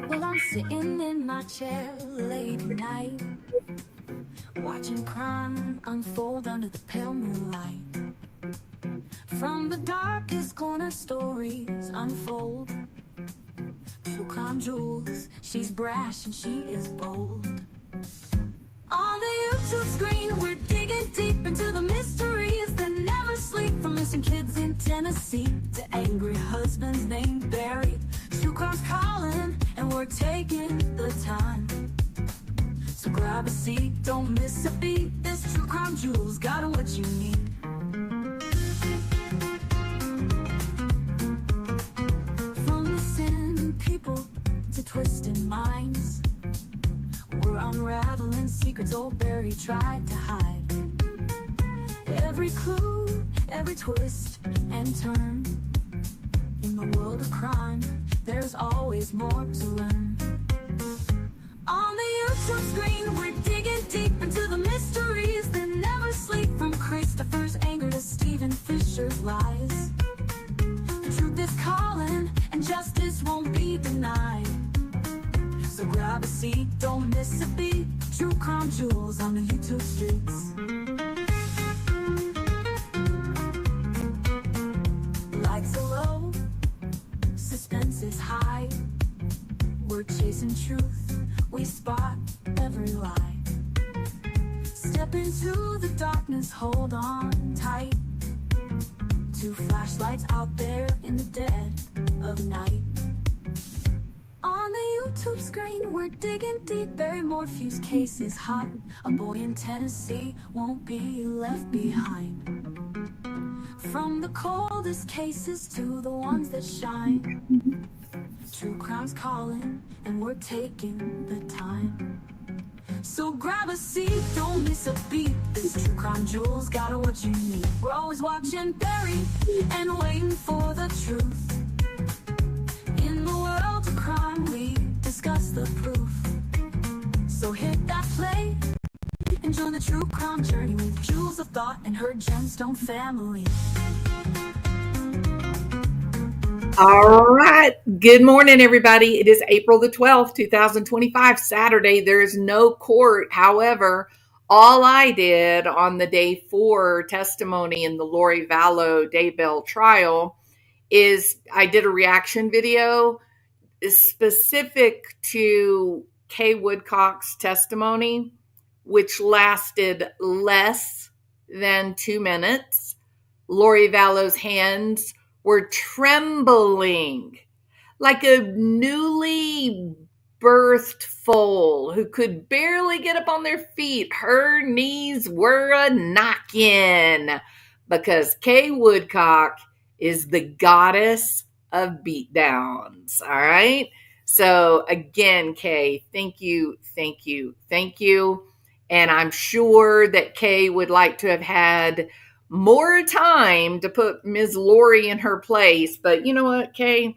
Well, I'm sitting in my chair late at night, watching crime unfold under the pale moonlight. From the darkest corner, stories unfold. True crime jewels, she's brash and she is bold. On the YouTube screen, we're digging deep into the mysteries that never sleep. From missing kids in Tennessee to angry husbands named buried. True crime's calling, and we're taking the time. So grab a seat, don't miss a beat. This True Crime Jewels got what you need. From missing people to twisted minds, we're unraveling secrets old Barry tried to hide. Every clue, every twist and turn. In the world of crime, there's always more to learn. On the YouTube screen, we're digging deep into the mysteries that never sleep. From Christopher's anger to Stephen Fisher's lies. The truth is calling, and justice won't be denied. So grab a seat, don't miss a beat. True crime jewels on the YouTube streets. Lights are low, suspense is high. We're chasing truth, we spot every lie. Step into the darkness, hold on tight. Two flashlights out there in the dead of night. On the YouTube screen, we're digging deep. Barry Morphew's case is hot. A boy in Tennessee won't be left behind. From the coldest cases to the ones that shine. True crime's calling, and we're taking the time. So grab a seat, don't miss a beat. This True Crime Jewels got what you need. We're always watching Barry and waiting for the truth. In the world of crime, we discuss the proof. So hit that play and join the True Crime journey with Jewels of Thought and her gemstone family. All right. Good morning, everybody. It is April the 12th, 2025, Saturday. There is no court. However, all I did on the day 4 testimony in the Vallow Daybell trial is I did a reaction video specific to Kay Woodcock's testimony, which lasted less than 2 minutes. Lori Vallow's hands were trembling like a newly birthed foal who could barely get up on their feet. Her knees were a knocking because Kay Woodcock is the goddess of beatdowns. All right. So again, Kay, thank you. And I'm sure that Kay would like to have had more time to put Ms. Lori in her place. But you know what, Kay?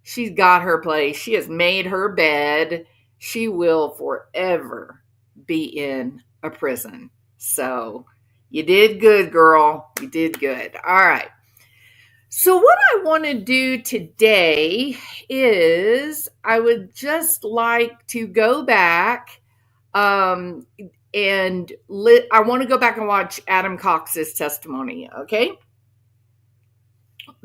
She's got her place. She has made her bed. She will forever be in a prison. So you did good, girl. You did good. All right. So what I want to do today is I would just like to go back and I want to go back and watch Adam Cox's testimony, okay?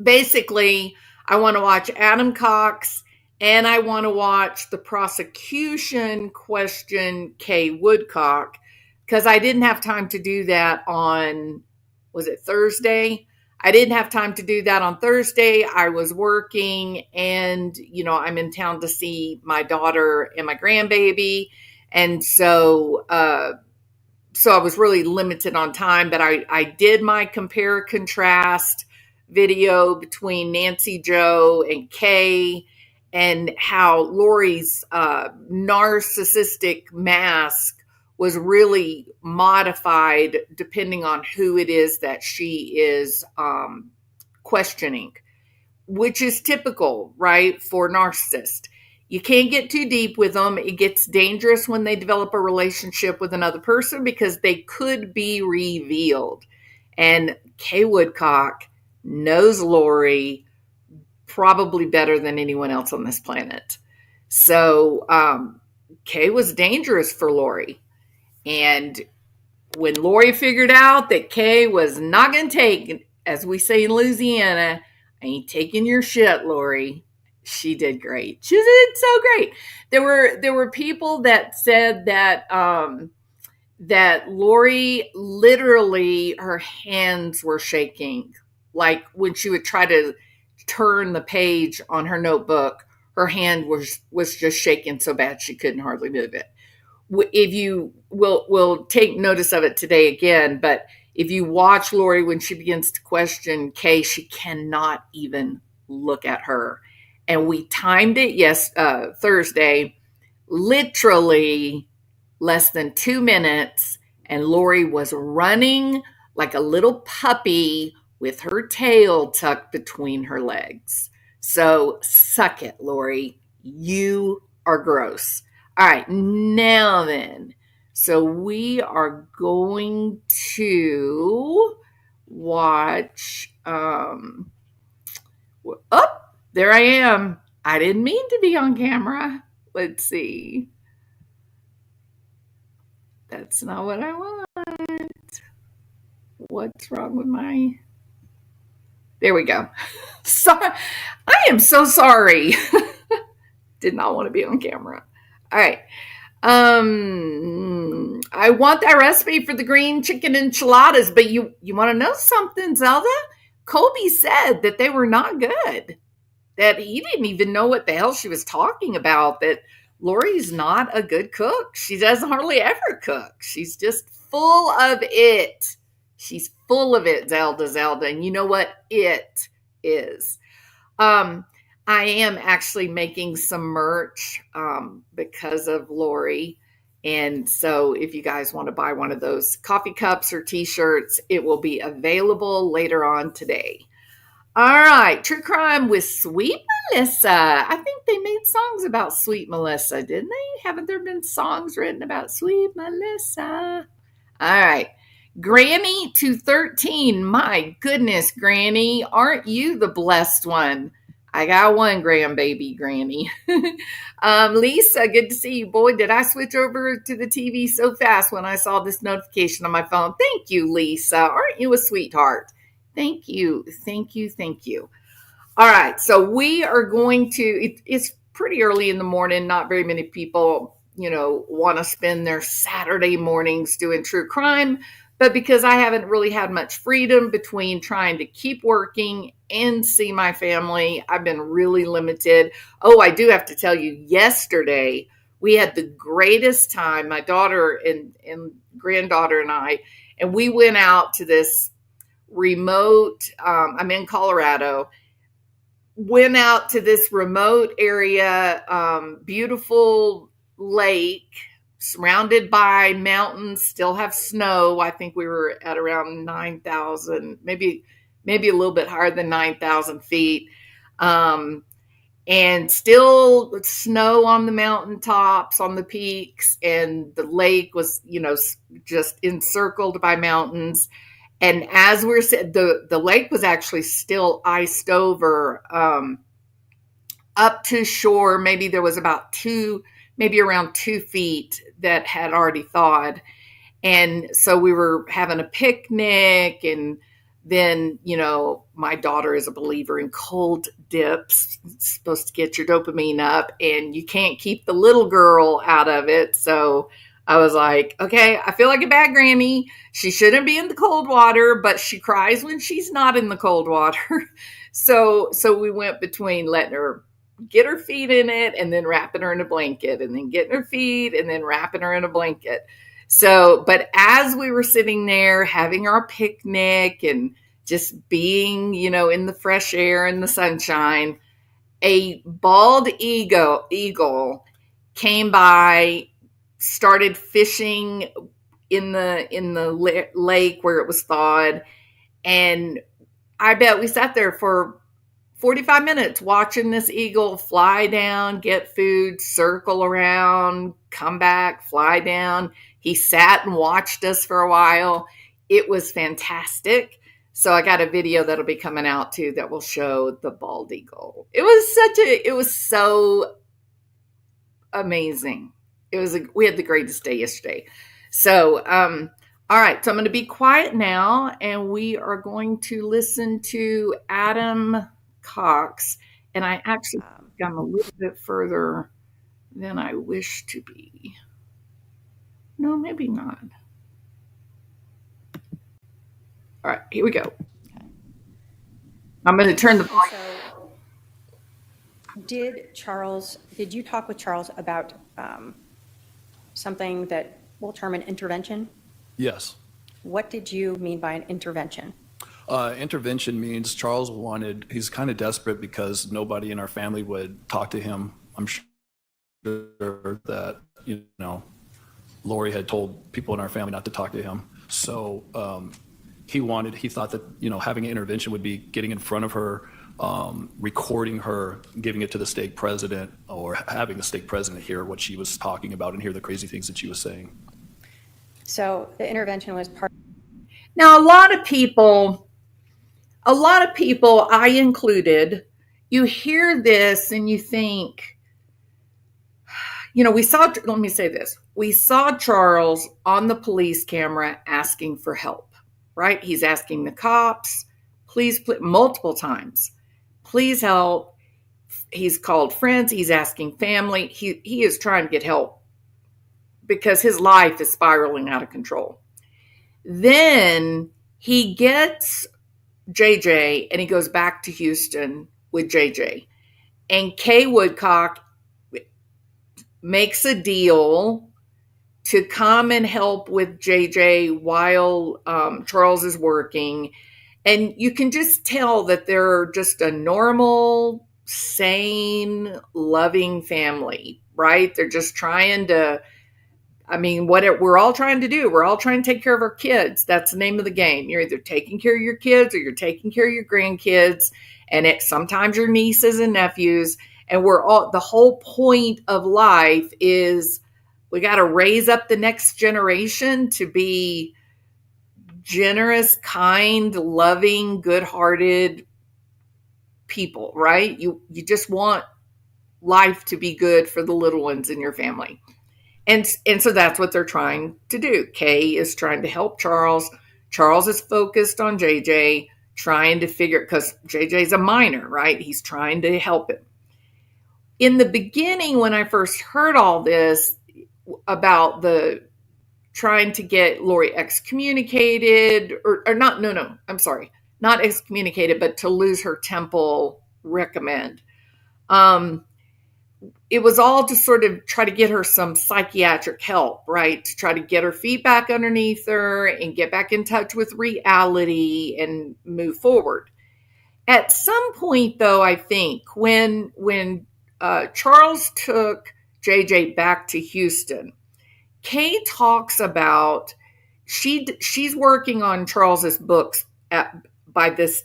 Basically, I want to watch Adam Cox and I want to watch the prosecution question Kay Woodcock because I didn't have time to do that on, was it Thursday? I didn't have time to do that on Thursday. I was working and, I'm in town to see my daughter and my grandbaby. And so I was really limited on time, but I did my compare contrast video between Nancy Jo and Kay and how Lori's narcissistic mask was really modified depending on who it is that she is questioning, which is typical, right, for narcissists. You can't get too deep with them. It gets dangerous when they develop a relationship with another person because they could be revealed. And Kay Woodcock knows Lori probably better than anyone else on this planet. So Kay was dangerous for Lori. And when Lori figured out that Kay was not going to take, as we say in Louisiana, I ain't taking your shit, Lori. She did great. She did so great. There were people that said that that Lori, literally her hands were shaking, like when she would try to turn the page on her notebook, her hand was just shaking so bad she couldn't hardly move it. If you will take notice of it today again, but if you watch Lori when she begins to question Kay, she cannot even look at her. And we timed it Thursday, literally less than 2 minutes, and Lori was running like a little puppy with her tail tucked between her legs. So suck it, Lori. You are gross. All right, now then. So we are going to watch. There I am. I didn't mean to be on camera. Let's see. That's not what I want. What's wrong with my... There we go. Sorry. I am so sorry. Did not want to be on camera. All right. I want that recipe for the green chicken enchiladas, but you want to know something, Zelda? Colby said that they were not good, that he didn't even know what the hell she was talking about, that Lori's not a good cook. She doesn't hardly ever cook. She's just full of it. She's full of it, Zelda. And you know what it is? I am actually making some merch because of Lori. And so if you guys want to buy one of those coffee cups or t-shirts, it will be available later on today. All right, True Crime with Sweet Melissa. I think they made songs about Sweet Melissa, didn't they? Haven't there been songs written about Sweet Melissa? All right. Granny to 13. My goodness, Granny, aren't you the blessed one? I got one grandbaby, Granny. Lisa, good to see you. Boy, did I switch over to the TV so fast when I saw this notification on my phone. Thank you, Lisa. Aren't you a sweetheart? Thank you. All right, so we are going to, it's pretty early in the morning. Not very many people, want to spend their Saturday mornings doing true crime. But because I haven't really had much freedom between trying to keep working and see my family, I've been really limited. Oh, I do have to tell you, yesterday we had the greatest time, my daughter and granddaughter and I, and we went out to this remote, I'm in Colorado, went out to this remote area, beautiful lake, surrounded by mountains, still have snow. I think we were at around 9,000, maybe a little bit higher than 9,000 feet. And still snow on the mountaintops, on the peaks. And the lake was, just encircled by mountains. And as we're the lake was actually still iced over up to shore. Maybe there was maybe around 2 feet that had already thawed. And so we were having a picnic, and then, my daughter is a believer in cold dips. It's supposed to get your dopamine up, and you can't keep the little girl out of it. So I was like, okay, I feel like a bad granny. She shouldn't be in the cold water, but she cries when she's not in the cold water. So we went between letting her get her feet in it and then wrapping her in a blanket, and then getting her feet and then wrapping her in a blanket. So, but as we were sitting there having our picnic and just being, in the fresh air and the sunshine, a bald eagle came by, started fishing in the lake where it was thawed. And I bet we sat there for 45 minutes watching this eagle fly down, get food, circle around, come back, fly down. He sat and watched us for a while. It was fantastic. So I got a video that'll be coming out too that will show the bald eagle. It was so amazing. We had the greatest day yesterday. So, all right. So I'm going to be quiet now, and we are going to listen to Adam Cox. And I actually think I'm a little bit further than I wish to be. No, maybe not. All right, here we go. Okay. I'm going to turn the volume. So did you talk with Charles about something that we'll term an intervention? Yes. What did you mean by an intervention? Intervention means he's kind of desperate because nobody in our family would talk to him. I'm sure that, Lori had told people in our family not to talk to him. So he thought that, having an intervention would be getting in front of her, recording her, giving it to the stake president, or having the stake president hear what she was talking about and hear the crazy things that she was saying. So the intervention was part. Now, a lot of people, I included, you hear this and you think, let me say this. We saw Charles on the police camera asking for help, right? He's asking the cops, please, multiple times, please help. He's called friends. He's asking family. He is trying to get help because his life is spiraling out of control. Then he gets JJ and he goes back to Houston with JJ. And Kay Woodcock makes a deal to come and help with JJ while Charles is working. And you can just tell that they're just a normal, sane, loving family, right? They're just trying to, what we're all trying to do, we're all trying to take care of our kids. That's the name of the game. You're either taking care of your kids or you're taking care of your grandkids, and sometimes your nieces and nephews. And the whole point of life is we got to raise up the next generation to be generous, kind, loving, good-hearted people, right? You just want life to be good for the little ones in your family. And so that's what they're trying to do. Kay is trying to help Charles. Charles is focused on JJ, trying to because JJ's a minor, right? He's trying to help him. In the beginning, when I first heard all this about the trying to get Lori excommunicated, not excommunicated, but to lose her temple recommend. It was all to sort of try to get her some psychiatric help, right? To try to get her feet back underneath her and get back in touch with reality and move forward. At some point, though, I think when Charles took JJ back to Houston, Kay talks about she's working on Charles's books at this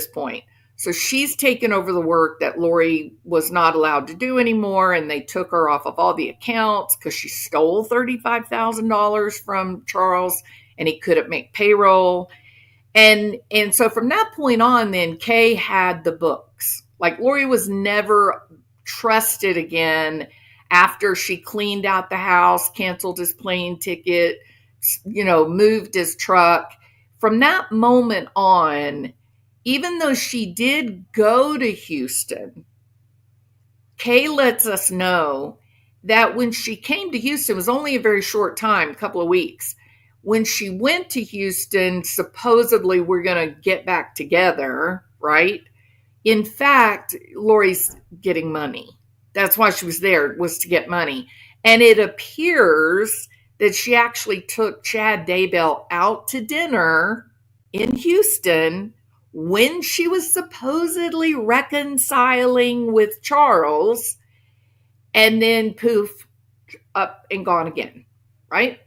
point. So she's taken over the work that Lori was not allowed to do anymore, and they took her off of all the accounts because she stole $35,000 from Charles, and he couldn't make payroll. And so from that point on, then Kay had the books. Like, Lori was never trusted again after she cleaned out the house, canceled his plane ticket, moved his truck. From that moment on, even though she did go to Houston, Kay lets us know that when she came to Houston, it was only a very short time, a couple of weeks. When she went to Houston, supposedly we're going to get back together, right? In fact, Lori's getting money. That's why she was there, was to get money. And it appears that she actually took Chad Daybell out to dinner in Houston when she was supposedly reconciling with Charles, and then poof, up and gone again, right?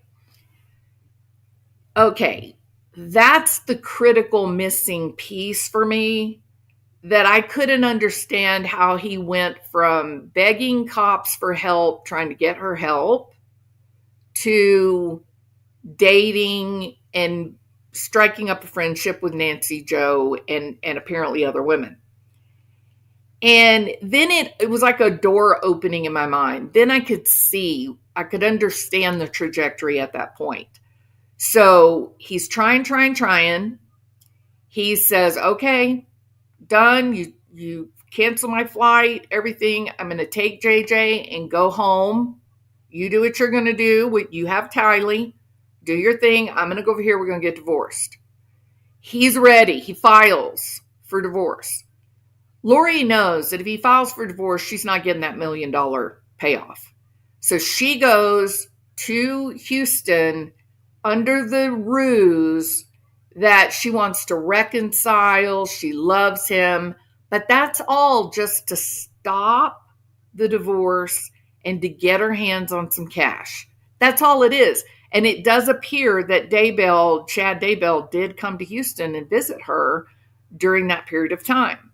Okay, that's the critical missing piece for me, that I couldn't understand how he went from begging cops for help, trying to get her help, to dating and striking up a friendship with Nancy Joe and apparently other women. And then it was like a door opening in my mind. Then I could understand the trajectory at that point. So he's trying. He says, okay, done. You cancel my flight, everything. I'm going to take JJ and go home. You do what you're going to do. You have Tylee. Do your thing. I'm going to go over here. We're going to get divorced. He's ready. He files for divorce. Lori knows that if he files for divorce, she's not getting that $1 million payoff. So she goes to Houston under the ruse that she wants to reconcile. She loves him. But that's all just to stop the divorce and to get her hands on some cash. That's all it is. And it does appear that Chad Daybell, did come to Houston and visit her during that period of time.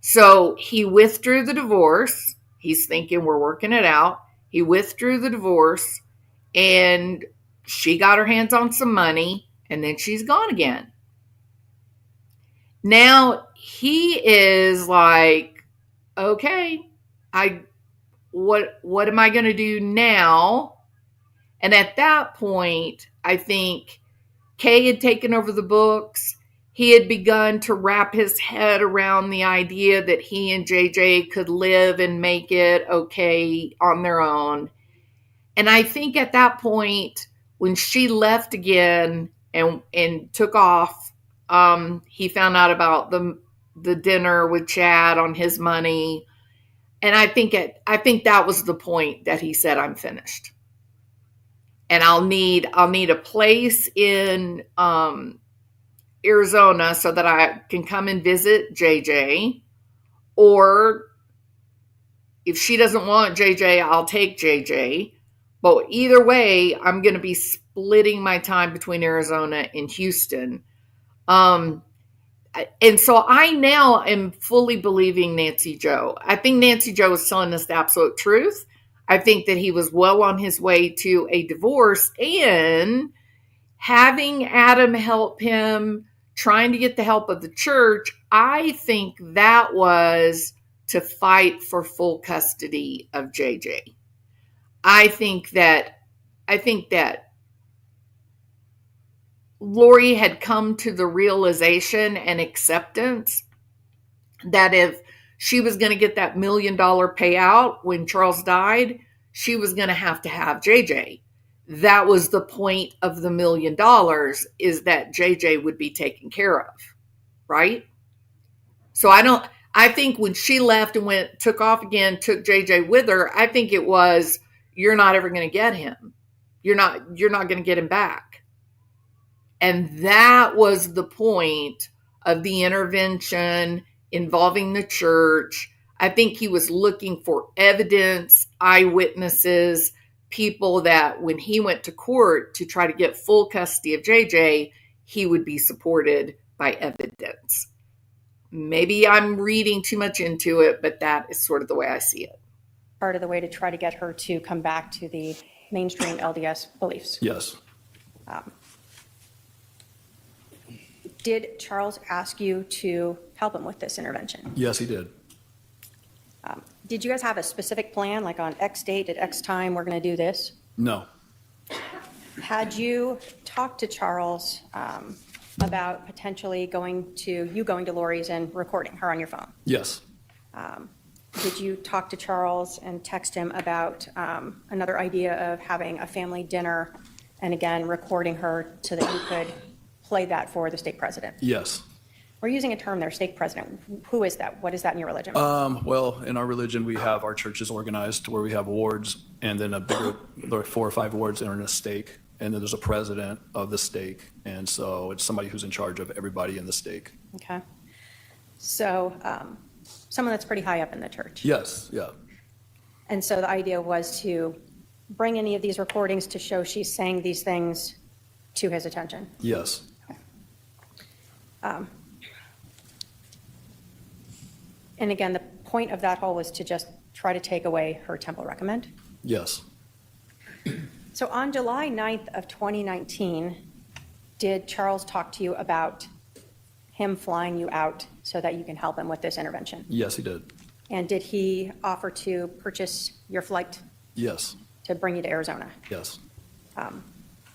So he withdrew the divorce. He's thinking we're working it out. He withdrew the divorce and she got her hands on some money and then she's gone again. Now he is like, okay, what am I going to do now? And at that point, I think Kay had taken over the books. He had begun to wrap his head around the idea that he and JJ could live and make it okay on their own. And I think at that point, when she left again and took off, he found out about the dinner with Chad on his money. And I think that was the point that he said, I'm finished. And I'll need a place in Arizona so that I can come and visit JJ. Or if she doesn't want JJ, I'll take JJ. But either way, I'm going to be splitting my time between Arizona and Houston. And so I now am fully believing Nancy Joe. I think Nancy Joe is telling us the absolute truth. I think that he was well on his way to a divorce, and having Adam help him, trying to get the help of the church, I think that was to fight for full custody of JJ. I think that Lori had come to the realization and acceptance that if she was going to get that $1 million payout when Charles died, she was going to have JJ. That was the point of the $1 million, is that JJ would be taken care of, right? So I think when she left and took off again, took JJ with her, I think it was, you're not ever going to get him. You're not going to get him back. And that was the point of the intervention involving the church. I think he was looking for evidence, eyewitnesses, people that when he went to court to try to get full custody of JJ, he would be supported by evidence. Maybe I'm reading too much into it, but that is sort of the way I see it. Part of the way to try to get her to come back to the mainstream LDS beliefs. Yes. Did Charles ask you to help him with this intervention? Yes, he did. Did you guys have a specific plan, like on X date at X time, we're going to do this? No. Had you talked to Charles about potentially going to Lori's and recording her on your phone? Yes. Did you talk to Charles and text him about another idea of having a family dinner and again recording her so that you could play that for the stake president? Yes. We're using a term there, stake president. Who is that? What is that in your religion? Well, in our religion, we have our churches organized where we have wards, and then there are 4 or 5 wards that are in a stake, and then there's a president of the stake, and so it's somebody who's in charge of everybody in the stake. Okay. So someone that's pretty high up in the church. Yes, yeah. And so the idea was to bring any of these recordings to show she's saying these things to his attention. Yes. And again, the point of that whole was to just try to take away her temple recommend. Yes. So on July 9th of 2019, Did Charles talk to you about him flying you out so that you can help him with this intervention? Yes, he did. And did he offer to purchase your flight Yes. to bring you to Arizona? Yes.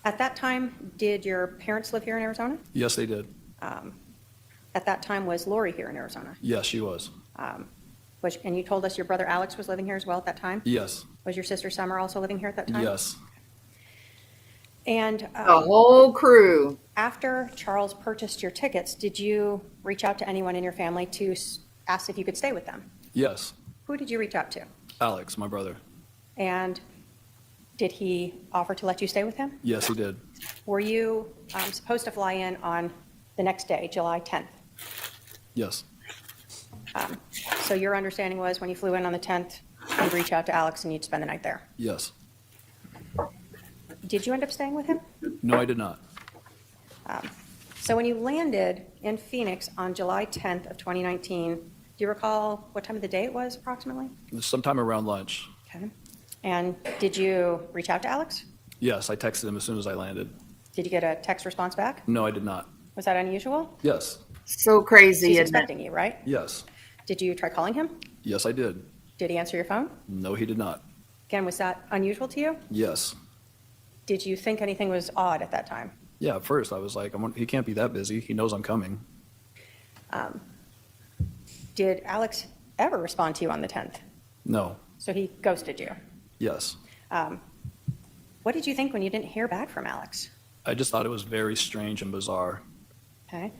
At that time, did your parents live here in Arizona? Yes, they did. At that time, was Lori here in Arizona? Yes, she was. And you told us your brother Alex was living here as well at that time? Yes. Was your sister Summer also living here at that time? Yes. And The whole crew. after Charles purchased your tickets, did you reach out to anyone in your family to ask if you could stay with them? Yes. Who did you reach out to? Alex, my brother. And did he offer to let you stay with him? Yes, he did. Were you supposed to fly in on the next day, July 10th? Yes. So your understanding was when you flew in on the 10th, you'd reach out to Alex and you'd spend the night there. Yes. Did you end up staying with him? No, I did not. So when you landed in Phoenix on July 10th of 2019, do you recall what time of the day it was approximately? Sometime around lunch. Okay. And did you reach out to Alex? Yes, I texted him as soon as I landed. Did you get a text response back? No, I did not. Was that unusual? Yes. So crazy, He's isn't it? expecting you, right? Yes. Did you try calling him? Yes, I did. Did he answer your phone? No, he did not. Again, was that unusual to you? Yes. Did you think anything was odd at that time? Yeah, at first I was like, he can't be that busy. He knows I'm coming. Did Alex ever respond to you on the 10th? No. So he ghosted you. Yes. What did you think when you didn't hear back from Alex? I just thought it was very strange and bizarre. Okay.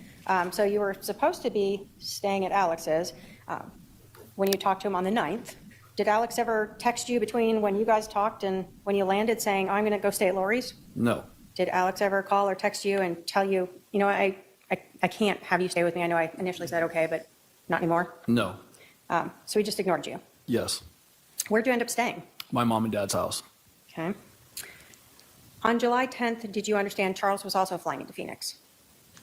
So you were supposed to be staying at Alex's when you talked to him on the 9th. Did Alex ever text you between when you guys talked and when you landed saying, I'm going to go stay at Lori's? No. Did Alex ever call or text you and tell you, you know, I can't have you stay with me. I know I initially said okay, but not anymore. No. So he just ignored you. Yes. Where'd you end up staying? My mom and dad's house. Okay. On July 10th, did you understand Charles was also flying into Phoenix?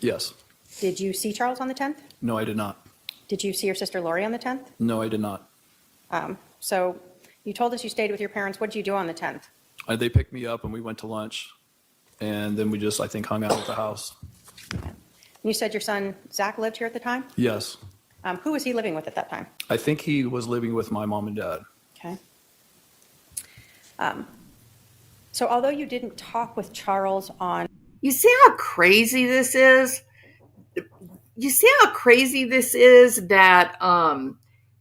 Yes. Did you see Charles on the 10th? No, I did not. Did you see your sister Lori on the 10th? No, I did not. So you told us you stayed with your parents. What did you do on the 10th? They picked me up and we went to lunch. And then we just, I think, hung out at the house. You said your son Zach lived here at the time. Yes. Who was he living with at that time? I think he was living with my mom and dad. Okay. So although you didn't talk with Charles on, You see how crazy this is? You see how crazy this is that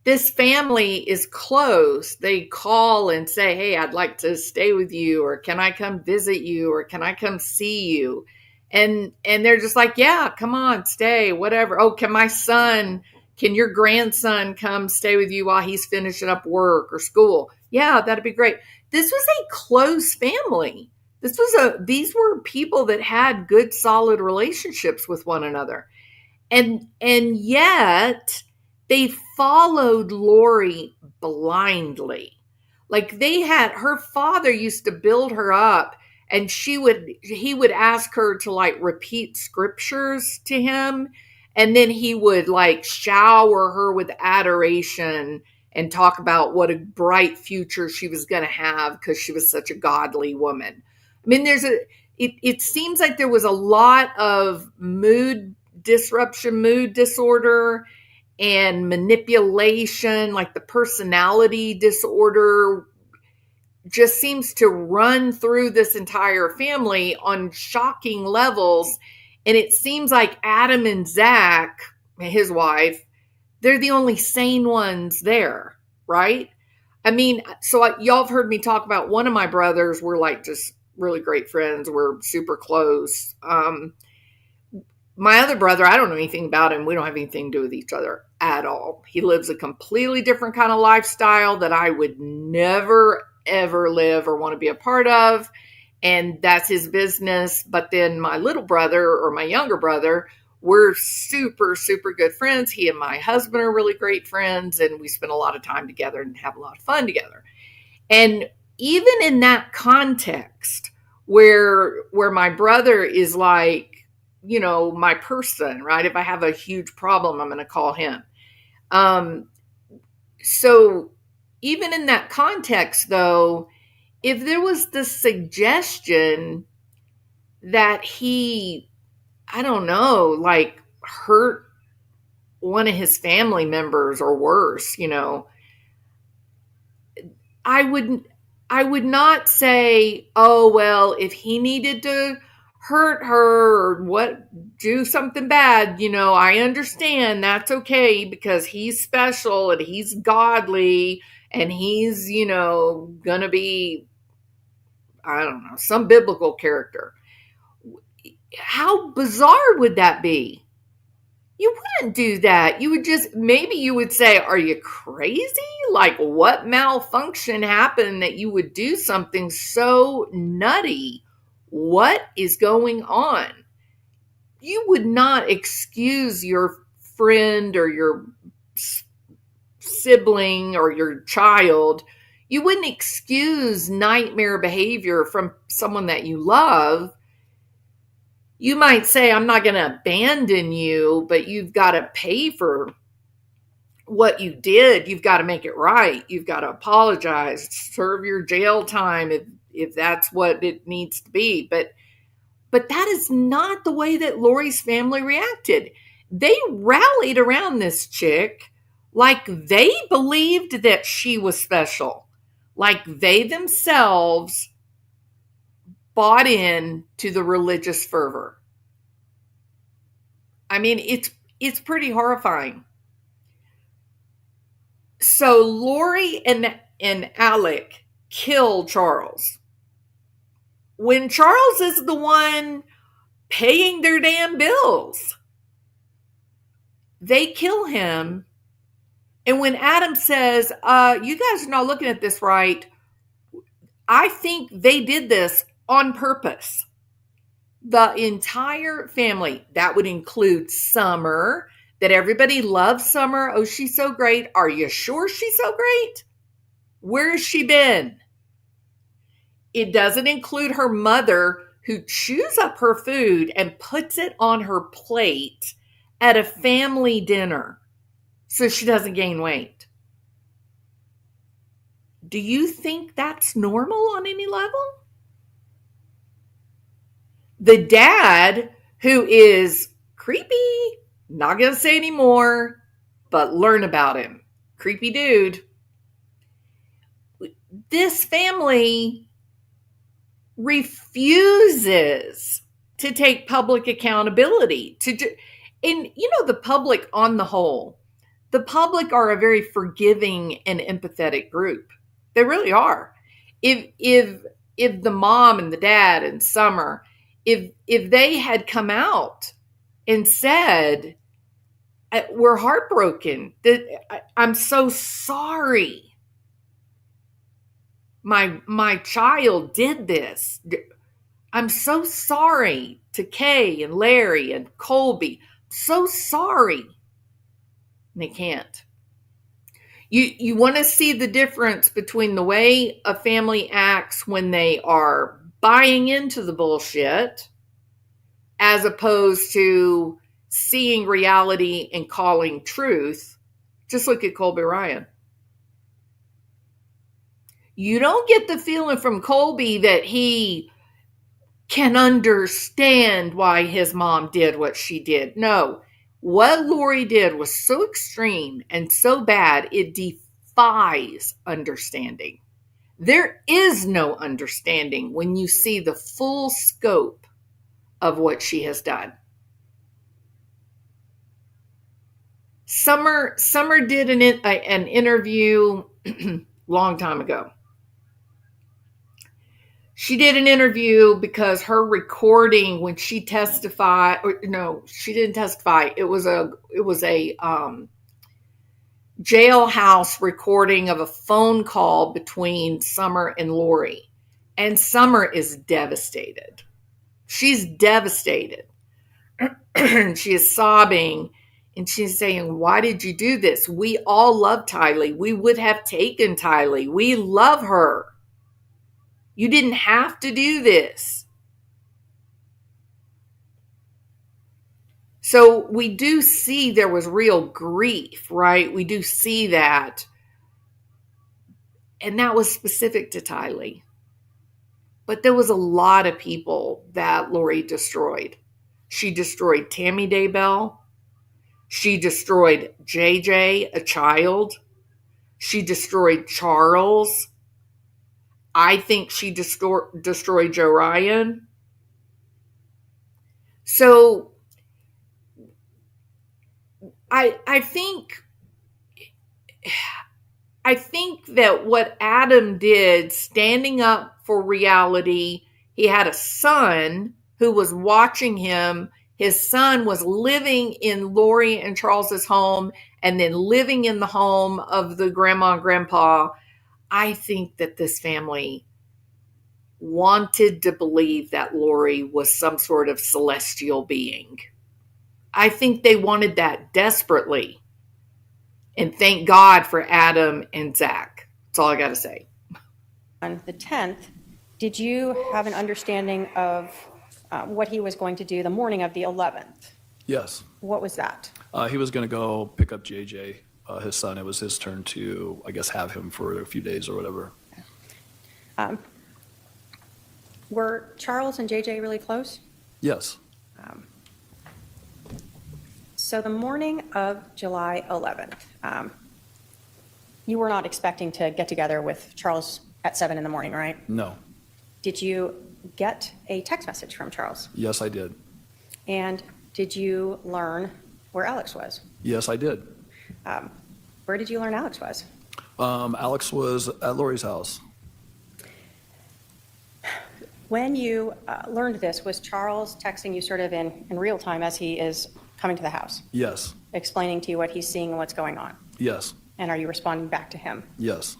this family is close. They call and say, hey, I'd like to stay with you, or can I come visit you, or can I come see you? And they're just like, yeah, come on, stay, whatever. Oh, can your grandson come stay with you while he's finishing up work or school? Yeah, that'd be great. This was a close family. These were people that had good, solid relationships with one another. And yet they followed Lori blindly. Like her father used to build her up, and he would ask her to like repeat scriptures to him. And then he would like shower her with adoration and talk about what a bright future she was going to have because she was such a godly woman. I mean, it seems like there was a lot of mood disruption, mood disorder, and manipulation, like the personality disorder just seems to run through this entire family on shocking levels. And it seems like Adam and Zach, his wife, they're the only sane ones there, right? I mean, so y'all have heard me talk about one of my brothers. We're like just really great friends. We're super close. My other brother, I don't know anything about him. We don't have anything to do with each other at all. He lives a completely different kind of lifestyle that I would never, ever live or want to be a part of. And that's his business. But then my little brother, or my younger brother, we're super, super good friends. He and my husband are really great friends, and we spend a lot of time together and have a lot of fun together. And even in that context where my brother is like, you know, my person, right? If I have a huge problem, I'm going to call him. So even in that context, though, if there was the suggestion that he I don't know, like hurt one of his family members or worse, I would not say, oh well, if he needed to hurt her or do something bad, I understand, that's okay because he's special and he's godly and he's, gonna be, I don't know, some biblical character. How bizarre would that be? You wouldn't do that. Maybe you would say, are you crazy? Like, what malfunction happened that you would do something so nutty? What is going on? You would not excuse your friend or your sibling or your child. You wouldn't excuse nightmare behavior from someone that you love. You might say, I'm not going to abandon you, but you've got to pay for what you did. You've got to make it right. You've got to apologize, serve your jail time if that's what it needs to be. But that is not the way that Lori's family reacted. They rallied around this chick like they believed that she was special, like they themselves bought in to the religious fervor. I mean, it's pretty horrifying. So Lori and Alec kill Charles. When Charles is the one paying their damn bills, they kill him. And when Adam says, you guys are not looking at this right, I think they did this on purpose. The entire family, that would include Summer, that everybody loves Summer. Oh, she's so great. Are you sure she's so great? Where has she been? It doesn't include her mother, who chews up her food and puts it on her plate at a family dinner so she doesn't gain weight. Do you think that's normal on any level? The dad, who is creepy, not going to say anymore, but learn about him. Creepy dude. This family refuses to take public accountability. And the public on the whole, the public are a very forgiving and empathetic group. They really are. If the mom and the dad and Summer, if they had come out and said, we're heartbroken, I'm so sorry my child did this, I'm so sorry to Kay and Larry and Colby, so sorry. And they can't. You want to see the difference between the way a family acts when they are buying into the bullshit as opposed to seeing reality and calling truth. Just look at Colby Ryan. You don't get the feeling from Colby that he can understand why his mom did what she did. No, what Lori did was so extreme and so bad, it defies understanding. There is no understanding when you see the full scope of what she has done. Summer did an interview long time ago. She did an interview because her recording when she testified, or no, she didn't testify. It was a jailhouse recording of a phone call between Summer and Lori. And Summer is devastated. She's devastated. She is sobbing and she's saying, why did you do this? We all love Tylee. We would have taken Tylee. We love her. You didn't have to do this. So we do see there was real grief, right? We do see that. And that was specific to Tylee. But there was a lot of people that Lori destroyed. She destroyed Tammy Daybell. She destroyed JJ, a child. She destroyed Charles. I think she destroyed Joe Ryan. So I think that what Adam did, standing up for reality, he had a son who was watching him. His son was living in Lori and Charles's home and then living in the home of the grandma and grandpa. I think that this family wanted to believe that Lori was some sort of celestial being. I think they wanted that desperately. And thank God for Adam and Zach. That's all I got to say. On the 10th, did you have an understanding of what he was going to do the morning of the 11th? Yes. What was that? He was going to go pick up JJ, his son. It was his turn to, I guess, have him for a few days or whatever. Were Charles and JJ really close? Yes. So the morning of July 11th, you were not expecting to get together with Charles at 7 in the morning, right? No. Did you get a text message from Charles? Yes, I did. And did you learn where Alex was? Yes, I did. Where did you learn Alex was? Alex was at Lori's house. When you learned this, was Charles texting you sort of in real time as he is coming to the house, Yes. explaining to you what he's seeing and what's going on? Yes. And are you responding back to him? Yes.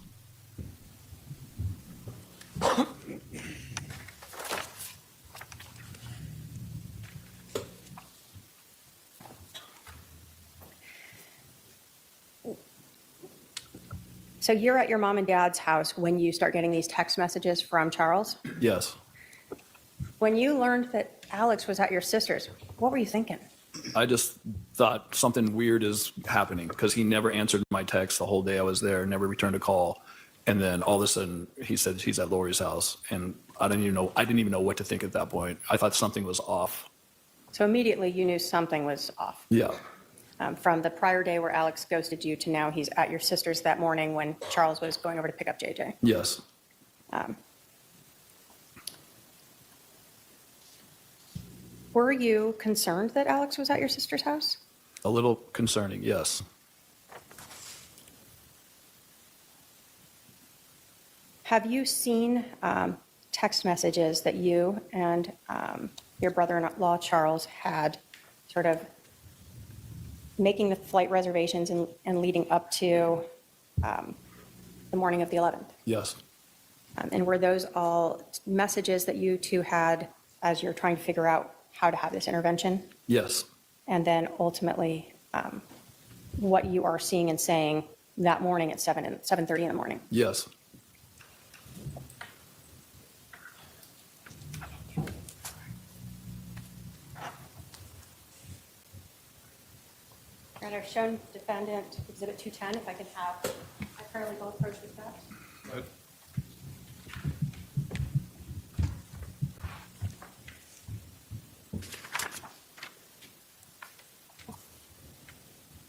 So you're at your mom and dad's house when you start getting these text messages from Charles? Yes. When you learned that Alex was at your sister's, what were you thinking? I just thought something weird is happening because he never answered my text the whole day I was there, never returned a call. And then all of a sudden he said he's at Lori's house. And I didn't even know what to think at that point. I thought something was off. So immediately you knew something was off. Yeah. From the prior day where Alex ghosted you to now he's at your sister's that morning when Charles was going over to pick up JJ. Yes. Were you concerned that Alex was at your sister's house? A little concerning. Yes. Have you seen text messages that you and your brother-in-law Charles had sort of making the flight reservations and leading up to the morning of the 11th? Yes. And were those all messages that you two had as you're trying to figure out how to have this intervention? Yes. And then ultimately, what you are seeing and saying that morning at 7:30 in the morning? Yes. And I've shown defendant exhibit 210, if I can have a paralegal approach with that.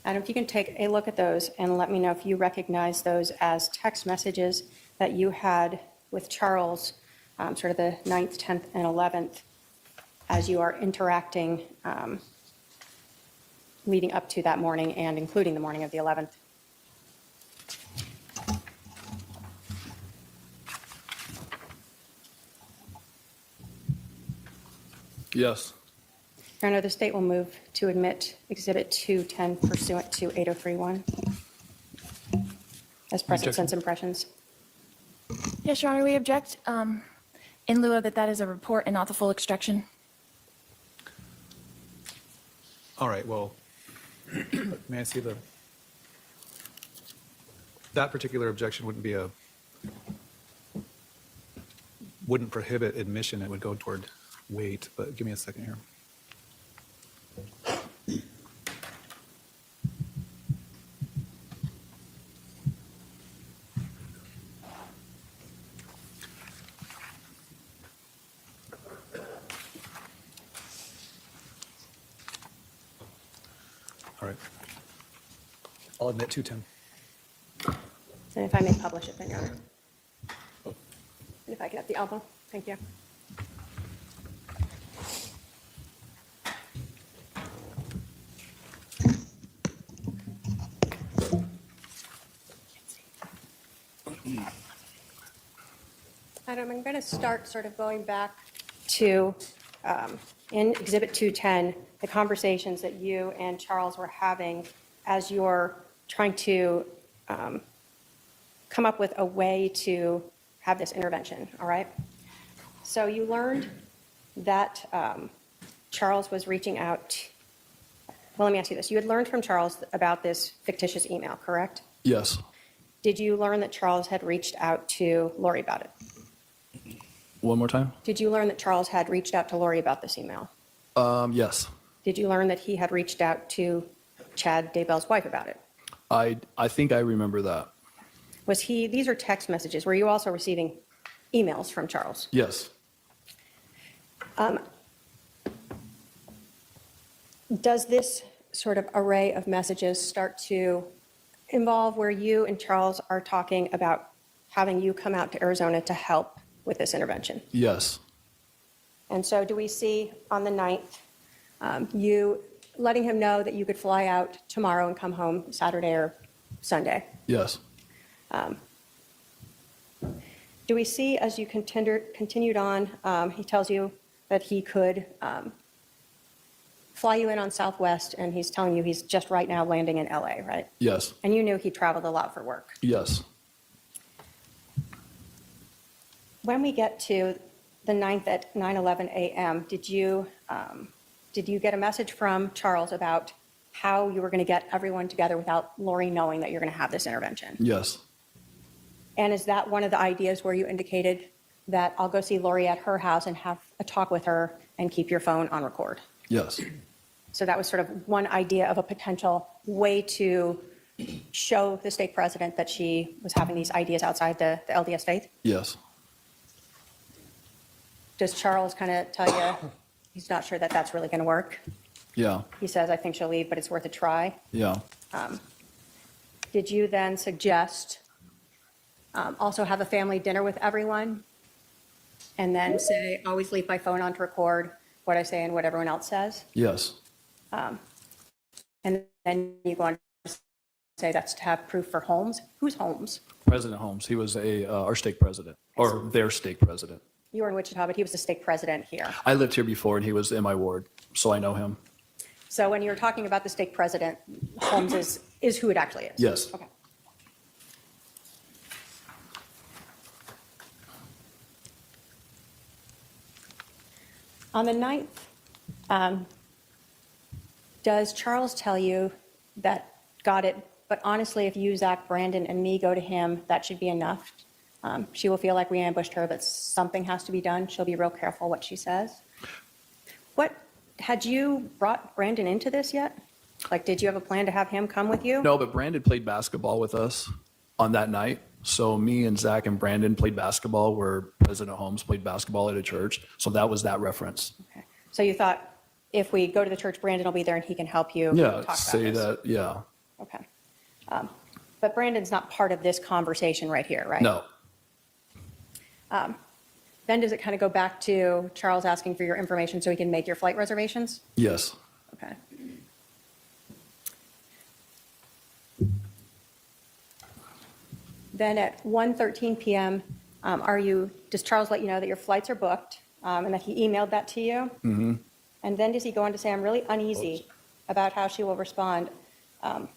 Adam, if you can take a look at those and let me know if you recognize those as text messages that you had with Charles, sort of the 9th, 10th, and 11th, as you are interacting leading up to that morning and including the morning of the 11th. Yes. Your Honor, the state will move to admit Exhibit 210 pursuant to 8031 as present sense impressions. Yes, Your Honor, we object in lieu of that is a report and not the full extraction. All right, well, may I see that particular objection wouldn't prohibit admission, it would go toward weight, but give me a second here. All right. I'll admit 210. And if I may publish it, then, Your Honor. And if I could have the album, thank you. Adam, I'm going to start sort of going back to, in Exhibit 210, the conversations that you and Charles were having as you're trying to come up with a way to have this intervention, all right? So you learned that Charles was reaching out. Well, let me ask you this. You had learned from Charles about this fictitious email, correct? Yes. Did you learn that Charles had reached out to Lori about it? One more time? Did you learn that Charles had reached out to Lori about this email? Yes. Did you learn that he had reached out to Chad Daybell's wife about it? I think I remember that. Was he, these are text messages, were you also receiving emails from Charles? Yes. Does this sort of array of messages start to involve where you and Charles are talking about having you come out to Arizona to help with this intervention? Yes. And so do we see on the 9th, you letting him know that you could fly out tomorrow and come home Saturday or Sunday? Yes. Do we see, as you continued on, he tells you that he could fly you in on Southwest, and he's telling you he's just right now landing in LA, right? Yes. And you knew he traveled a lot for work. Yes. When we get to the 9th at 9:11 a.m., did you get a message from Charles about how you were going to get everyone together without Lori knowing that you're going to have this intervention? Yes. And is that one of the ideas where you indicated that I'll go see Lori at her house and have a talk with her and keep your phone on record? Yes. So that was sort of one idea of a potential way to show the stake president that she was having these ideas outside the LDS faith? Yes. Does Charles kind of tell you he's not sure that that's really going to work? Yeah. He says, I think she'll leave, but it's worth a try. Yeah. Did you then suggest also have a family dinner with everyone and then say, always leave my phone on to record what I say and what everyone else says? Yes. And then you go on to say that's to have proof for Holmes. Who's Holmes? President Holmes. He was our stake president, or their stake president. You were in Wichita, but he was the stake president here. I lived here before, and he was in my ward, so I know him. So when you're talking about the stake president, Holmes is who it actually is? Yes. Okay. On the 9th, does Charles tell you that, got it, but honestly, if you, Zach, Brandon, and me go to him, that should be enough? She will feel like we ambushed her, but something has to be done. She'll be real careful what she says. Had you brought Brandon into this yet? Like, did you have a plan to have him come with you? No, but Brandon played basketball with us on that night. So me and Zach and Brandon played basketball where President Holmes played basketball at a church. So that was that reference. Okay. So you thought if we go to the church, Brandon will be there and he can help you Yeah, talk about say this. that, yeah. Okay. But Brandon's not part of this conversation right here, right? No. Then does it kind of go back to Charles asking for your information so he can make your flight reservations? Yes. Okay. Then at 1:13 p.m., does Charles let you know that your flights are booked and that he emailed that to you? Mm-hmm. And then does he go on to say, I'm really uneasy about how she will respond,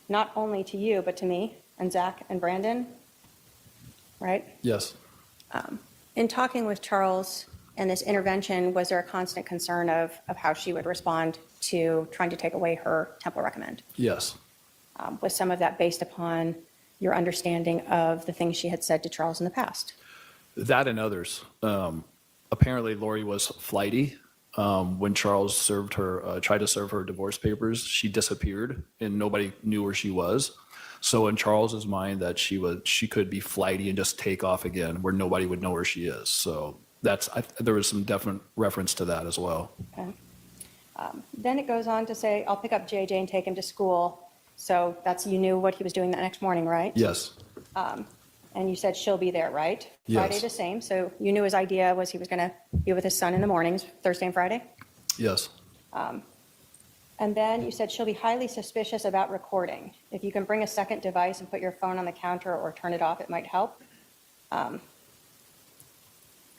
not only to you, but to me and Zach and Brandon, right? Yes. In talking with Charles and this intervention, was there a constant concern of how she would respond to trying to take away her temple recommend? Yes. Was some of that based upon your understanding of the things she had said to Charles in the past? That and others. Apparently, Lori was flighty. When Charles tried to serve her divorce papers, she disappeared and nobody knew where she was. So in Charles's mind, that she could be flighty and just take off again, where nobody would know where she is. So there was some definite reference to that as well. Okay. Then it goes on to say, I'll pick up JJ and take him to school. So that's, you knew what he was doing that next morning, right? Yes. And you said she'll be there, right? Yes. Friday the same. So you knew his idea was he was going to be with his son in the mornings, Thursday and Friday? Yes. And then you said she'll be highly suspicious about recording. If you can bring a second device and put your phone on the counter or turn it off, it might help.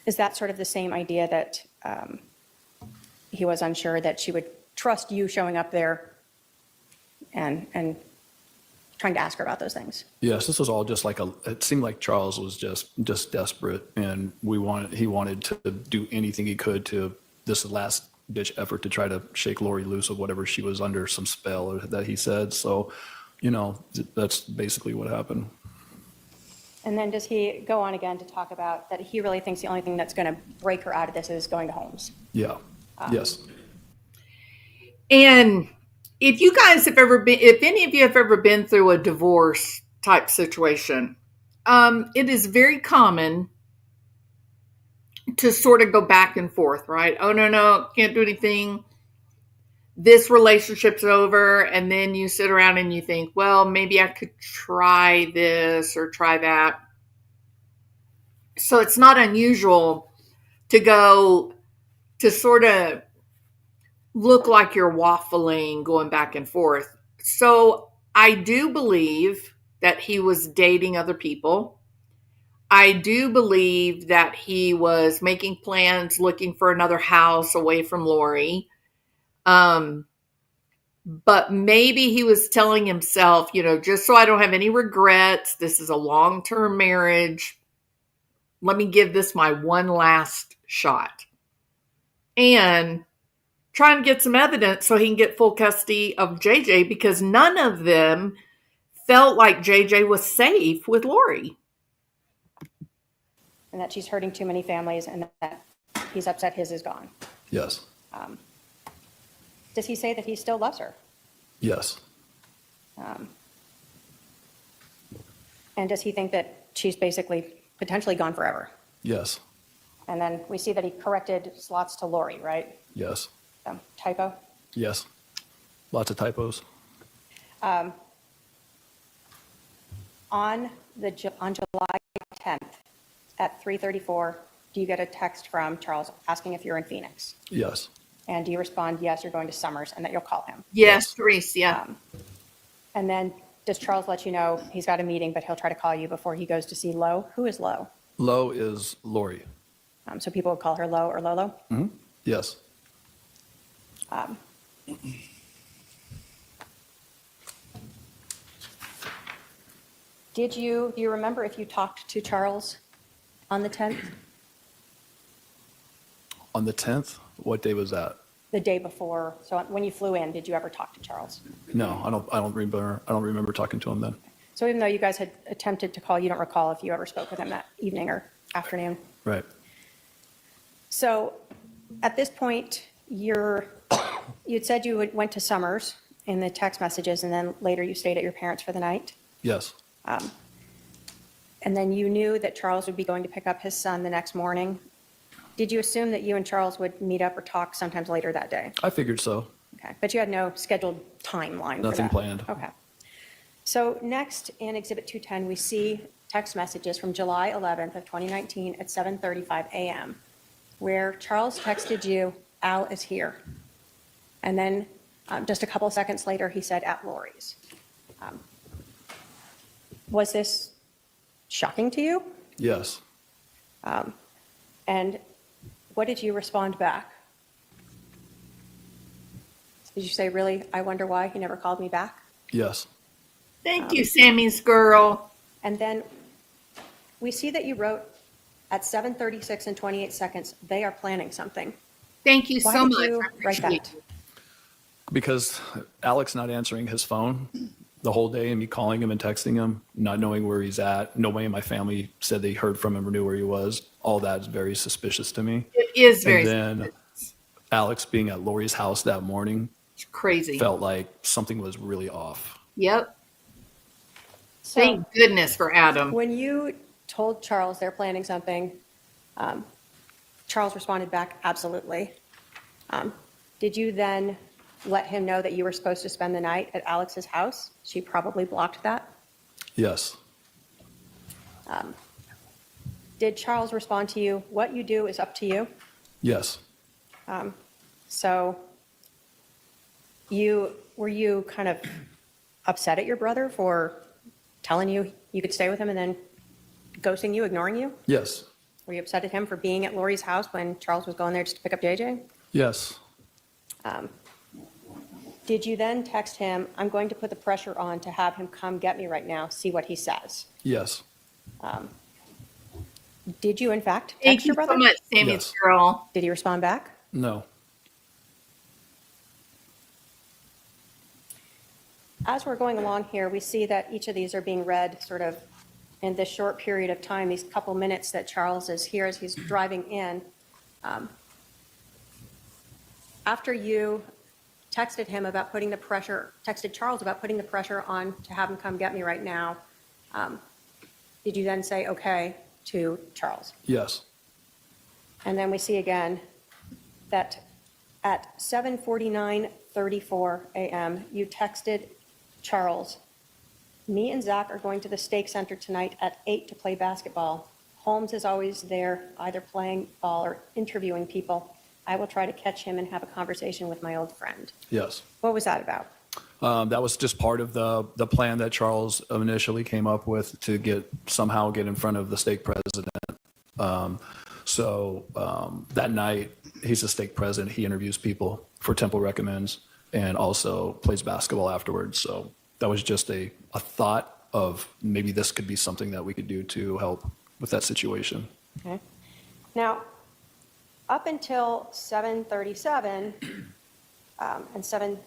Is that sort of the same idea that he was unsure that she would trust you showing up there and trying to ask her about those things? Yes, this was all just like it seemed like Charles was just desperate, and he wanted to do anything he could to this last ditch effort to try to shake Lori loose of whatever she was under, some spell that he said. So, that's basically what happened. And then does he go on again to talk about that he really thinks the only thing that's going to break her out of this is going to Holmes? Yeah. Yes. And if you guys have ever been, if any of you have ever been through a divorce type situation, it is very common to sort of go back and forth, right? Oh, no, can't do anything. This relationship's over. And then you sit around and you think, well, maybe I could try this or try that. So it's not unusual to go to sort of look like you're waffling, going back and forth. So I do believe that he was dating other people. I do believe that he was making plans, looking for another house away from Lori. But maybe he was telling himself, just so I don't have any regrets, this is a long-term marriage. Let me give this my one last shot. And trying to get some evidence so he can get full custody of JJ, because none of them felt like JJ was safe with Lori. And that she's hurting too many families and that he's upset his is gone. Yes. Does he say that he still loves her? Yes. And does he think that she's basically potentially gone forever? Yes. And then we see that he corrected slots to Lori, right? Yes. Typo? Yes. Lots of typos. On July 10th at 3:34, do you get a text from Charles asking if you're in Phoenix? Yes. And do you respond, yes, you're going to Summers, and that you'll call him? Yes, Reese, yeah. And then does Charles let you know he's got a meeting, but he'll try to call you before he goes to see Lo? Who is Lo? Lo is Lori. So people would call her Lo or Lolo? Mm-hmm. Yes. Do you remember if you talked to Charles on the 10th? On the 10th, what day was that? The day before, so when you flew in, did you ever talk to Charles? No, I don't remember talking to him then. So even though you guys had attempted to call, you don't recall if you ever spoke with him that evening or afternoon? Right. So at this point, you'd said you went to Summers in the text messages, and then later you stayed at your parents' for the night. Yes. And then you knew that Charles would be going to pick up his son the next morning. Did you assume that you and Charles would meet up or talk sometimes later that day? I figured so. Okay, but you had no scheduled timeline for that? Nothing planned. Okay. So next in Exhibit 210, we see text messages from July 11th of 2019 at 7:35 a.m., where Charles texted you, Al is here. And then just a couple of seconds later, he said, at Lori's. Was this shocking to you? Yes. And what did you respond back? Did you say, really, I wonder why he never called me back? Yes. Thank you, Sammy's girl. And then we see that you wrote at 7:36 and 28 seconds, they are planning something. Thank you Why so did much. you I write appreciate that? it. Because Alex not answering his phone the whole day and me calling him and texting him, not knowing where he's at. Nobody in my family said they heard from him or knew where he was. All that is very suspicious to me. It is very And then Alex being at Lori's house that morning crazy. felt like something was really off. Yep. So Thank goodness for Adam. when you told Charles they're planning something, Charles responded back, absolutely. Did you then let him know that you were supposed to spend the night at Alex's house? She probably blocked that. Yes. Did Charles respond to you, what you do is up to you? Yes. So were you kind of upset at your brother for telling you you could stay with him and then ghosting you, ignoring you? Yes. Were you upset at him for being at Lori's house when Charles was going there just to pick up JJ? Yes. Did you then text him, I'm going to put the pressure on to have him come get me right now, see what he says? Yes. Did you in fact Thank text you your brother? so much, Sammy's Yes. girl. Did he respond back? No. As we're going along here, we see that each of these are being read sort of in this short period of time, these couple minutes that Charles is here as he's driving in. After you texted him about putting the pressure, texted Charles about putting the pressure on to have him come get me right now, did you then say okay to Charles? Yes. And then we see again that at 7:49:34 a.m., you texted Charles, me and Zach are going to the stake center tonight at 8 to play basketball. Holmes is always there, either playing ball or interviewing people. I will try to catch him and have a conversation with my old friend. Yes. What was that about? That was just part of the plan that Charles initially came up with to somehow get in front of the stake president. That night, he's a stake president. He interviews people for Temple Recommends and also plays basketball afterwards. So that was just a thought of maybe this could be something that we could do to help with that situation. Okay. Now, up until 7:37 and 7,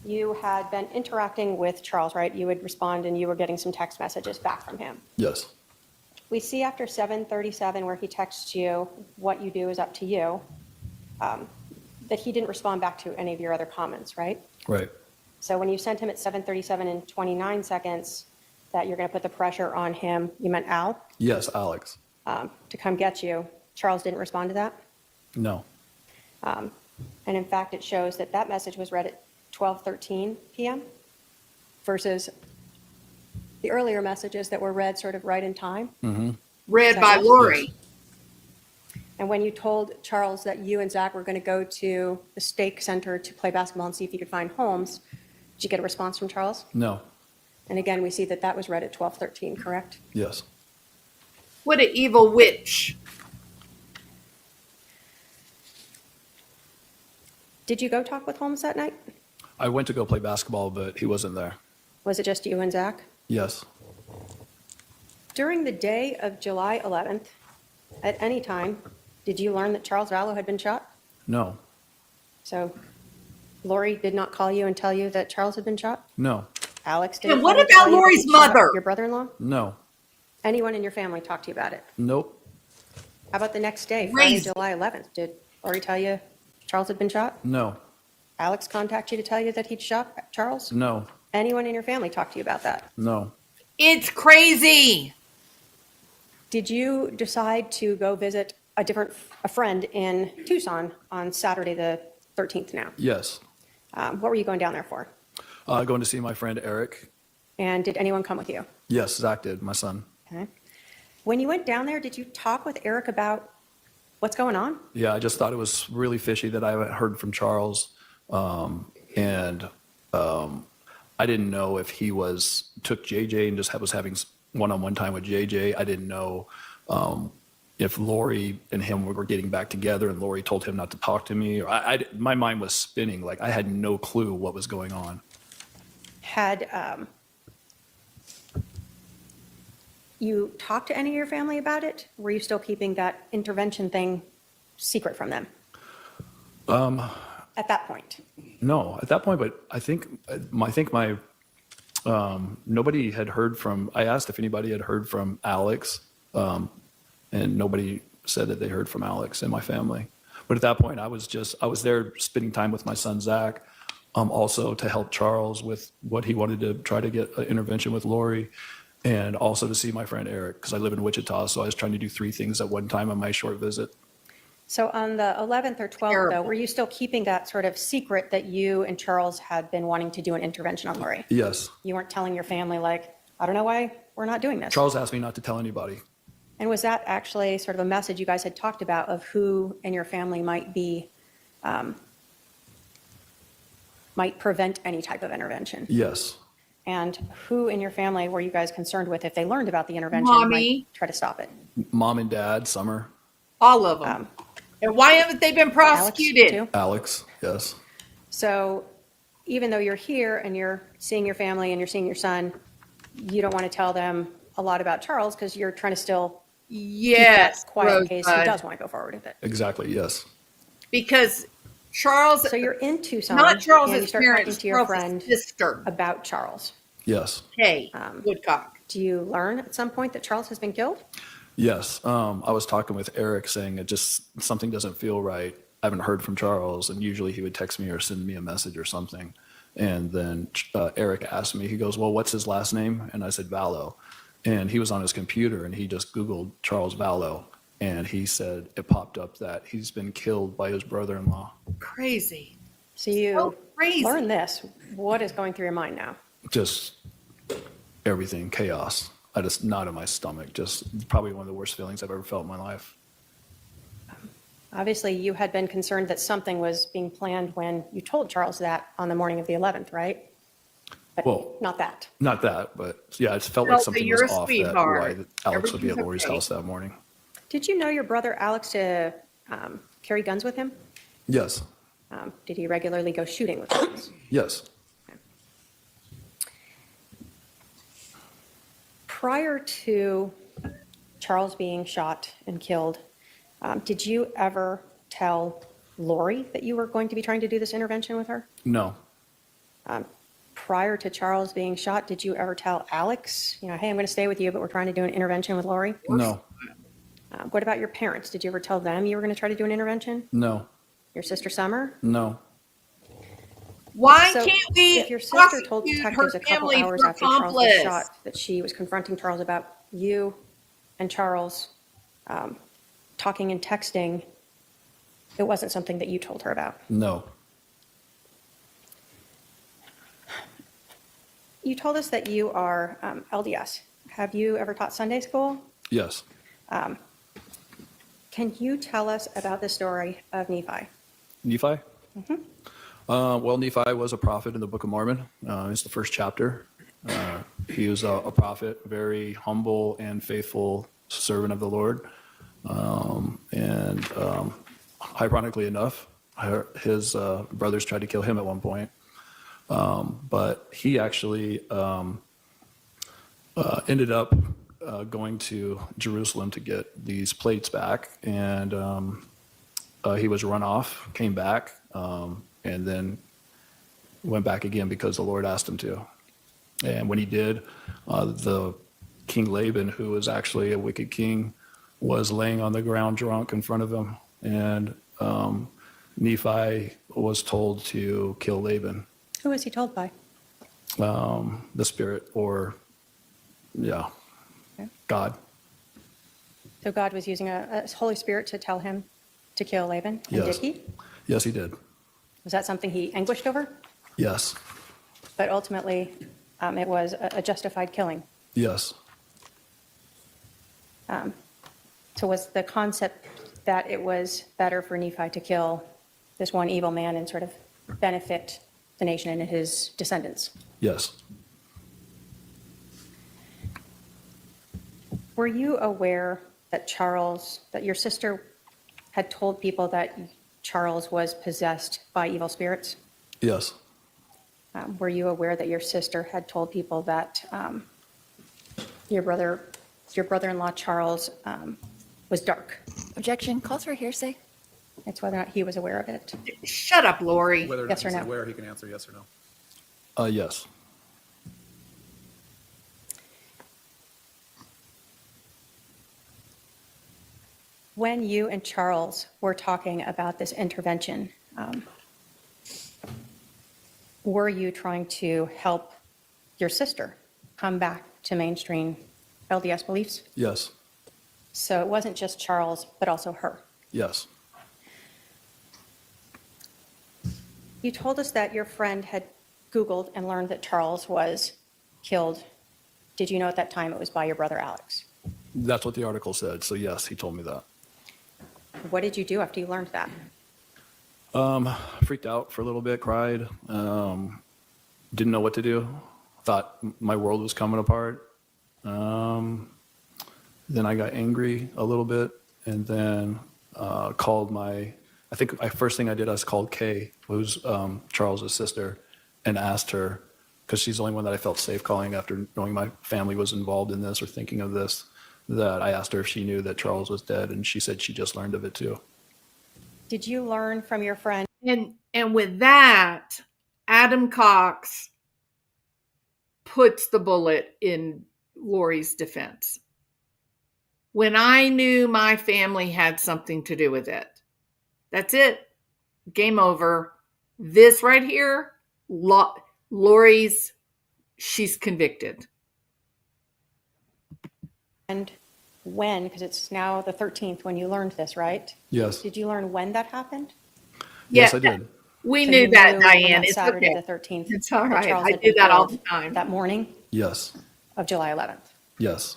you had been interacting with Charles, right? You would respond and you were getting some text messages back from him. Yes. We see after 7:37 where he texts you, what you do is up to you, that he didn't respond back to any of your other comments, right? Right. So when you sent him at 7:37 and 29 seconds that you're going to put the pressure on him, you meant Al, Yes, Alex. to come get you. Charles didn't respond to that. No. And in fact, it shows that that message was read at 12:13 p.m. versus the earlier messages that were read sort of right in time. Read by Lori. And when you told Charles that you and Zach were going to go to the stake center to play basketball and see if you could find Holmes, did you get a response from Charles? No. And again, we see that that was read at 12:13, correct? Yes. What an evil witch. Did you go talk with Holmes that night? I went to go play basketball, but he wasn't there. Was it just you and Zach? Yes. During the day of July 11th, at any time, did you learn that Charles Vallow had been shot? No. So Lori did not call you and tell you that Charles had been shot? No. Alex didn't And what call you and about tell you that Lori's he shot mother? Your brother-in-law? No. Anyone in your family talk to you about it? Nope. How about the next day, Friday, Crazy. July 11th? Did Lori tell you Charles had been shot? No. Alex contact you to tell you that he'd shot Charles? No. Anyone in your family talk to you about that? No. It's crazy. Did you decide to go visit a friend in Tucson on Saturday the 13th now? Yes. What were you going down there for? Going to see my friend Eric. And did anyone come with you? Yes, Zach did, my son. Okay. When you went down there, did you talk with Eric about what's going on? Yeah, I just thought it was really fishy that I haven't heard from Charles. I didn't know if he took JJ and just was having one-on-one time with JJ. I didn't know if Lori and him were getting back together and Lori told him not to talk to me. My mind was spinning. Like I had no clue what was going on. Had you talked to any of your family about it? Were you still keeping that intervention thing secret from them? At that point? No, at that point, but I think my nobody had heard from. I asked if anybody had heard from Alex, and nobody said that they heard from Alex in my family. But at that point, I was there spending time with my son Zach, also to help Charles with what he wanted to try to get an intervention with Lori, and also to see my friend Eric because I live in Wichita, so I was trying to do 3 things at one time on my short visit. So on the 11th or 12th, though, Terrible. were you still keeping that sort of secret that you and Charles had been wanting to do an intervention on Lori? Yes. You weren't telling your family, like, I don't know why we're not doing this? Charles asked me not to tell anybody. And was that actually sort of a message you guys had talked about of who in your family might be, might prevent any type of intervention? Yes. And who in your family were you guys concerned with if they learned about the intervention? Mommy. Might try to stop it? Mom and dad, Summer, All of them. And why haven't they been Alex, prosecuted? too? Alex. Yes. So even though you're here and you're seeing your family and you're seeing your son, you don't want to tell them a lot about Charles because you're trying to still keep Yes, that quiet in case he Rosebud. does want to go forward with it. Exactly. Yes. Because Charles, So you're in Tucson. not and you Charles's start talking parents, to your Charles's friend sister, about Charles. Yes. Kay Woodcock. Do you learn at some point that Charles has been killed? Yes. I was talking with Eric saying it just, something doesn't feel right. I haven't heard from Charles, and usually he would text me or send me a message or something. And then Eric asked me, he goes, well, what's his last name? And I said, Vallow. And he was on his computer and he just Googled Charles Vallow. And he said it popped up that he's been killed by his brother-in-law. Crazy. So you So crazy. learn this. What is going through your mind now? Just everything, chaos. I just knot in my stomach. Just probably one of the worst feelings I've ever felt in my life. Obviously, you had been concerned that something was being planned when you told Charles that on the morning of the 11th, right? But Well, not that. Not that, but yeah, it felt Well, like something you're was a off that sweetheart. why Alex would be at Everything's Lori's okay. house that morning. Did you know your brother Alex to carry guns with him? Yes. Did he regularly go shooting with guns? Yes. Prior to Charles being shot and killed, did you ever tell Lori that you were going to be trying to do this intervention with her? No. Prior to Charles being shot, did you ever tell Alex, you know, hey, I'm going to stay with you, but we're trying to do an intervention with Lori? No. What about your parents? Did you ever tell them you were going to try to do an intervention? No. Your sister Summer? No. Why So can't we if your sister told prosecute detectives her a couple family hours for after Charles was accomplice? shot that she was confronting Charles about you and Charles talking and texting, it wasn't something that you told her about? No. You told us that you are LDS. Have you ever taught Sunday school? Yes. Can you tell us about the story of Nephi? Nephi? Well, Nephi was a prophet in the Book of Mormon. It's the first chapter. He was a prophet, very humble and faithful servant of the Lord. Ironically enough, his brothers tried to kill him at one point. But he actually ended up going to Jerusalem to get these plates back. And he was run off, came back, and then went back again because the Lord asked him to. And when he did, the King Laban, who was actually a wicked king, was laying on the ground drunk in front of him. And Nephi was told to kill Laban. Who was he told by? The spirit, or, yeah, Okay. God. So God was using a Holy Spirit to tell him to kill Laban? And Yes. did he? Yes, he did. Was that something he anguished over? Yes. But ultimately, it was a justified killing. Yes. So was the concept that it was better for Nephi to kill this one evil man and sort of benefit the nation and his descendants? Yes. Were you aware that that your sister had told people that Charles was possessed by evil spirits? Yes. Were you aware that your sister had told people that your brother-in-law Charles was dark? Objection. Calls for hearsay. It's whether or not he was aware of it. Shut up, Lori. Whether Yes or he's no? aware, he can answer yes or no. Yes. When you and Charles were talking about this intervention, were you trying to help your sister come back to mainstream LDS beliefs? Yes. So it wasn't just Charles, but also her. Yes. You told us that your friend had Googled and learned that Charles was killed. Did you know at that time it was by your brother Alex? That's what the article said. So yes, he told me that. What did you do after you learned that? Freaked out for a little bit, cried, didn't know what to do. Thought my world was coming apart. Then I got angry a little bit, and then called my. I think first thing I did, I called Kay, who's Charles's sister, and asked her, because she's the only one that I felt safe calling after knowing my family was involved in this or thinking of this, that I asked her if she knew that Charles was dead, and she said she just learned of it too. Did you learn from your friend? And with that, Adam Cox puts the bullet in Lori's defense. When I knew my family had something to do with it, that's it. Game over. This right here, Lori's, she's convicted. And when, because it's now the 13th when you learned this, right? Yes. Did you learn when that happened? Yes, Yeah, I did. We So knew you that, on Diane. that It's Saturday, okay. the 13th. It's all that right. Charles I had do been that all the killed time. That morning Yes. of July 11th. Yes.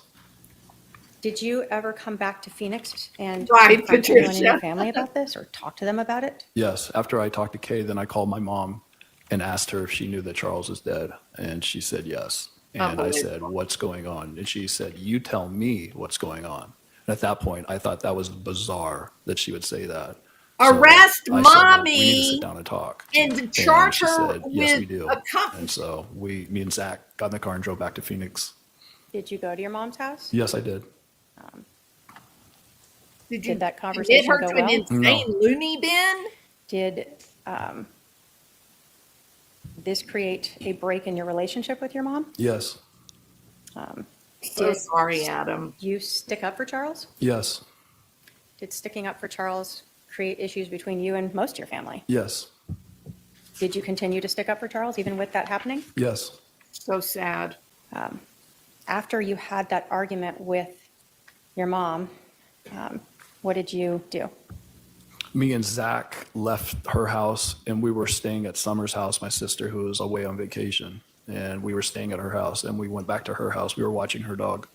Did you ever come back to Phoenix and Right, confront anyone in Patricia. your family about this or talk to them about it? Yes. After I talked to Kay, then I called my mom and asked her if she knew that Charles was dead. And she said yes. And I said, what's going on? And she said, you tell me what's going on. And at that point, I thought that was bizarre that she would say that. Arrest I said, well, mommy we need to sit down and talk. and charge she her said, yes, we with do. a And so me and Zach got in the car and drove back to Phoenix. Did you go to your mom's house? Yes, I did. Did that conversation her go to an well? insane loony bin? Did this create a break in your relationship with your mom? Yes. So sorry, Adam. You stick up for Charles? Yes. Did sticking up for Charles create issues between you and most of your family? Yes. Did you continue to stick up for Charles even with that happening? Yes. So sad. After you had that argument with your mom, what did you do? Me and Zach left her house and we were staying at Summer's house, my sister, who was away on vacation. And we were staying at her house and we went back to her house. We were watching her dog.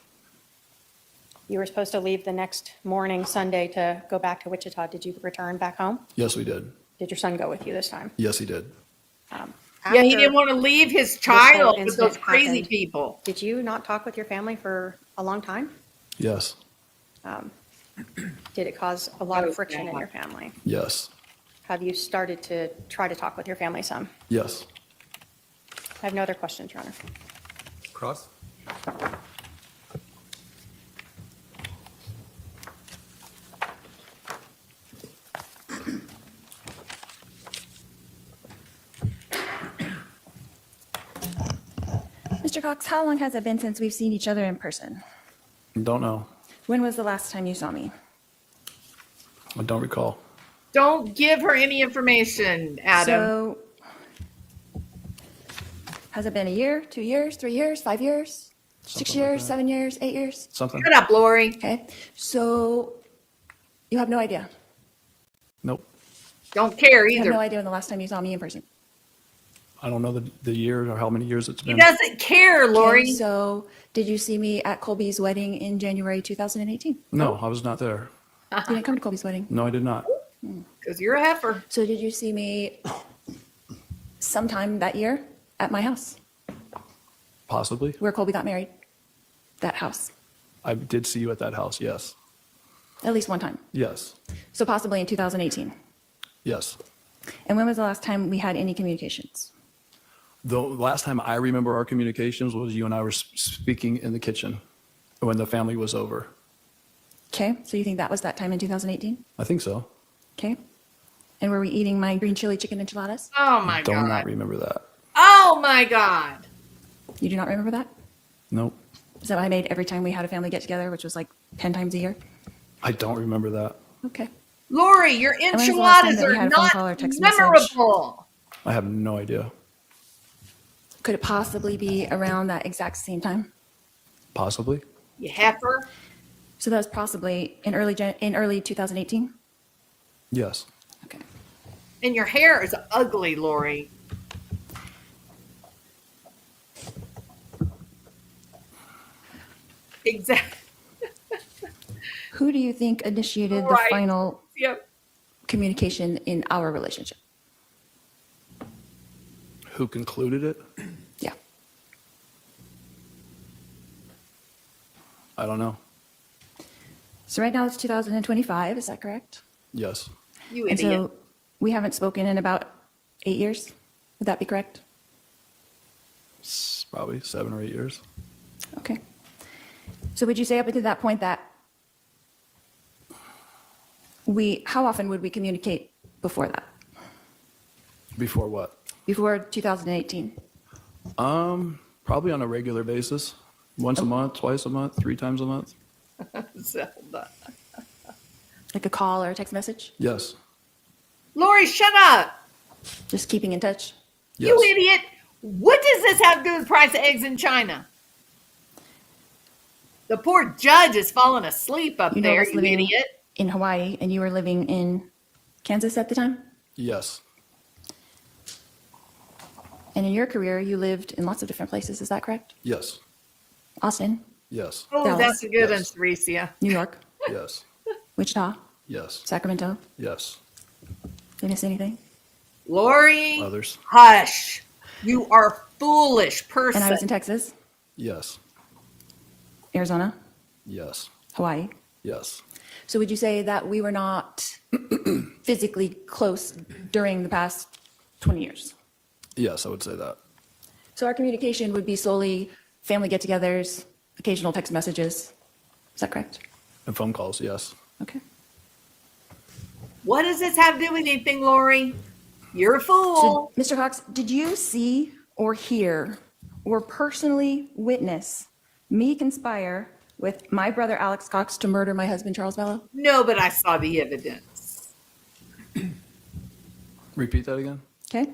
You were supposed to leave the next morning, Sunday, to go back to Wichita. Did you return back home? Yes, we did. Did your son go with you this time? Yes, he did. Yeah, he After didn't want to leave his whole child with incident those crazy happened, people. Did you not talk with your family for a long time? Yes. Did it cause a lot Oh, of friction in yeah. your family? Yes. Have you started to try to talk with your family some? Yes. I have no other questions, Your Honor. Cross? Mr. Cox, how long has it been since we've seen each other in person? Don't know. When was the last time you saw me? I don't recall. Don't give her any information, Adam. So, has it been a year, 2 years, 3 years, 5 years, 6 Something like years, that. 7 years, 8 years? Something? Shut up, Lori. Okay. So, you have no idea. Nope. Don't care You have no either. idea when the last time you saw me in person. I don't know the year or how many years it's He been. doesn't care, Lori. Okay, so, did you see me at Colby's wedding in January 2018? No, I was not there. You didn't come to Colby's wedding. No, I did not. Because you're a heifer. So, did you see me sometime that year at my house Possibly. where Colby got married? That house. I did see you at that house. Yes. At least one time. Yes. So, possibly in 2018. Yes. And when was the last time we had any communications? The last time I remember our communications was you and I were speaking in the kitchen when the family was over. Okay, so you think that was that time in 2018? I think so. Okay. And were we eating my green chili chicken enchiladas? Oh my Do not God. remember that. Oh my God. You do not remember that? Nope. Is that what I made every time we had a family get together, which was like 10 times a year? I don't remember that. Okay. Lori, your when was the last time enchiladas that we are had a phone not call or text message? memorable. I have no idea. Could it possibly be around that exact same time? Possibly. You heifer. So that was possibly in early 2018? Yes. Okay. And your hair is ugly, Lori. Exactly. Who do you think initiated the Right. final Yep. communication in our relationship? Who concluded it? Yeah. I don't know. So right now it's 2025, is that correct? Yes. You And idiot. so we haven't spoken in about 8 years? Would that be correct? Probably 7 or 8 years. Okay. So would you say up until that point that how often would we communicate before that? Before what? Before 2018? Probably on a regular basis. Once a month, twice a month, 3 times a month. Zelda. Like a call or a text message? Yes. Lori, shut up. Just keeping in touch? Yes. You idiot. What does this have to do with the price of eggs in China? The poor judge is falling asleep up You know, I there, was you living idiot. in Hawaii and you were living in Kansas at the time? Yes. And in your career, you lived in lots of different places, is that correct? Yes. Austin, Yes. Oh, Dallas. that's a good one, Yes. Theresia. New York, Yes. Wichita, Yes. Sacramento. Yes. Did I miss anything? Lori, Others? hush. You are a foolish person. And I was in Texas, Yes. Arizona, Yes. Hawaii. Yes. So would you say that we were not physically close during the past 20 years? Yes, I would say that. So our communication would be solely family get-togethers, occasional text messages. Is that correct? And phone calls, yes. Okay. What does this have to do with anything, Lori? You're a So, fool. Mr. Cox, did you see or hear or personally witness me conspire with my brother Alex Cox to murder my husband Charles Vallow? No, but I saw the evidence. Repeat that again? Okay.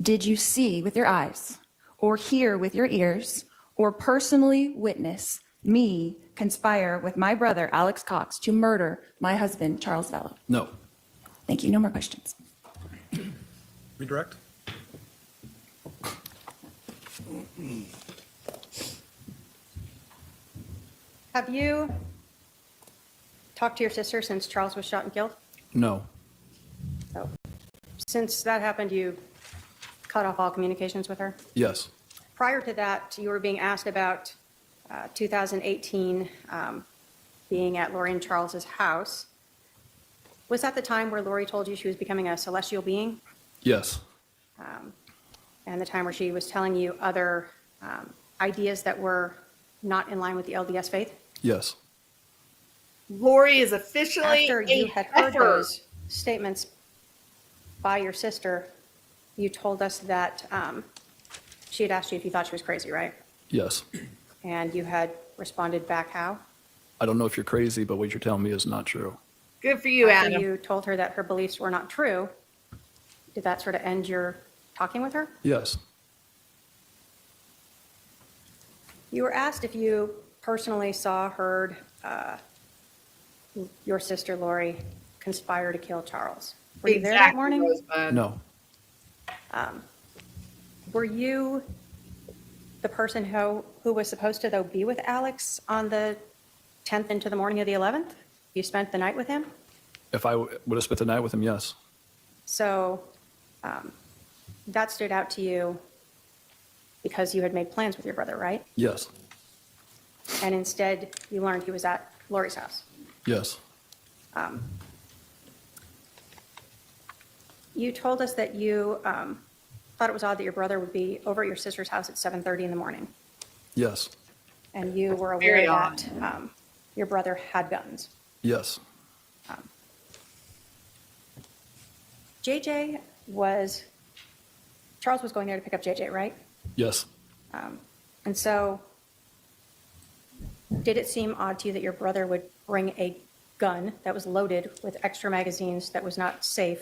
Did you see with your eyes or hear with your ears or personally witness me conspire with my brother Alex Cox to murder my husband Charles Vallow? No. Thank you. No more questions. Redirect? Have you talked to your sister since Charles was shot and killed? No. So, since that happened, you cut off all communications with her? Yes. Prior to that, you were being asked about 2018 being at Lori and Charles's house. Was that the time where Lori told you she was becoming a celestial being? Yes. And the time where she was telling you other ideas that were not in line with the LDS faith? Yes. Lori is officially After a you had heard heifer. those statements by your sister, you told us that she had asked you if you thought she was crazy, right? Yes. And you had responded back how? I don't know if you're crazy, but what you're telling me is not true. Good for you, After Adam. you told her that her beliefs were not true, did that sort of end your talking with her? Yes. You were asked if you personally saw, heard your sister Lori conspire to kill Charles. Were you there that Exactly, morning? Rosebud. No. Were you the person who was supposed to, though, be with Alex on the 10th into the morning of the 11th? You spent the night with him? If I would have spent the night with him, yes. So that stood out to you because you had made plans with your brother, right? Yes. And instead, you learned he was at Lori's house. Yes. You told us that you thought it was odd that your brother would be over at your sister's house at 7:30 in the morning, Yes. and you were aware Very that your brother had guns. Yes. JJ Charles was going there to pick up JJ, right? Yes. And so, did it seem odd to you that your brother would bring a gun that was loaded with extra magazines that was not safe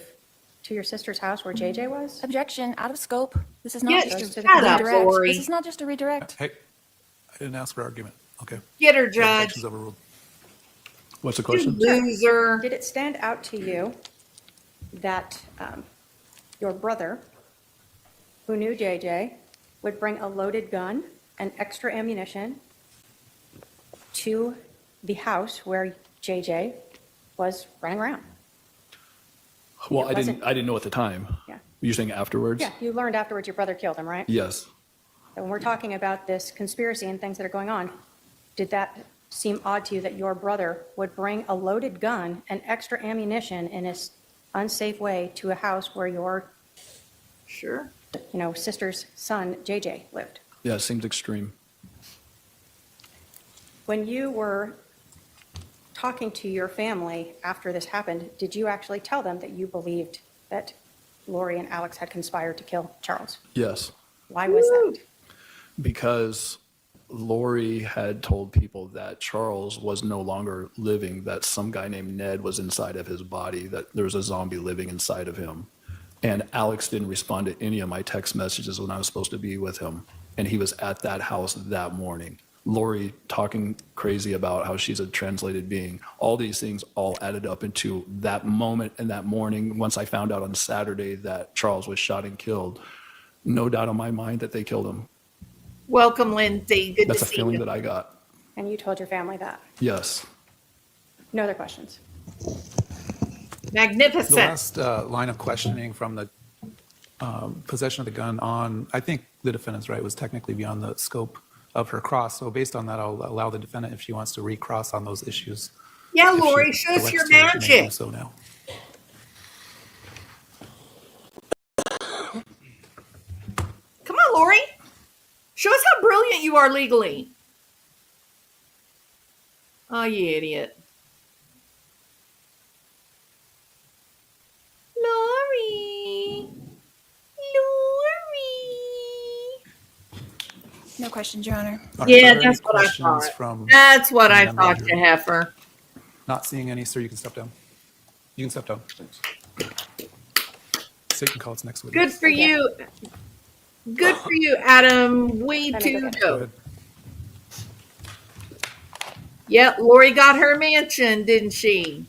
to your sister's house where JJ was? Objection, out of scope. This is not Get just a shut up, redirect. Lori. This is not just a redirect. Hey, I didn't ask for argument. Okay. Get her, Judge. Objection's overruled. What's the You question? loser. Did it stand out to you that your brother, who knew JJ, would bring a loaded gun and extra ammunition to the house where JJ was running around? Well, It wasn't- I didn't know at the time. Yeah. You're saying afterwards? Yeah, you learned afterwards your brother killed him, right? Yes. And when we're talking about this conspiracy and things that are going on, did that seem odd to you that your brother would bring a loaded gun and extra ammunition in a unsafe way to a house where your, Sure. sister's son, JJ, lived? Yeah, it seems extreme. When you were talking to your family after this happened, did you actually tell them that you believed that Lori and Alex had conspired to kill Charles? Yes. Why was that? Because Lori had told people that Charles was no longer living, that some guy named Ned was inside of his body, that there was a zombie living inside of him. And Alex didn't respond to any of my text messages when I was supposed to be with him. And he was at that house that morning. Lori talking crazy about how she's a translated being. All these things all added up into that moment and that morning. Once I found out on Saturday that Charles was shot and killed, no doubt in my mind that they killed him. Welcome, Lindsay. Good That's to a see feeling you. that I got. And you told your family that? Yes. No other questions? The Magnificent. last line of questioning from the possession of the gun on, I think the defendant's right, was technically beyond the scope of her cross. So based on that, I'll allow the defendant, if she wants to recross on those issues. Yeah, if she Lori, show us elects your to, may do magic. so now. Come on, Lori. Show us how brilliant you are legally. Oh, you idiot. Lori. Lori. No questions, Your Honor. All right, Yeah, are there any that's what I questions thought. from That's what I member thought, here? you heifer. Not seeing any, sir, you can step down. You can step down. So you can call its next witness. Good for you. Good for you, Adam. Way Let to me go Go go. ahead. Yep, Lori got her mansion, didn't she?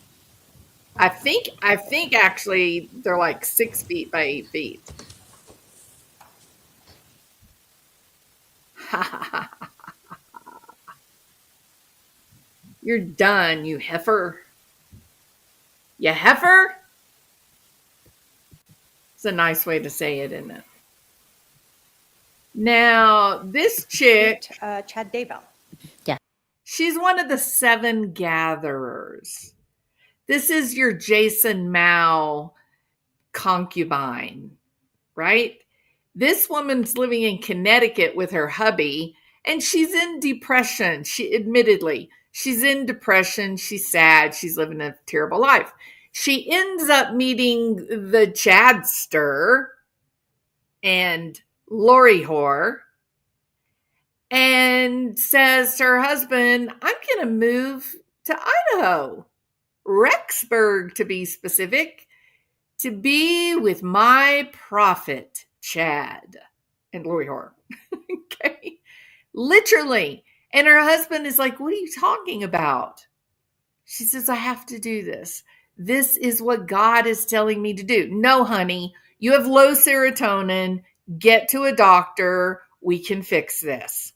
I think actually they're like 6 feet by 8 feet. You're done, you heifer. You heifer? It's a nice way to say it, isn't it? Now, this chick, Chad Daybell. she's one of the 7 gatherers. This is your Jason Mao concubine, right? This woman's living in Connecticut with her hubby, and she's in depression. She's in depression. She's sad. She's living a terrible life. She ends up meeting the Chadster and LORIHOR and says to her husband, I'm going to move to Idaho, Rexburg to be specific, to be with my prophet, Chad and LORIHOR. Okay. Literally. And her husband is like, what are you talking about? She says, I have to do this. This is what God is telling me to do. No, honey, you have low serotonin. Get to a doctor. We can fix this.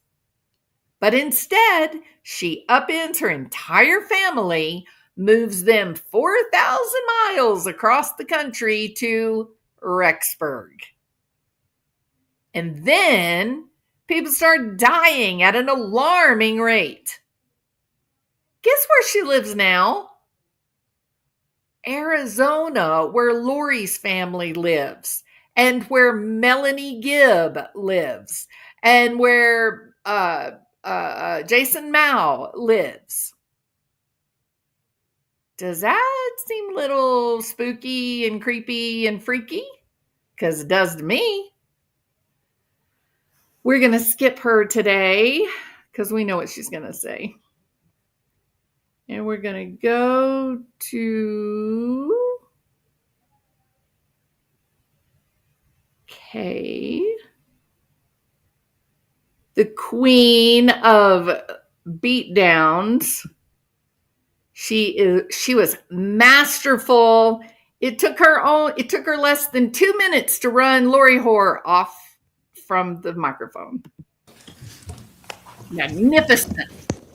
But instead, she upends her entire family, moves them 4,000 miles across the country to Rexburg. And then people start dying at an alarming rate. Guess where she lives now? Arizona, where Lori's family lives, and where Melanie Gibb lives, and where Jason Mao lives. Does that seem a little spooky and creepy and freaky? Because it does to me. We're going to skip her today because we know what she's going to say. And we're going to go to Kay, the queen of beatdowns. She was masterful It took her less than 2 minutes to run LORIHOR off from the microphone. Magnificent,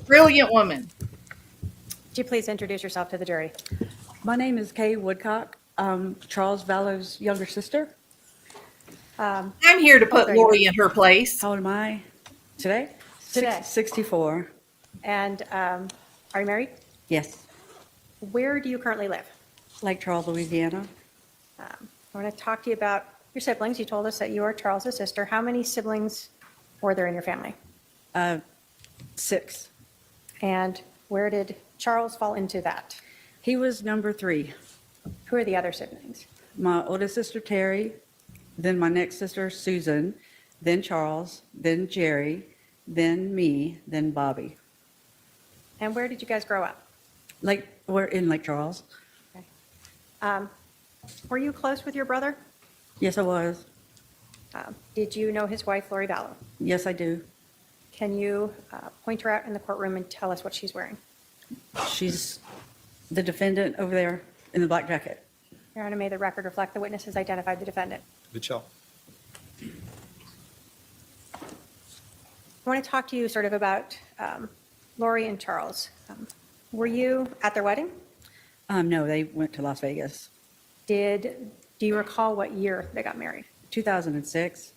brilliant woman. Would you please introduce yourself to the jury? My name is Kay Woodcock. Charles Vallow's younger sister. I'm here to put are you? Lori in her place. How old am I today? Today. 64. And are you married? Yes. Where do you currently live? Lake Charles, Louisiana. I want to talk to you about your siblings. You told us that you are Charles's sister. How many siblings were there in your family? 6. And where did Charles fall into that? He was number 3. Who are the other siblings? My oldest sister, Terry, then my next sister, Susan, then Charles, then Jerry, then me, then Bobby. And where did you guys grow up? We're in Lake Charles. Okay. Were you close with your brother? Yes, I was. Did you know his wife, Lori Vallow? Yes, I do. Can you point her out in the courtroom and tell us what she's wearing? She's the defendant over there in the black jacket. Your Honor, may the record reflect the witness has identified the defendant. Mitchell. I want to talk to you sort of about Lori and Charles. Were you at their wedding? No, they went to Las Vegas. Do you recall what year they got married? 2006.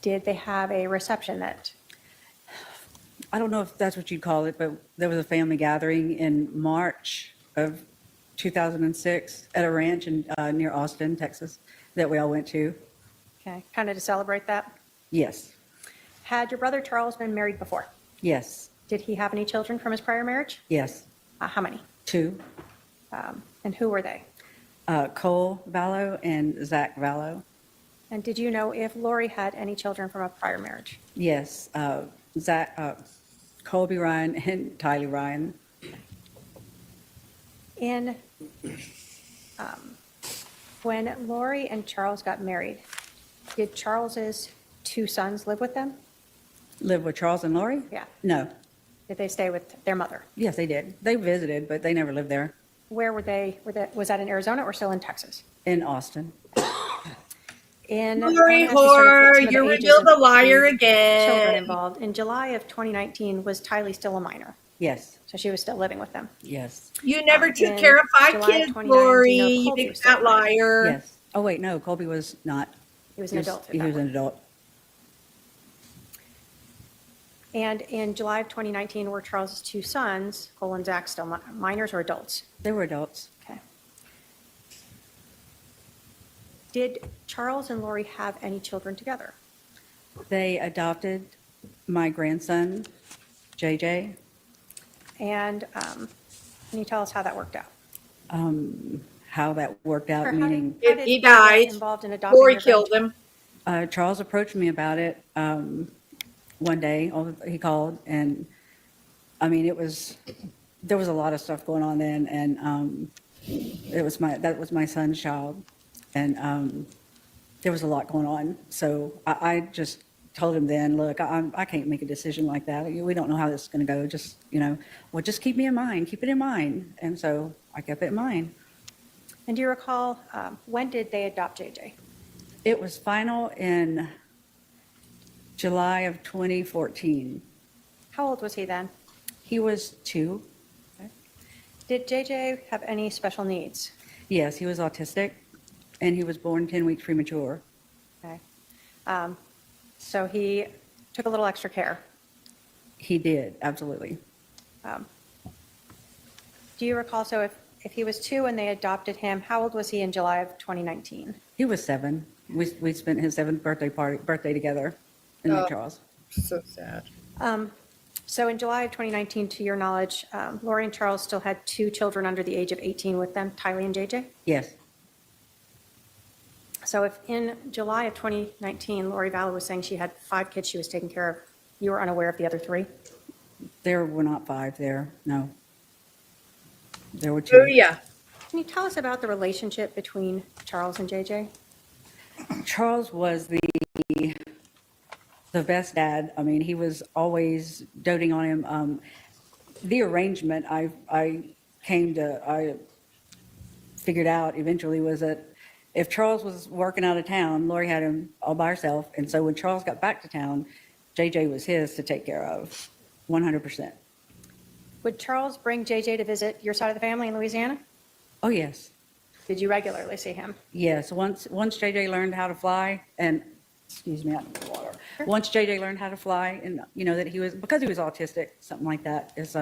Did they have a reception that, I don't know if that's what you'd call it, but there was a family gathering in March of 2006 at a ranch in near Austin, Texas, that we all went to. okay, kind of to celebrate that? Yes, Had your brother Charles been married before? yes, Did he have any children from his prior marriage? yes. How many? 2, And who were they? Cole Vallow and Zach Vallow. And did you know if Lori had any children from a prior marriage? Yes, Colby Ryan and Tylee Ryan. In when Lori and Charles got married, did Charles's 2 sons live with them? Live with Charles and Lori? Yeah. No. Did they stay with their mother? Yes, they did. They visited, but they never lived there. Where were they? Was that in Arizona or still in Texas? In Austin. In LORIHOR, you revealed a liar Children again. involved. In July of 2019, was Tylee still a minor? Yes, So she was still living with them. yes, You never took in care of 5 July kids, 2019, Lori. no, You Colby big was still fat liar. yes. Oh, wait, no, Colby was not. He was an adult. at He that was an point. adult. And in July of 2019, were Charles's 2 sons, Cole and Zach, still minors or adults? They were adults. Okay. Did Charles and Lori have any children together? They adopted my grandson, JJ. And can you tell us how that worked out? How that worked out, Or meaning how did He you get died. involved in adopting Lori your killed grandchild? him. Charles approached me about it one day. He called, and I mean, there was a lot of stuff going on then, and that was my son's child, and there was a lot going on. So I just told him then, look, I can't make a decision like that. We don't know how this is going to go. Just just keep me in mind, keep it in mind. And so I kept it in mind. And do you recall, when did they adopt JJ? It was final in July of 2014. How old was he then? He was 2. Did JJ have any special needs? Yes, he was autistic, and he was born 10 weeks premature. Okay. So he took a little extra care. He did, absolutely. Do you recall, so if he was 2 and they adopted him, how old was he in July of 2019? He was 7. We spent his 7th birthday together in Lake Charles. So sad. So in July of 2019, to your knowledge, Lori and Charles still had 2 children under the age of 18 with them, Tylee and JJ? Yes, So if in July of 2019, Lori Vallow was saying she had 5 kids she was taking care of, you were unaware of the other 3? there were not 5 there, no. There were 2. Oh, yeah. Can you tell us about the relationship between Charles and JJ? Charles was the best dad. I mean, he was always doting on him. The arrangement, I figured out eventually was that if Charles was working out of town, Lori had him all by herself. And so when Charles got back to town, JJ was his to take care of, 100%. Would Charles bring JJ to visit your side of the family in Louisiana? Oh, yes. Did you regularly see him? Yes, once JJ learned how to fly, and, excuse me, I need water. Once JJ learned how to fly, and, you know, that he was, because he was autistic, something like that is,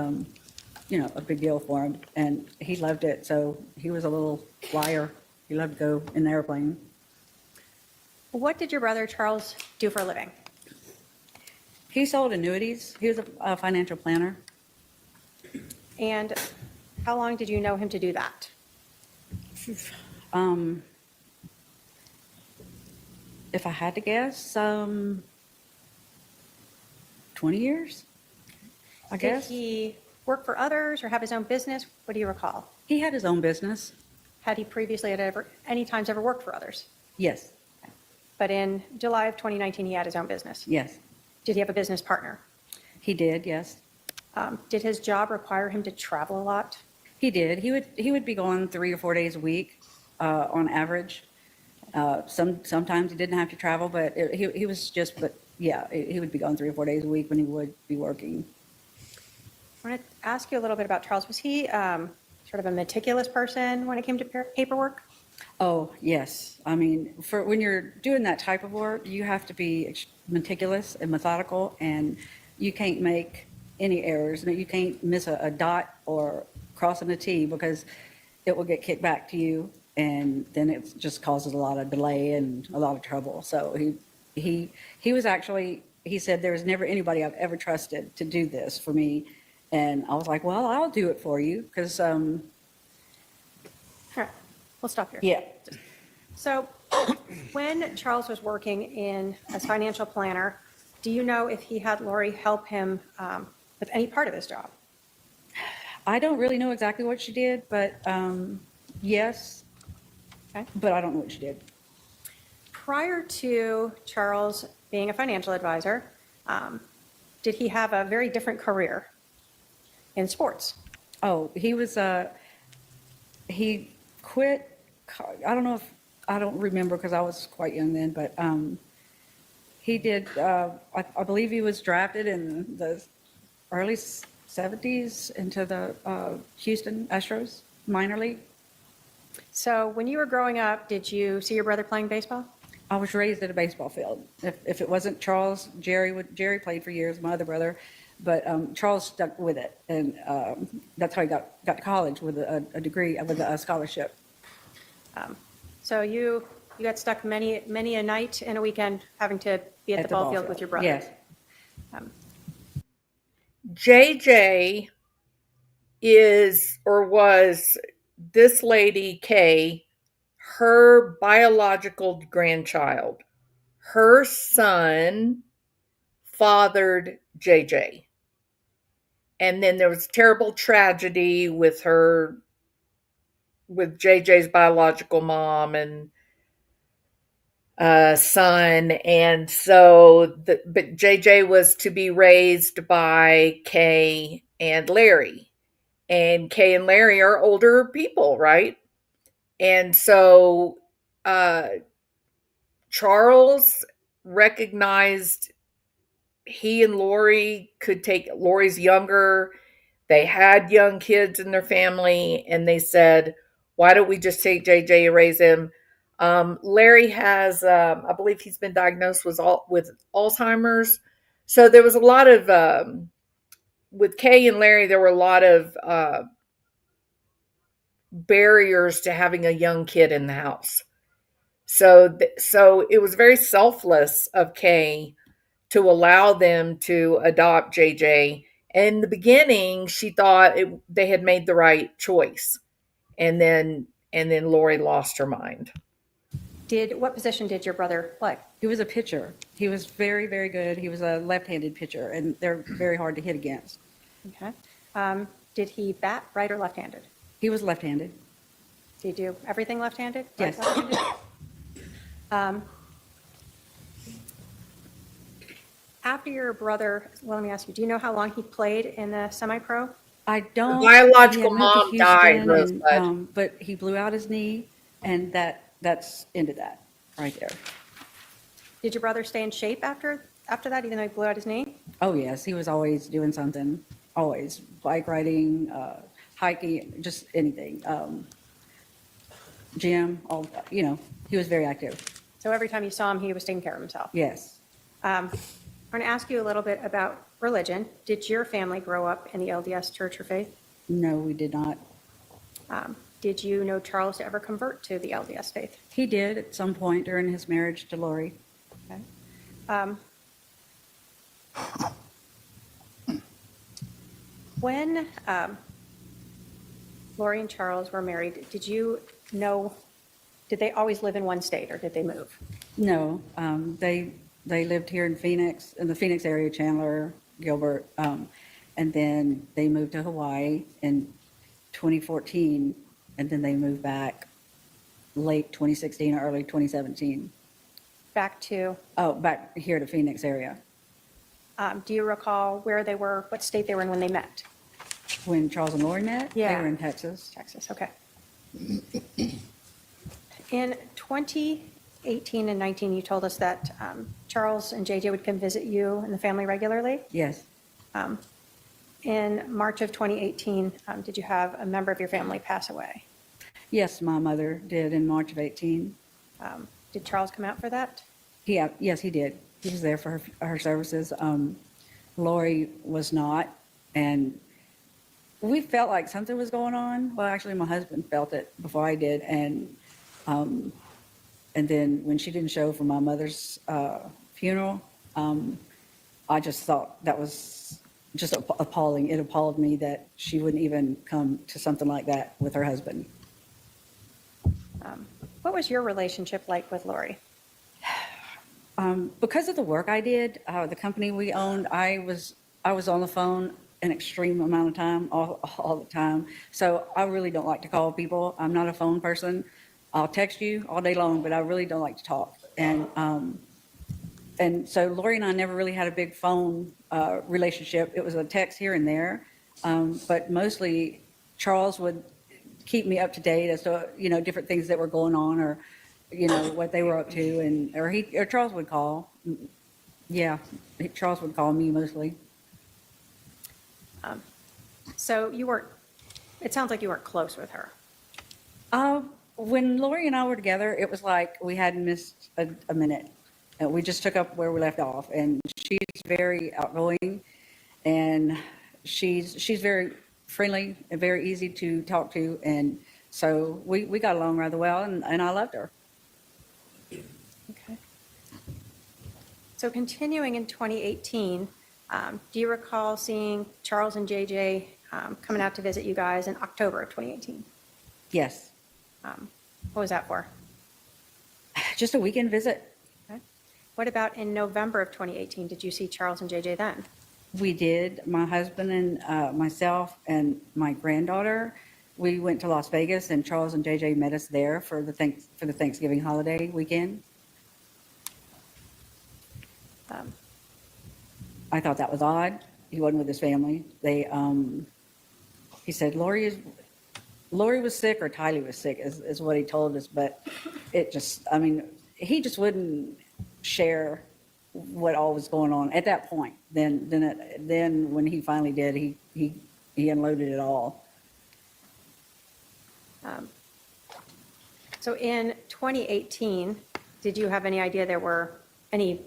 you know, a big deal for him, and he loved it, so he was a little flyer. He loved to go in the airplane. What did your brother Charles do for a living? He sold annuities. He was a financial planner. And how long did you know him to do that? If I had to guess, 20 years, I guess. Did he work for others or have his own business? What do you recall? He had his own business. Had he previously any times ever worked for others? Yes, But in July of 2019, he had his own business. yes. Did he have a business partner? He did, yes. Did his job require him to travel a lot? He did. He would be gone 3 or 4 days a week, on average. Sometimes he didn't have to travel, but he was just, but yeah, he would be gone 3 or 4 days a week when he would be working. I want to ask you a little bit about Charles. Was he sort of a meticulous person when it came to paperwork? Oh, yes. I mean, for when you're doing that type of work, you have to be meticulous and methodical, and you can't make any errors. You can't miss a dot or crossing a T, because it will get kicked back to you, and then it just causes a lot of delay and a lot of trouble. So he was actually, he said, there's never anybody I've ever trusted to do this for me. And I was like, well, I'll do it for you, because, All right, we'll stop here. yeah. So when Charles was working as financial planner, do you know if he had Lori help him with any part of his job? I don't really know exactly what she did, but yes, Okay. but I don't know what she did. Prior to Charles being a financial advisor, did he have a very different career in sports? Oh, he was, he quit, I don't remember because I was quite young then, but he did, I believe he was drafted in the early 70s into the Houston Astros minor league. So when you were growing up, did you see your brother playing baseball? I was raised at a baseball field. If it wasn't Charles, Jerry played for years, my other brother, but Charles stuck with it, and that's how he got to college with a degree, with a scholarship. So you got stuck many a night and a weekend having to be at the ball field with your brother. Yes. JJ is or was this lady, Kay, her biological grandchild. Her son fathered JJ. And then there was a terrible tragedy with JJ's biological mom and son. And so, but JJ was to be raised by Kay and Larry. And Kay and Larry are older people, right? And so Charles recognized he and Lori could take, Lori's younger, they had young kids in their family, and they said, why don't we just take JJ and raise him? Larry has, I believe he's been diagnosed with Alzheimer's. So there was a lot of, with Kay and Larry, there were a lot of barriers to having a young kid in the house. So it was very selfless of Kay to allow them to adopt JJ. In the beginning, she thought they had made the right choice, and then Lori lost her mind. What position did your brother play? He was a pitcher. He was very, very good. He was a left-handed pitcher, and they're very hard to hit against. Okay. Did he bat right or left-handed? He was left-handed. Did he do everything left-handed? Yes. Right, left-handed? After your brother, well, let me ask you, do you know how long he played in the semi-pro? I don't. biological he had moved to mom died, Houston Rosebud. but he blew out his knee, and that's ended that right there. Did your brother stay in shape after that, even though he blew out his knee? Oh, yes, he was always doing something, always. Bike riding, hiking, just anything. Gym, all, he was very active. So every time you saw him, he was taking care of himself. Yes. I'm going to ask you a little bit about religion. Did your family grow up in the LDS Church or faith? No, we did not. Did you know Charles to ever convert to the LDS faith? He did at some point during his marriage to Lori. Okay. When Lori and Charles were married, did they always live in one state, or did they move? No, they lived here in Phoenix, in the Phoenix area, Chandler, Gilbert, and then they moved to Hawaii in 2014, and then they moved back late 2016 or early 2017. Back to, Back here to Phoenix area. do you recall where they were, what state they were in when they met? When Charles and Lori met, Yeah. they were in Texas. Texas, okay. In 2018 and 19, you told us that Charles and JJ would come visit you and the family regularly. Yes, In March of 2018, did you have a member of your family pass away? yes, my mother did in March of 18. Did Charles come out for that? Yes, he did. He was there for her services. Lori was not, and we felt like something was going on. Well, actually, my husband felt it before I did, and then when she didn't show for my mother's funeral, I just thought that was just appalling. It appalled me that she wouldn't even come to something like that with her husband. What was your relationship like with Lori? Because of the work I did, the company we owned, I was on the phone an extreme amount of time, all the time. So I really don't like to call people. I'm not a phone person. I'll text you all day long, but I really don't like to talk. And so Lori and I never really had a big phone relationship. It was a text here and there, but mostly Charles would keep me up to date as to different things that were going on, or what they were up to, and or Charles would call. Yeah, Charles would call me mostly. So it sounds like you weren't close with her. When Lori and I were together, it was like we hadn't missed a minute. We just took up where we left off, and she's very outgoing, and she's very friendly and very easy to talk to, and so we got along rather well, and I loved her. Okay. So continuing in 2018, do you recall seeing Charles and JJ coming out to visit you guys in October of 2018? Yes, What was that for? just a weekend visit. Okay. What about in November of 2018? Did you see Charles and JJ then? We did. My husband and myself and my granddaughter, we went to Las Vegas, and Charles and JJ met us there for the Thanksgiving holiday weekend. I thought that was odd. He wasn't with his family. He said Lori was sick, or Tylee was sick, is what he told us. But he just wouldn't share what all was going on at that point. Then when he finally did, he unloaded it all. So in 2018, did you have any idea there were any,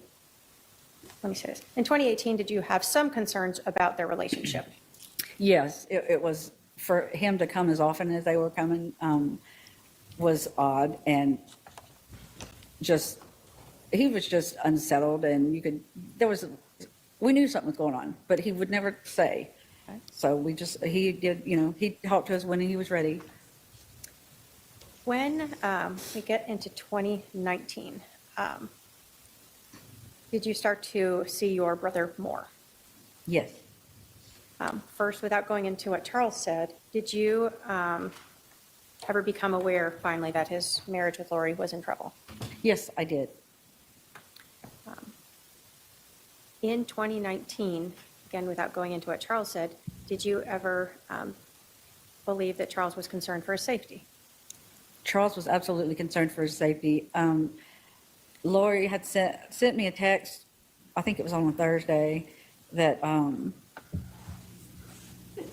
let me say this, in 2018, did you have some concerns about their relationship? Yes, it was, for him to come as often as they were coming was odd, and he was just unsettled, and we knew something was going on, but he would never say. Okay. So he talked to us when he was ready. When we get into 2019, did you start to see your brother more? Yes. First, without going into what Charles said, did you ever become aware finally that his marriage with Lori was in trouble? Yes, I did. In 2019, again, without going into what Charles said, Did you ever believe that Charles was concerned for his safety? Charles was absolutely concerned for his safety. Lori had sent me a text, I think it was on a Thursday, that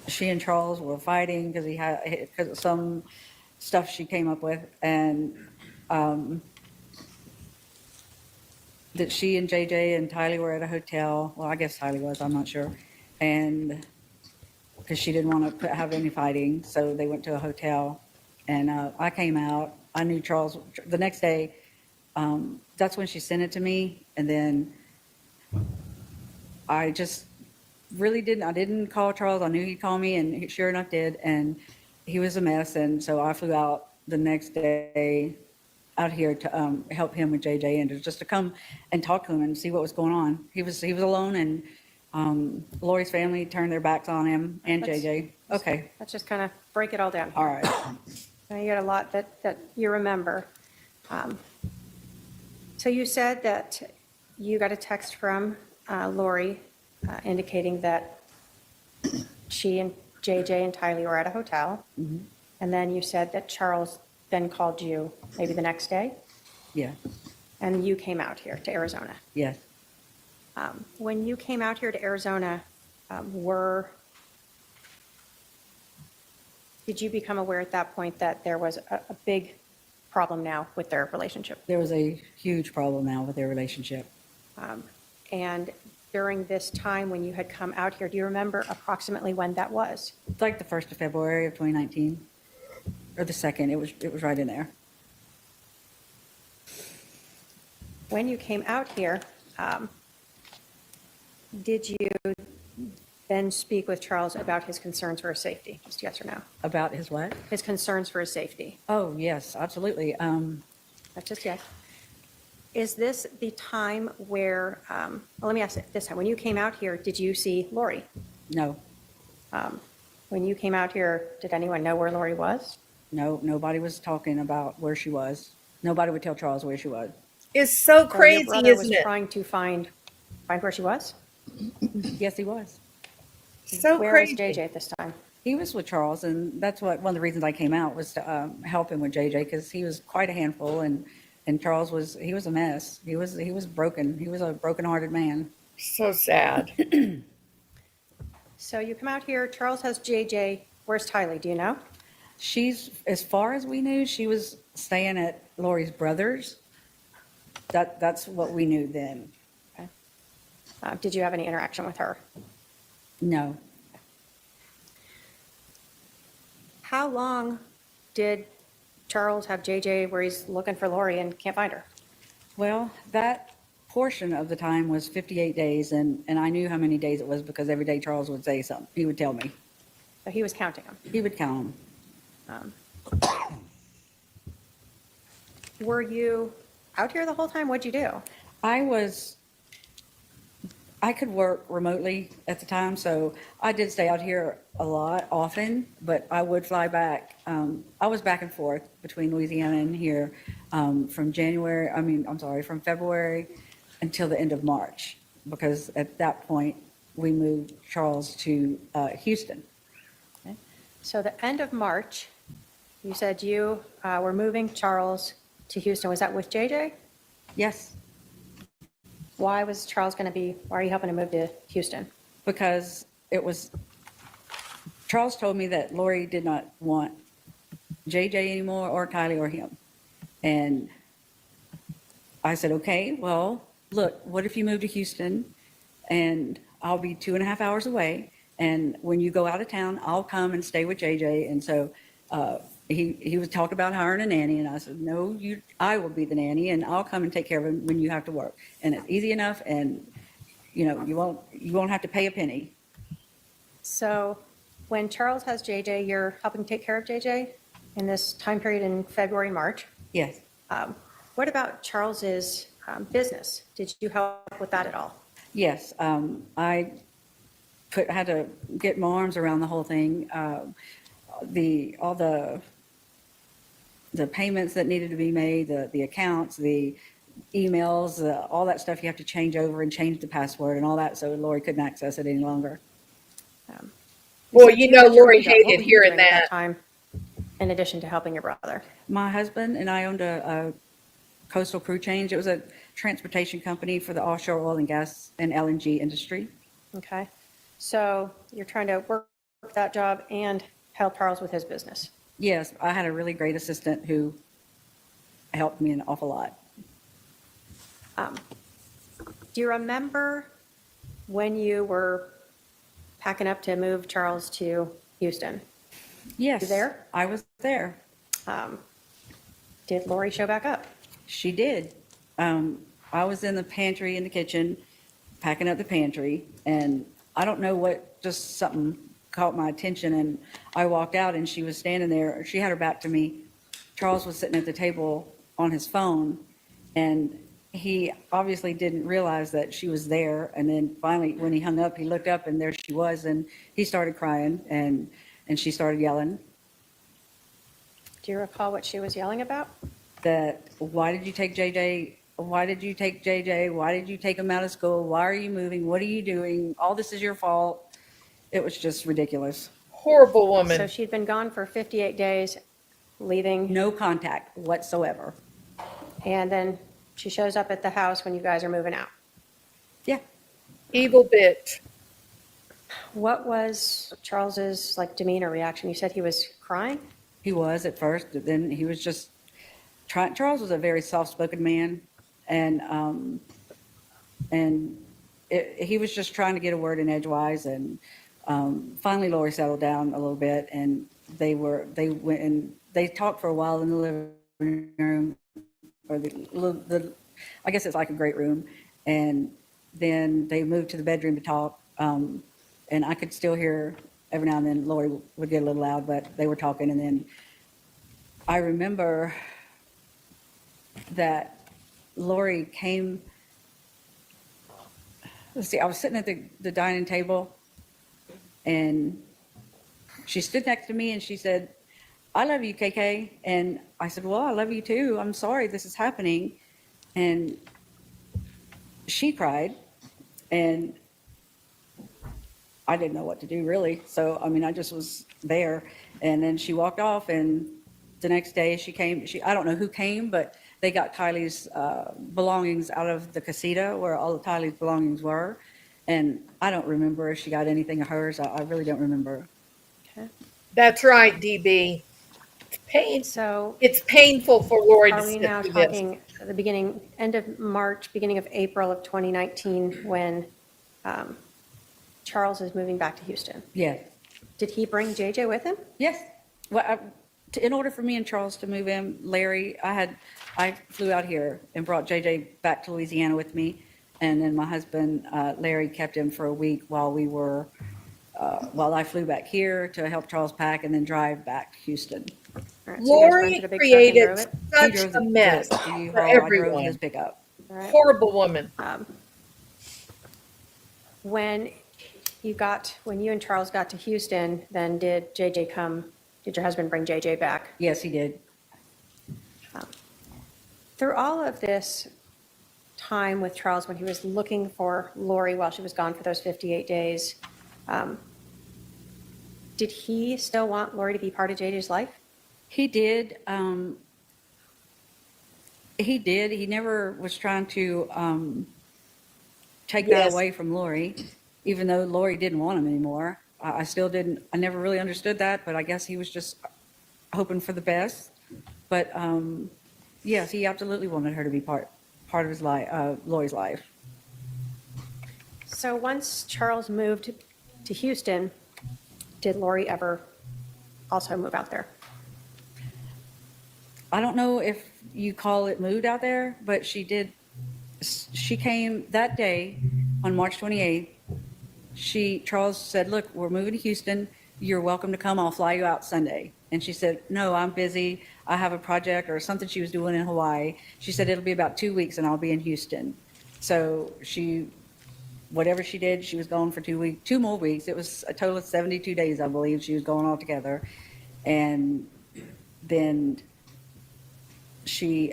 she and Charles were fighting because of some stuff she came up with, and that she and JJ and Tylee were at a hotel. Well, I guess Tylee was, I'm not sure. And because she didn't want to have any fighting, so they went to a hotel. And I came out. I knew Charles the next day. That's when she sent it to me. And then I just really I didn't call Charles. I knew he'd call me, and he sure enough did. And he was a mess. And so I flew out the next day out here to help him with JJ and just to come and talk to him and see what was going on. He was alone, and Lori's family turned their backs on him and JJ. Okay. Let's just kind of break it all down. All right. Now, you got a lot that you remember. So you said that you got a text from Lori indicating that she and JJ and Tylee were at a hotel. Mm-hmm. And then you said that Charles then called you maybe the next day, Yeah. and you came out here to Arizona. Yes. When you came out here to Arizona, did you become aware at that point that there was a big problem now with their relationship? There was a huge problem now with their relationship. And during this time when you had come out here, do you remember approximately when that was? It's like the 1st of February of 2019, or the 2nd. It was right in there. When you came out here, did you then speak with Charles about his concerns for his safety? Just yes or no? About his what? His concerns for his safety. Oh, yes, absolutely. That's just yes. Is this the time where, well, let me ask it this time. When you came out here, did you see Lori? No, When you came out here, did anyone know where Lori was? no, nobody was talking about where she was. Nobody would tell Charles where she was. It's so Or crazy, your brother was isn't it? trying to find where she was? Yes, he was. So Where crazy. was JJ at this time? He was with Charles, and that's one of the reasons I came out was to help him with JJ, because he was quite a handful, and Charles was a mess. He was broken. He was a broken-hearted man. So sad. So you come out here, Charles has JJ. Where's Tylee? Do you know? She's, as far as we knew, she was staying at Lori's brother's. That's what we knew then. Okay. Did you have any interaction with her? No. How long did Charles have JJ where he's looking for Lori and can't find her? Well, that portion of the time was 58 days, and I knew how many days it was because every day Charles would say something. He would tell me. So he was counting them. He would count them. Were you out here the whole time? What'd you do? I could work remotely at the time, so I did stay out here a lot, often, but I would fly back. I was back and forth between Louisiana and here from from February until the end of March, because at that point, we moved Charles to Houston. So the end of March, you said you were moving Charles to Houston. Was that with JJ? Yes, Why are you helping him move to Houston? because Charles told me that Lori did not want JJ anymore, or Kylie, or him. And I said, okay, well, look, what if you move to Houston and I'll be 2.5 hours away, and when you go out of town, I'll come and stay with JJ. And so he was talking about hiring a nanny, and I said, no, I will be the nanny, and I'll come and take care of him when you have to work. And it's easy enough, and you won't have to pay a penny. So when Charles has JJ, you're helping take care of JJ in this time period in February, March. Yes. What about Charles's business? Did you help with that at all? Yes, I had to get my arms around the whole thing. All the payments that needed to be made, the accounts, the emails, all that stuff you have to change over and change the password and all that, so Lori couldn't access it any longer. Well, So you do know, a Lori job. What hated were you hearing doing at that. time, in addition to helping your brother? My husband and I owned a coastal crew change. It was a transportation company for the offshore oil and gas and LNG industry. Okay. So you're trying to work that job and help Charles with his business. Yes, I had a really great assistant who helped me an awful lot. Do you remember when you were packing up to move Charles to Houston? Yes. You there? I was there. Did Lori show back up? She did. I was in the pantry in the kitchen, packing up the pantry, and I don't know what, just something caught my attention, and I walked out, and she was standing there. She had her back to me. Charles was sitting at the table on his phone, and he obviously didn't realize that she was there. And then finally, when he hung up, he looked up, and there she was, and he started crying, and she started yelling Do you recall what she was yelling about? that, why did you take JJ? Why did you take JJ? Why did you take him out of school? Why are you moving? What are you doing? All this is your fault. It was just ridiculous. Horrible woman. So she'd been gone for 58 days, leaving, No contact whatsoever. and then she shows up at the house when you guys are moving out. Yeah. Evil bitch. What was Charles's like demeanor reaction? You said he was crying? He was at first, but then he was just trying. Charles was a very soft-spoken man, and he was just trying to get a word in edgewise. And finally, Lori settled down a little bit, and they went and they talked for a while in the living room, or the I guess it's like a great room, and then they moved to the bedroom to talk. And I could still hear every now and then Lori would get a little loud, but they were talking. And then I remember that Lori came, let's see, I was sitting at the dining table, and she stood next to me and she said, "I love you, KK." And I said, "Well, I love you too. I'm sorry this is happening." And she cried, and I didn't know what to do really. So, I mean, I just was there. And then she walked off, and the next day she came, I don't know who came, but they got Kylie's belongings out of the casita where all of Kylie's belongings were. And I don't remember if she got anything of hers. I really don't remember. Okay. That's right, DB. So It's painful for Lori to are we sit now through this. talking at the beginning, end of March, beginning of April of 2019, when Charles is moving back to Houston? Yeah. Did he bring JJ with him? Yes. Well, in order for me and Charles to move in, Larry, I flew out here and brought JJ back to Louisiana with me. And then my husband, Larry, kept him for a week while I flew back here to help Charles pack and then drive back to Houston. All right, so you guys Lori rented a big truck and created drove it? He such drove a the mess U-Haul, for I drove everyone. his pickup. All right. Horrible woman. When you and Charles got to Houston, then did your husband bring JJ back? Yes, he did. Through all of this time with Charles, when he was looking for Lori while she was gone for those 58 days, did he still want Lori to be part of JJ's life? He did. He never was trying to take that Yes. away from Lori, even though Lori didn't want him anymore. I still didn't. I never really understood that, but I guess he was just hoping for the best. But yes, he absolutely wanted her to be part of his life, Lori's life. So once Charles moved to Houston, did Lori ever also move out there? I don't know if you call it moved out there, but she did. She came that day on March 28th. Charles said, "Look, we're moving to Houston. You're welcome to come. I'll fly you out Sunday." And she said, "No, I'm busy. I have a project," or something she was doing in Hawaii. She said, "It'll be about 2 weeks and I'll be in Houston." So whatever she did, she was gone for 2 more weeks. It was a total of 72 days, I believe, she was gone altogether. And then she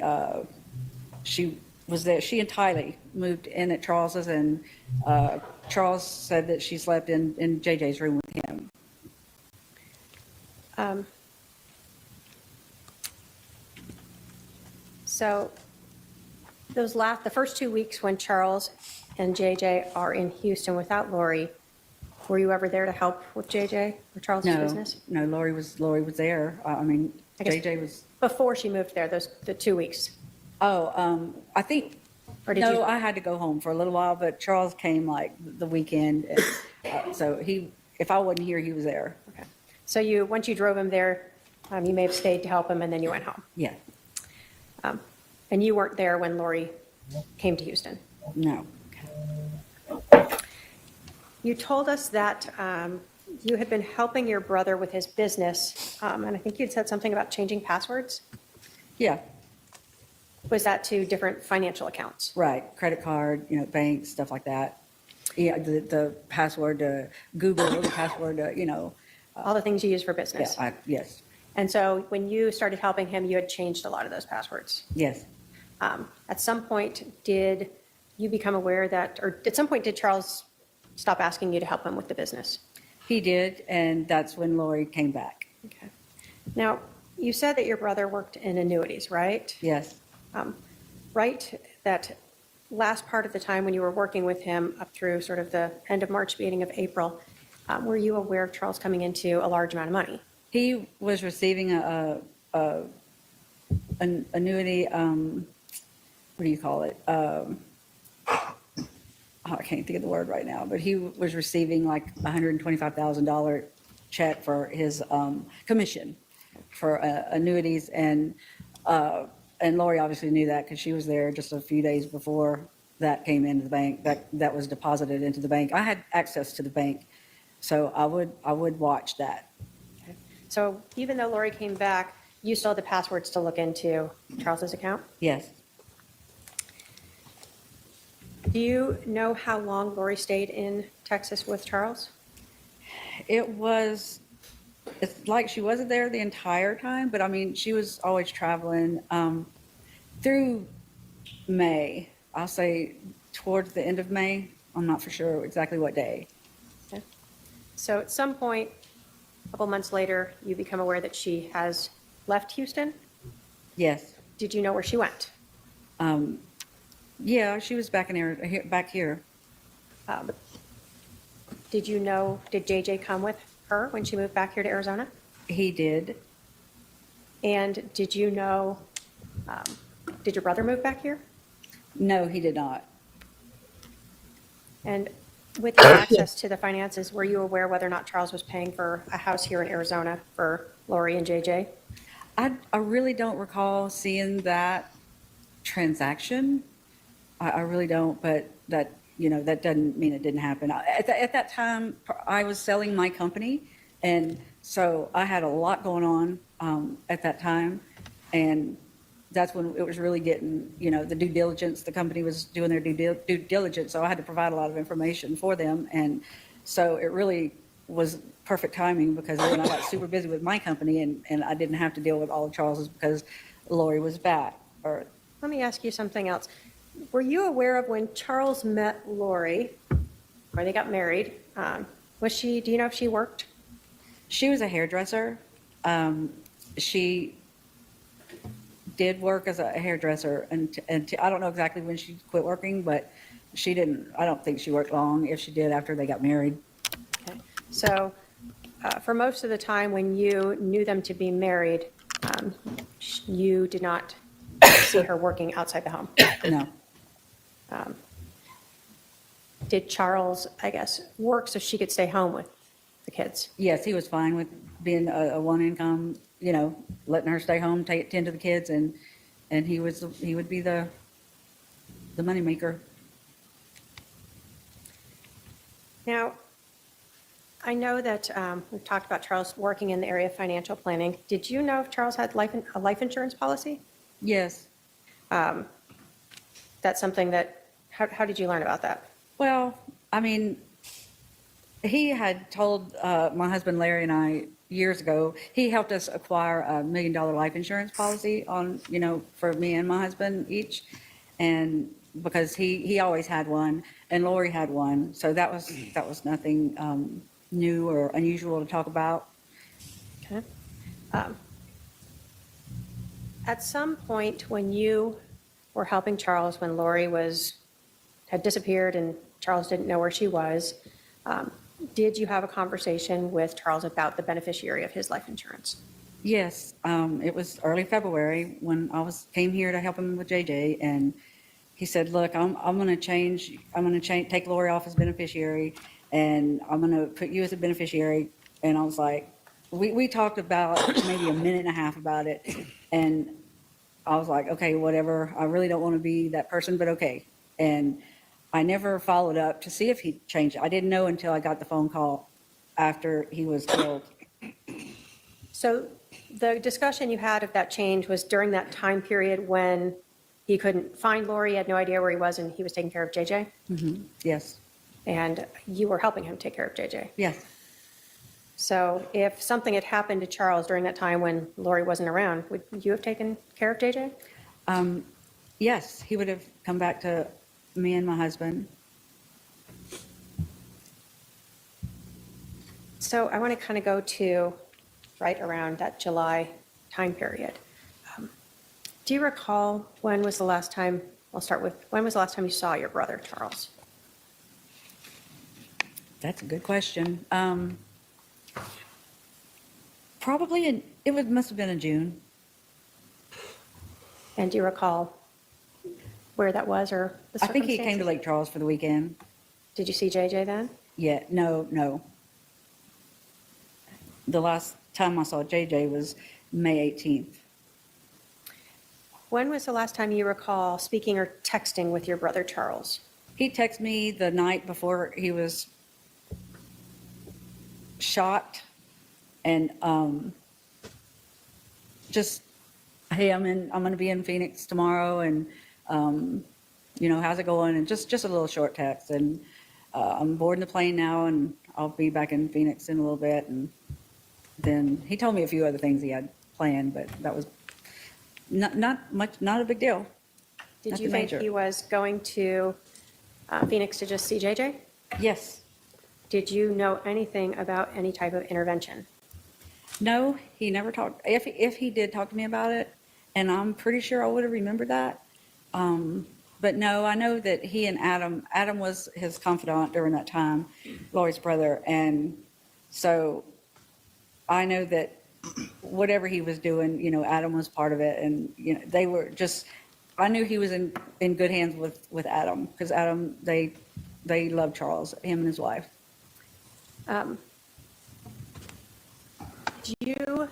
was there. She and Tylee moved in at Charles's, and Charles said that she slept in JJ's room with him. So the first 2 weeks when Charles and JJ are in Houston without Lori, were you ever there to help with JJ or Charles's No, business? no, Lori was there. I mean, I guess JJ was, Before she moved there, the 2 weeks? I think, Or did you? no, I had to go home for a little while, but Charles came like the weekend. So if I wasn't here, he was there. Okay. So once you drove him there, you may have stayed to help him and then you went home. Yeah, And you weren't there when Lori came to Houston? no. You told us that you had been helping your brother with his business, and I think you'd said something about changing passwords. Yeah, Was that to different financial accounts? right. Credit card, bank, stuff like that. Yeah, the password to Google, the password to, All the things you use for business? yes, And so when you started helping him, you had changed a lot of those passwords. yes. At some point, did you become aware or at some point, did Charles stop asking you to help him with the business? He did, and that's when Lori came back. Okay. Now, you said that your brother worked in annuities, right? Yes, Right, that last part of the time when you were working with him up through sort of the end of March, beginning of April, were you aware of Charles coming into a large amount of money? he was receiving an annuity, what do you call it? I can't think of the word right now, but he was receiving like $125,000 check for his commission for annuities, and Lori obviously knew that because she was there just a few days before that came into the bank. That was deposited into the bank. I had access to the bank, so I would watch that. Okay. So even though Lori came back, you still had the passwords to look into Charles's account? Yes, Do you know how long Lori stayed in Texas with Charles? it's like she wasn't there the entire time, but I mean, she was always traveling through May. I'll say towards the end of May. I'm not for sure exactly what day. Okay. So at some point, a couple months later, you become aware that she has left Houston? Yes. Did you know where she went? Yeah, she was back back here. Did JJ come with her when she moved back here to Arizona? He did. And did you know, did your brother move back here? No, he did not. And with your access to the finances, were you aware whether or not Charles was paying for a house here in Arizona for Lori and JJ? I really don't recall seeing that transaction. I really don't, but that doesn't mean it didn't happen. At that time, I was selling my company, and so I had a lot going on at that time, and that's when it was really getting, the due diligence. The company was doing their due diligence, so I had to provide a lot of information for them, and so it really was perfect timing because then I got super busy with my company, and I didn't have to deal with all of Charles's because Lori was back. Let me ask you something else. Were you aware of when Charles met Lori, or they got married, do you know if she worked? She was a hairdresser. She did work as a hairdresser, and I don't know exactly when she quit working, but I don't think she worked long, if she did, after they got married. Okay. So for most of the time when you knew them to be married, you did not see her working outside the home? No. Did Charles, I guess, work so she could stay home with the kids? Yes, he was fine with being a one income, letting her stay home, tend to the kids, and he would be the moneymaker. Now, I know that we've talked about Charles working in the area of financial planning. Did you know if Charles had a life insurance policy? Yes. That's something how did you learn about that? Well, I mean, he had told my husband Larry and I years ago, he helped us acquire $1 million life insurance policy for me and my husband each. And because he always had one and Lori had one. So that was nothing new or unusual to talk about. Okay. At some point when you were helping Charles, when Lori had disappeared and Charles didn't know where she was, did you have a conversation with Charles about the beneficiary of his life insurance? Yes, it was early February when came here to help him with JJ, and he said, "Look, I'm going to take Lori off as beneficiary, and I'm going to put you as a beneficiary." And I was like, we talked about maybe a minute and a half about it, and I was like, okay, whatever. I really don't want to be that person, but okay. And I never followed up to see if he changed it. I didn't know until I got the phone call after he was killed. So the discussion you had of that change was during that time period when he couldn't find Lori, he had no idea where he was, and he was taking care of JJ? Yes, And you were helping him take care of JJ. yes. So if something had happened to Charles during that time when Lori wasn't around, would you have taken care of JJ? Yes, he would have come back to me and my husband. So I want to kind of go to right around that July time period. Do you recall when was the last time, I'll start with, when was the last time you saw your brother, Charles? That's a good question. Probably must have been in June. And do you recall where that was or the I think he came to circumstances? Lake Charles for the weekend. Did you see JJ then? Yeah, no. The last time I saw JJ was May 18th. When was the last time you recall speaking or texting with your brother, Charles? He texted me the night before he was shot, and just, hey, I'm going to be in Phoenix tomorrow, and how's it going? And just a little short text, and I'm boarding the plane now, and I'll be back in Phoenix in a little bit. And then he told me a few other things he had planned, but that was not much, not a big deal. Did Nothing you think major. he was going to Phoenix to just see JJ? Yes. Did you know anything about any type of intervention? No, he never talked. If he did talk to me about it, and I'm pretty sure I would have remembered that. But no, I know that he and Adam was his confidant during that time, Lori's brother. And so I know that whatever he was doing, Adam was part of it. And, they were just, I knew he was in good hands with Adam, because Adam, they loved Charles, him and his wife. Do you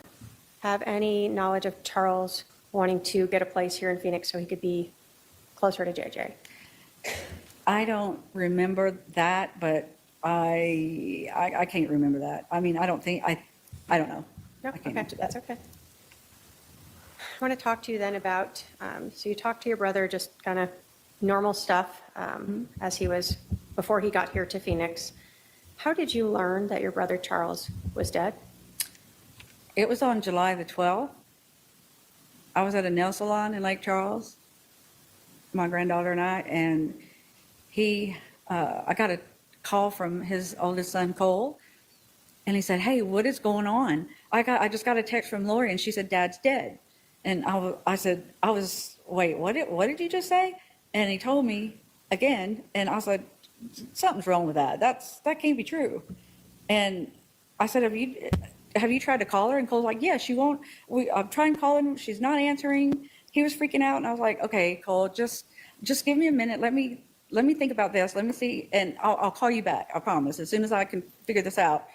have any knowledge of Charles wanting to get a place here in Phoenix so he could be closer to JJ? I don't remember that, but I can't remember that. I mean, I don't know. No, I can't okay, answer that. that's okay. I want to talk to you then about, so you talked to your brother, just kind of normal stuff before he got here to Phoenix. How did you learn that your brother Charles was dead? It was on July the 12th. I was at a nail salon in Lake Charles, my granddaughter and I, and I got a call from his oldest son, Cole, and he said, "Hey, what is going on? I just got a text from Lori, and she said Dad's dead." And I said, wait, what did you just say? And he told me again, and I said, something's wrong with that. That can't be true. And I said, have you tried to call her? And Cole's like, yeah, she won't. I'm trying calling her. She's not answering. He was freaking out, and I was like, okay, Cole, just give me a minute. Let me think about this. Let me see, and I'll call you back. I promise, as soon as I can figure this out.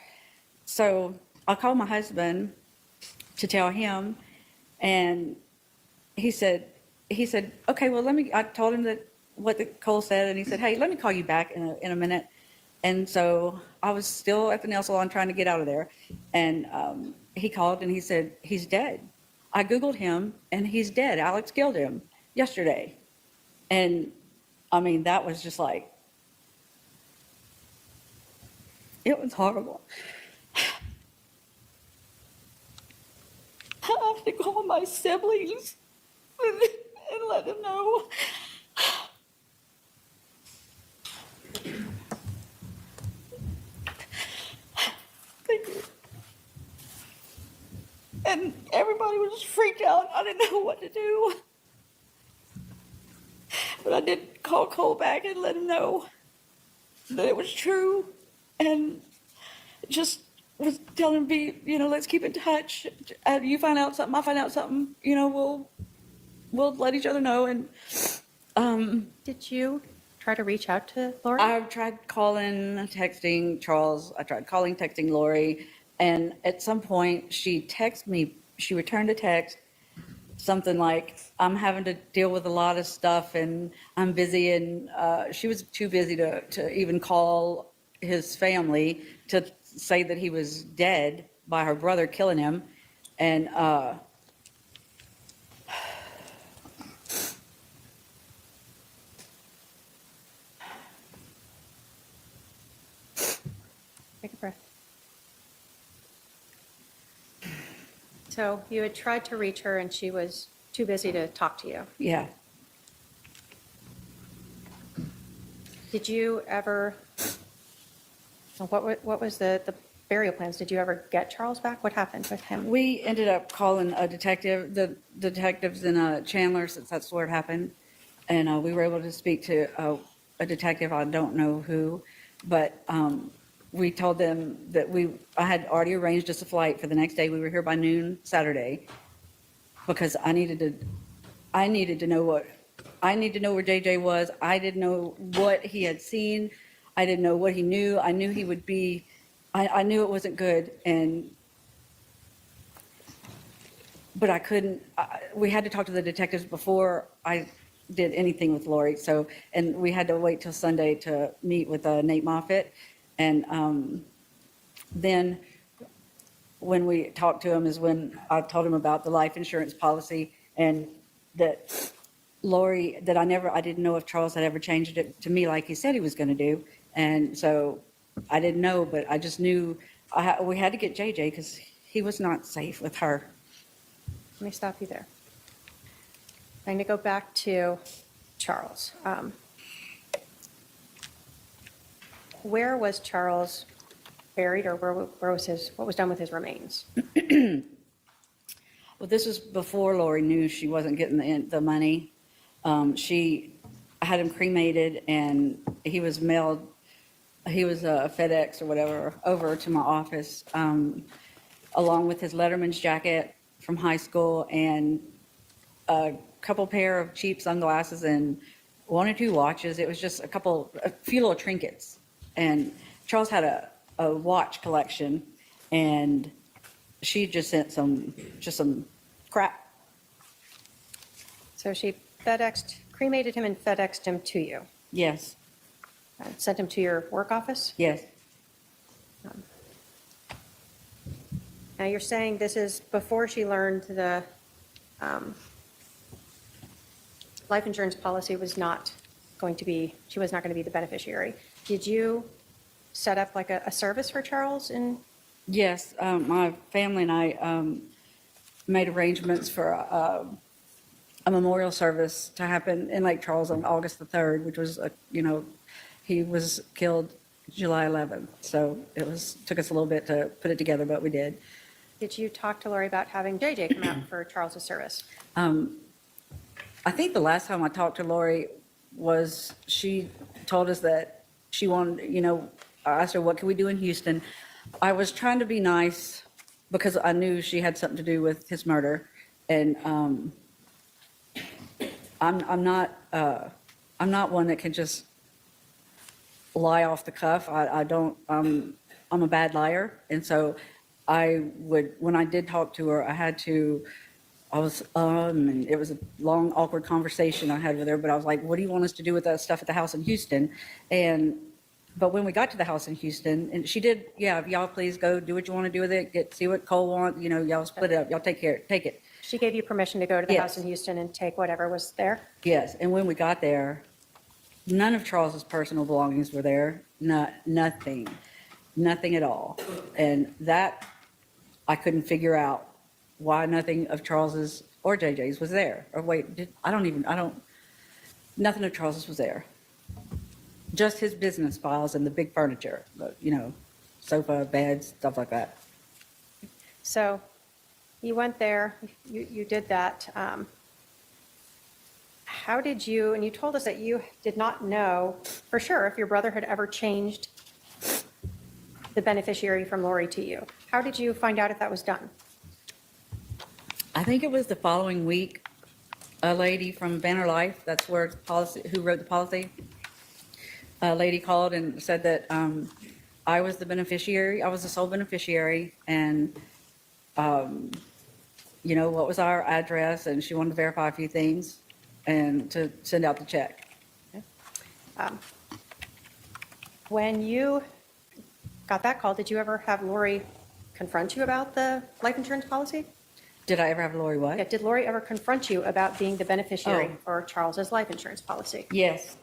So I called my husband to tell him, and he said, okay, well, I told him that what Cole said, and he said, hey, let me call you back in a minute. And so I was still at the nail salon trying to get out of there, and he called and he said, he's dead. I Googled him, and he's dead. Alex killed him yesterday. And I mean, that was just like, it was horrible. I have to call my siblings and let them know. Thank you. And everybody I was freaked out. I didn't know what to do. But I did call Cole back and let him know that it was true, and just was telling him, let's keep in touch. You find out something, I find out something, we'll let each other know. And Did you try to reach out to Lori? I've tried calling, texting Charles. I tried calling, texting Lori. And at some point, she texted me, she returned a text, something like, I'm having to deal with a lot of stuff and I'm busy. And she was too busy to even call his family to say that he was dead by her brother killing him. And Take a breath. So you had tried to reach her and she was too busy to talk to you. yeah. Did you ever, what was the burial plans? Did you ever get Charles back? What happened with him? We ended up calling a detective, the detectives in Chandler, since that's where it happened. And we were able to speak to a detective, I don't know who, but we told them that I had already arranged us a flight for the next day. We were here by noon Saturday because I needed to know where JJ was. I didn't know what he had seen. I didn't know what he knew. I knew he would be, I knew it wasn't good. But I couldn't, we had to talk to the detectives before I did anything with Lori. So, and we had to wait till Sunday to meet with Nate Moffitt. And then when we talked to him is when I told him about the life insurance policy and that Lori, that I didn't know if Charles had ever changed it to me like he said he was going to do. And so I didn't know, but I just knew we had to get JJ because he was not safe with her. Let me stop you there. I'm going to go back to Charles. Where was Charles buried, or what was done with his remains? Well, this was before Lori knew she wasn't getting the money. I had him cremated, and he was mailed. He was a FedEx or whatever over to my office, along with his Letterman's jacket from high school and a couple pair of cheap sunglasses and 1 or 2 watches. It was just a few little trinkets. And Charles had a watch collection, and she just sent some crap. So she cremated him and FedExed him to you. Yes, Sent him to your work office? yes, Now you're saying this is before she learned the life insurance policy was not going to be, she was not going to be the beneficiary. Did you set up like a service for Charles? yes. My family and I made arrangements for a memorial service to happen in Lake Charles on August the 3rd, which was, he was killed July 11th. So took us a little bit to put it together, but we did. Did you talk to Lori about having JJ come out for Charles's service? I think the last time I talked to Lori was she told us that she wanted, I asked her, what can we do in Houston? I was trying to be nice because I knew she had something to do with his murder. And I'm not one that can just lie off the cuff. I'm a bad liar. And so when I did talk to her, and it was a long, awkward conversation I had with her, but I was like, what do you want us to do with that stuff at the house in Houston? But when we got to the house in Houston, and she did, y'all please go do what you want to do with it, see what Cole wants, y'all split it up, y'all take it. She gave you permission to go to the Yes. house in Houston and take whatever was there? Yes, and when we got there, none of Charles's personal belongings were there, nothing at all. And that, I couldn't figure out why nothing of Charles's or JJ's was there. Or wait, nothing of Charles's was there. Just his business files and the big furniture, sofa, beds, stuff like that. So you went there, you did that. How did you, and you told us that you did not know for sure if your brother had ever changed the beneficiary from Lori to you. How did you find out if that was done? I think it was the following week, a lady from Banner Life, that's where policy, who wrote the policy, a lady called and said that I was the beneficiary, I was the sole beneficiary, and, you know, what was our address, and she wanted to verify a few things and to send out the check. When you got that call, did you ever have Lori confront you about the life insurance policy? Did I ever have Lori what? Yeah, did Lori ever confront you about being the beneficiary Oh. for Charles's life insurance policy? Yes,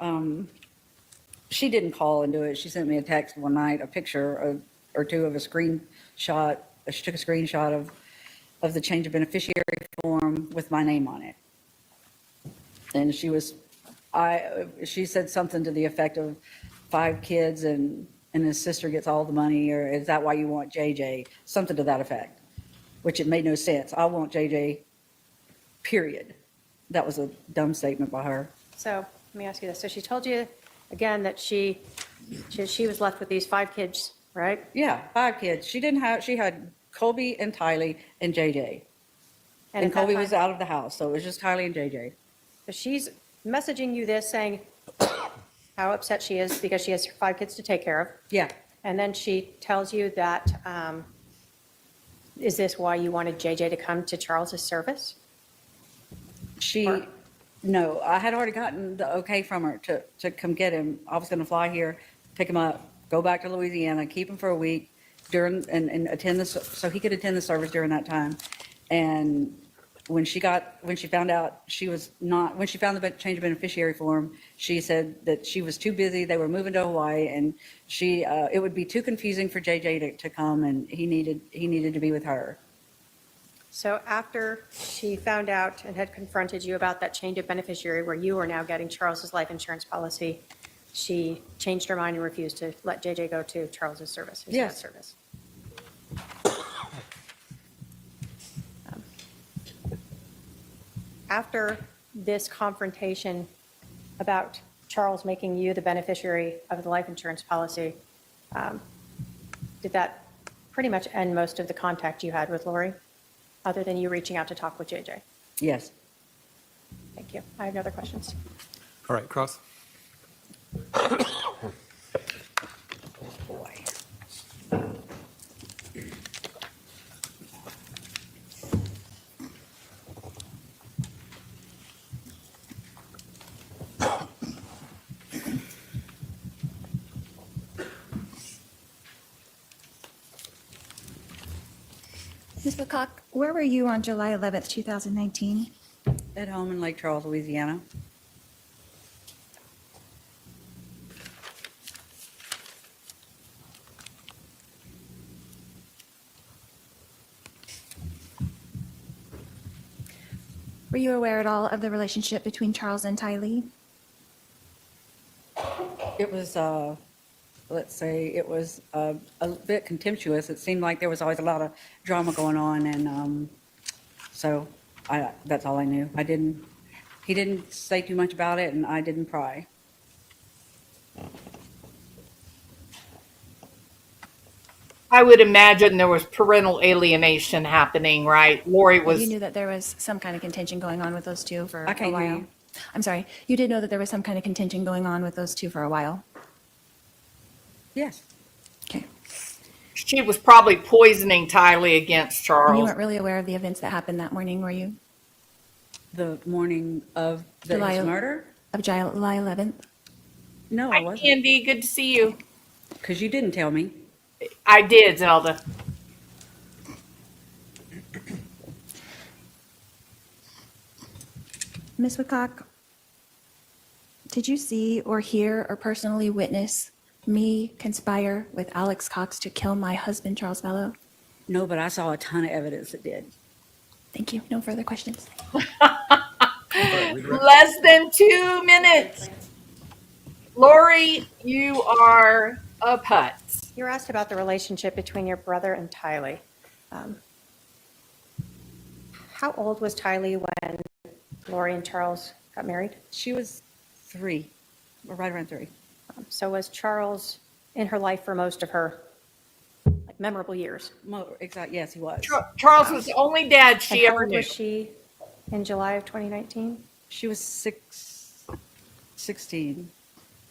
she didn't call and do it. She sent me a text one night, a picture or two of a screenshot. She took a screenshot of the change of beneficiary form with my name on it. And she said something to the effect of 5 kids and his sister gets all the money, or is that why you want JJ? Something to that effect, which it made no sense. I want JJ, period. That was a dumb statement by her. So let me ask you this. So she told you again that she was left with these 5 kids, right? Yeah, 5 kids. She had Colby and Tylee and JJ. And at that Colby time- was out of the house, so it was just Tylee and JJ. So she's messaging you this saying how upset she is because she has 5 kids to take care of. Yeah, And then she tells you that, is this why you wanted JJ to come to Charles's service? Or- no, I had already gotten the okay from her to come get him. I was gonna fly here, pick him up, go back to Louisiana, keep him for a week and attend so he could attend the service during that time. And when she found out when she found the change of beneficiary form, she said that she was too busy. They were moving to Hawaii, and it would be too confusing for JJ to come, and he needed to be with her. So after she found out and had confronted you about that change of beneficiary where you are now getting Charles's life insurance policy, she changed her mind and refused to let JJ go to Charles's service, his Yes. dad's service. After this confrontation about Charles making you the beneficiary of the life insurance policy, did that pretty much end most of the contact you had with Lori, other than you reaching out to talk with JJ? Yes. Thank you. I have no other questions. All right, Cross. Boy. Ms. Woodcock, where were you on July 11th, 2019? At home in Lake Charles, Louisiana. Were you aware at all of the relationship between Charles and Tylee? It was, let's say, it was a bit contemptuous. It seemed like there was always a lot of drama going on, and so that's all I knew. He didn't say too much about it, and I didn't pry. I would imagine there was parental alienation happening, right? Lori was. You knew that there was some kind of contention going on with those two for I a can't hear while. you. I'm sorry. You did know that there was some kind of contention going on with those two for a while. Yes. Okay. She was probably poisoning Tylee against And you Charles. weren't really aware of the events that happened that morning, were you? The morning of his July- murder? Of July 11th? No, I Hi, wasn't. Candy. Good to see you. Because you didn't tell me. I did, Zelda. Ms. Woodcock, did you see or hear or personally witness me conspire with Alex Cox to kill my husband, Charles Vallow? No, but I saw a ton of evidence that did. Thank you. No further questions. Less than 2 minutes. Lori, you are a putz. You were asked about the relationship between your brother and Tylee. How old was Tylee when Lori and Charles got married? She was 3, or right around 3. So was Charles in her life for most of her memorable years? Exactly. Yes, he was. Charles was the only dad And she how ever old knew. was she in July of 2019? She was 16.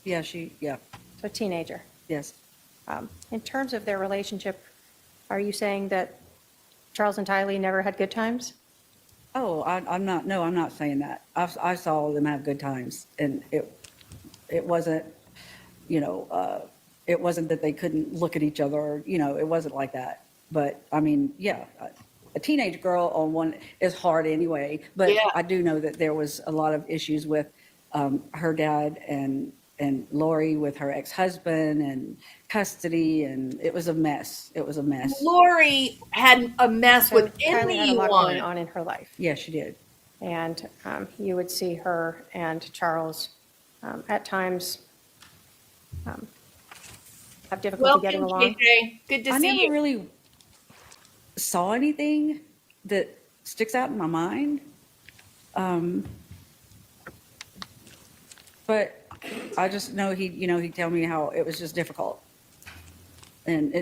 Yeah, So a teenager. yes. In terms of their relationship, are you saying that Charles and Tylee never had good times? Oh, I'm not, no, I'm not saying that. I saw them have good times, and it wasn't, it wasn't that they couldn't look at each other, or, it wasn't like that. But, I mean, yeah, a teenage girl on one is hard anyway, but Yeah. I do know that there was a lot of issues with her dad and Lori with her ex-husband and custody, and it was a mess. It was a mess. Lori had a mess So with Tylee had a lot going anyone. on in her life. Yeah, she did. And you would see her and Charles at times have difficulty Welcome, getting along. KJ. Good to I see never you. really saw anything that sticks out in my mind. But I just know he'd tell me how it was just difficult. And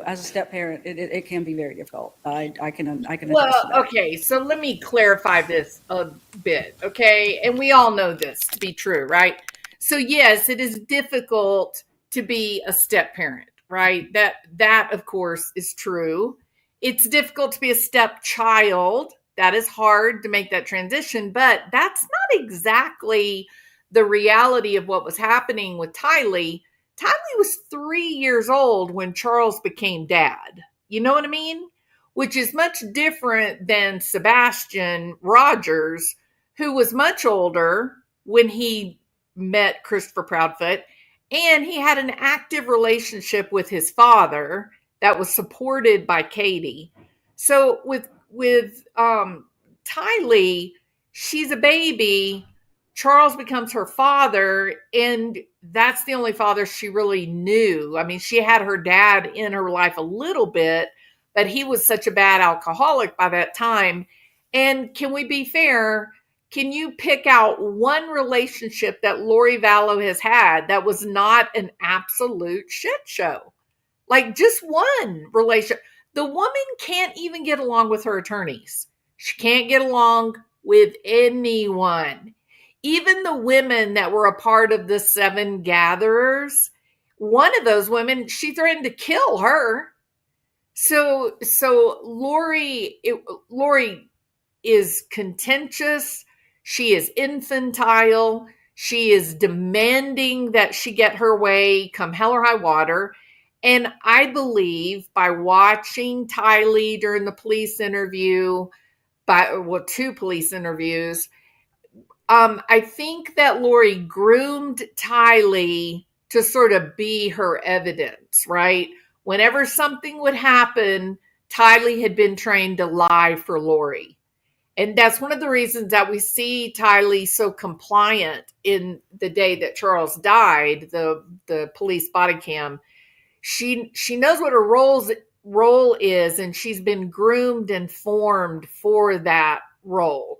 as a step parent, it can be very difficult. I can attest Well, to that. okay, so let me clarify this a bit, okay? And we all know this to be true, right? So yes, it is difficult to be a step parent, right? That of course is true. It's difficult to be a stepchild. That is hard to make that transition, but that's not exactly the reality of what was happening with Tylee. Tylee was 3 years old when Charles became dad. You know what I mean? Which is much different than Sebastian Rogers, who was much older when he met Christopher Proudfoot, and he had an active relationship with his father that was supported by Katie. So with Tylee, she's a baby. Charles becomes her father, and that's the only father she really knew. I mean, she had her dad in her life a little bit, but he was such a bad alcoholic by that time. And can we be fair? Can you pick out one relationship that Lori Vallow has had that was not an absolute shit show? Like just one relationship. The woman can't even get along with her attorneys. She can't get along with anyone. Even the women that were a part of the 7 gatherers, one of those women, she threatened to kill her. So Lori is contentious. She is infantile. She is demanding that she get her way come hell or high water. And I believe by watching Tylee during the police interview, 2 police interviews, I think that Lori groomed Tylee to sort of be her evidence, right? Whenever something would happen, Tylee had been trained to lie for Lori. And that's one of the reasons that we see Tylee so compliant in the day that Charles died, the police body cam. She knows what her role is, and she's been groomed and formed for that role.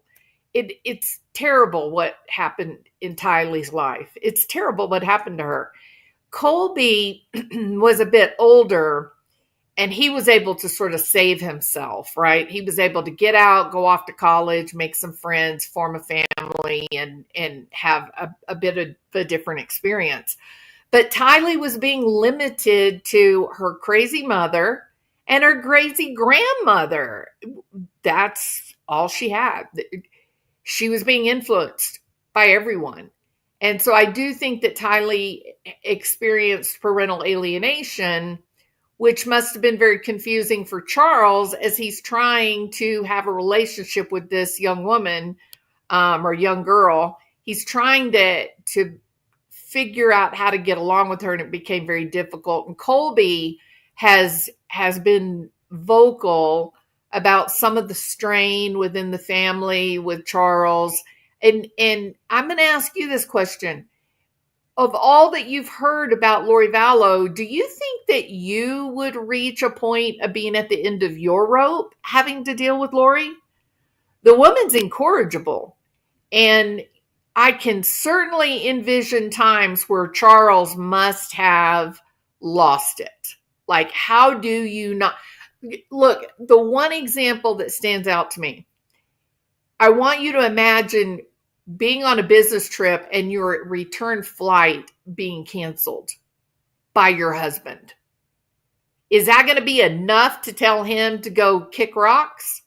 It's terrible what happened in Tylee's life. It's terrible what happened to her. Colby was a bit older, and he was able to sort of save himself, right? He was able to get out, go off to college, make some friends, form a family, and have a bit of a different experience. But Tylee was being limited to her crazy mother and her crazy grandmother. That's all she had. She was being influenced by everyone. And so I do think that Tylee experienced parental alienation, which must have been very confusing for Charles as he's trying to have a relationship with this young woman or young girl. He's trying to figure out how to get along with her, and it became very difficult. And Colby has been vocal about some of the strain within the family with Charles. And I'm going to ask you this question. Of all that you've heard about Lori Vallow, do you think that you would reach a point of being at the end of your rope having to deal with Lori? The woman's incorrigible. And I can certainly envision times where Charles must have lost it. Like, how do you not? Look, the one example that stands out to me, I want you to imagine being on a business trip and your return flight being canceled by your husband. Is that going to be enough to tell him to go kick rocks?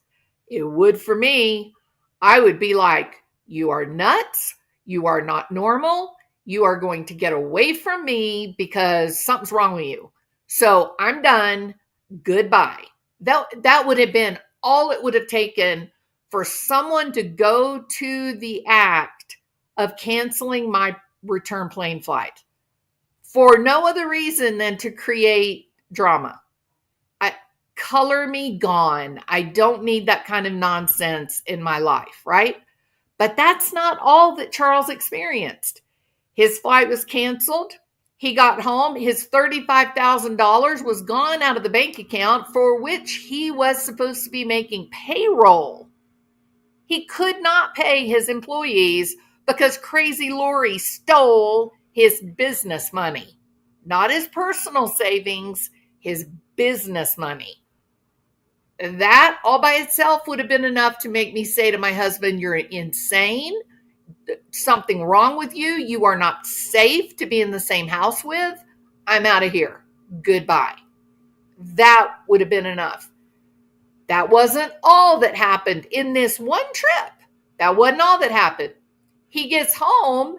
It would for me. I would be like, you are nuts. You are not normal. You are going to get away from me because something's wrong with you. So I'm done. Goodbye. That would have been all it would have taken for someone to go to the act of canceling my return plane flight for no other reason than to create drama. Color me gone. I don't need that kind of nonsense in my life, right? But that's not all that Charles experienced. His flight was canceled. He got home. His $35,000 was gone out of the bank account for which he was supposed to be making payroll. He could not pay his employees because Crazy Lori stole his business money, not his personal savings, his business money. That all by itself would have been enough to make me say to my husband, you're insane. Something wrong with you. You are not safe to be in the same house with. I'm out of here. Goodbye. That would have been enough. That wasn't all that happened in this one trip. That wasn't all that happened. He gets home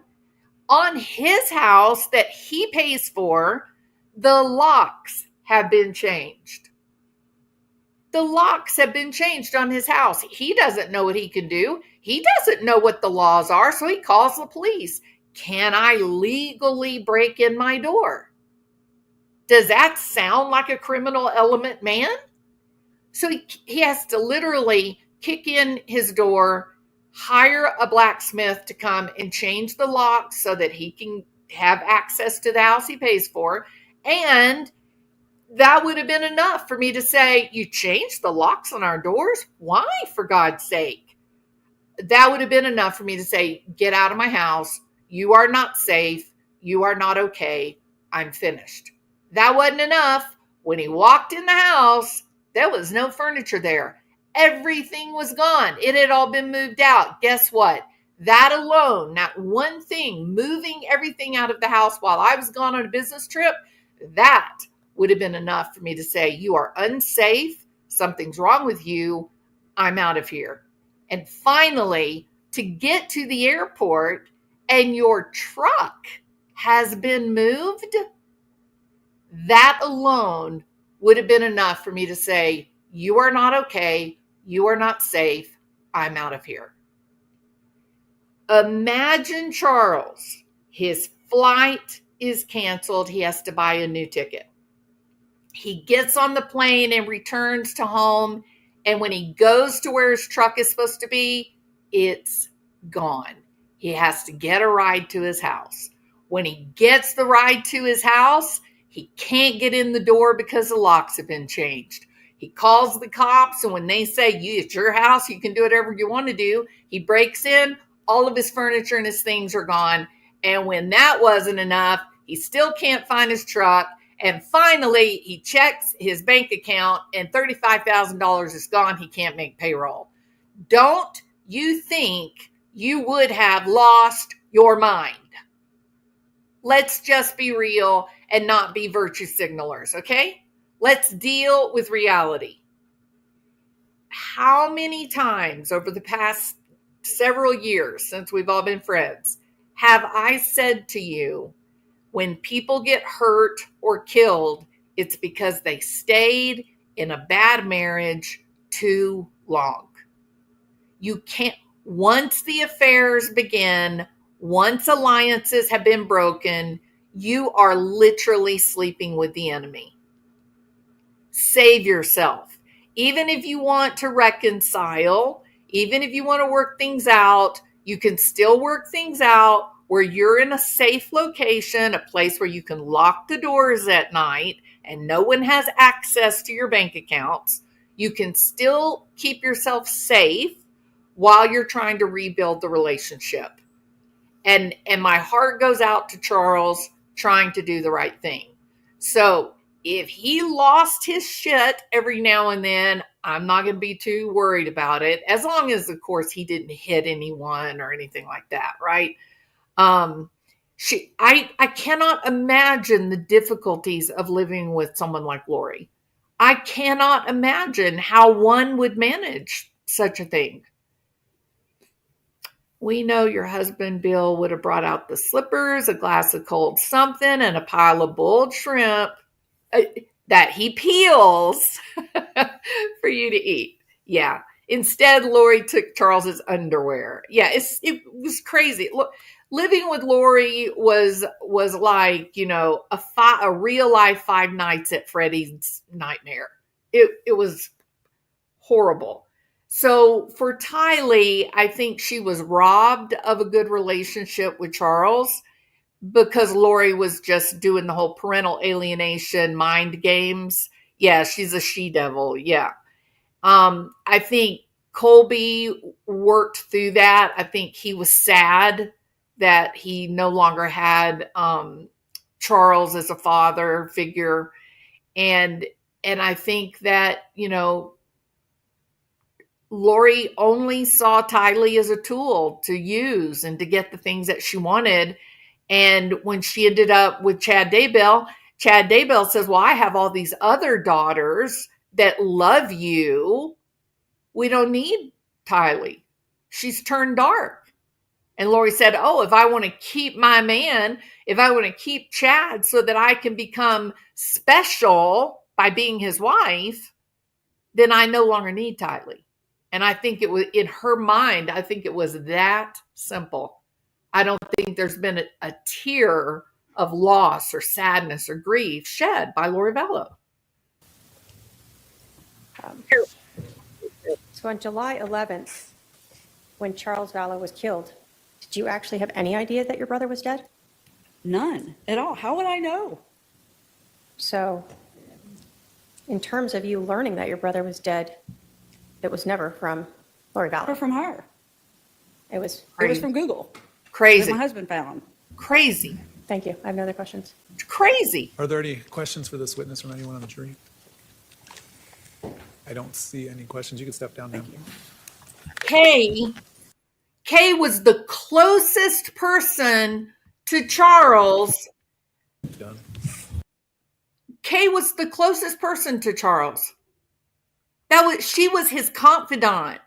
on his house that he pays for. The locks have been changed. The locks have been changed on his house. He doesn't know what he can do. He doesn't know what the laws are, so he calls the police. Can I legally break in my door? Does that sound like a criminal element, man? So he has to literally kick in his door, hire a blacksmith to come and change the locks so that he can have access to the house he pays for. And that would have been enough for me to say, you changed the locks on our doors? Why, for God's sake? That would have been enough for me to say, get out of my house. You are not safe. You are not okay. I'm finished. That wasn't enough. When he walked in the house, there was no furniture there. Everything was gone. It had all been moved out. Guess what? That alone, that one thing, moving everything out of the house while I was gone on a business trip, that would have been enough for me to say, you are unsafe. Something's wrong with you. I'm out of here. And finally, to get to the airport and your truck has been moved, that alone would have been enough for me to say, you are not okay. You are not safe. I'm out of here. Imagine Charles. His flight is canceled. He has to buy a new ticket. He gets on the plane and returns to home. And when he goes to where his truck is supposed to be, it's gone. He has to get a ride to his house. When he gets the ride to his house, he can't get in the door because the locks have been changed. He calls the cops, and when they say, it's your house, you can do whatever you want to do, he breaks in, all of his furniture and his things are gone. And when that wasn't enough, he still can't find his truck. And finally, he checks his bank account and $35,000 is gone. He can't make payroll. Don't you think you would have lost your mind? Let's just be real and not be virtue signalers, okay? Let's deal with reality. How many times over the past several years since we've all been friends have I said to you, when people get hurt or killed, it's because they stayed in a bad marriage too long. You can't, once the affairs begin, once alliances have been broken, you are literally sleeping with the enemy. Save yourself. Even if you want to reconcile, even if you want to work things out, you can still work things out where you're in a safe location, a place where you can lock the doors at night and no one has access to your bank accounts. You can still keep yourself safe while you're trying to rebuild the relationship. And my heart goes out to Charles trying to do the right thing. So if he lost his shit every now and then, I'm not going to be too worried about it, as long as, of course, he didn't hit anyone or anything like that, right? I cannot imagine the difficulties of living with someone like Lori. I cannot imagine how one would manage such a thing. We know your husband, Bill, would have brought out the slippers, a glass of cold something, and a pile of boiled shrimp that he peels for you to eat. Yeah. Instead, Lori took Charles's underwear. Yeah, it was crazy. Look, living with Lori was like, a real life Five Nights at Freddy's nightmare. It was horrible. So for Tylee, I think she was robbed of a good relationship with Charles because Lori was just doing the whole parental alienation mind games. Yeah, she's a she-devil. Yeah. I think Colby worked through that. I think he was sad that he no longer had Charles as a father figure. And I think that, Lori only saw Tylee as a tool to use and to get the things that she wanted. And when she ended up with Chad Daybell says, well, I have all these other daughters that love you. We don't need Tylee. She's turned dark. And Lori said, oh, if I want to keep my man, if I want to keep Chad so that I can become special by being his wife, then I no longer need Tylee. And I think it was, in her mind, I think it was that simple. I don't think there's been a tear of loss or sadness or grief shed by Lori Vallow. So on July 11th, when Charles Vallow was killed, did you actually have any idea that your brother was dead? None at all. How would I know? So in terms of you learning that your brother was dead, it was never from Lori Vallow. Or from her. It was from Google. Crazy. That my husband found. Crazy. Thank you. I have no other questions. Crazy. Are there any questions for this witness from anyone on the jury? I don't see any questions. You can step down now. Kay was the closest person to Charles. Done. Kay was the closest person to Charles. She was his confidant.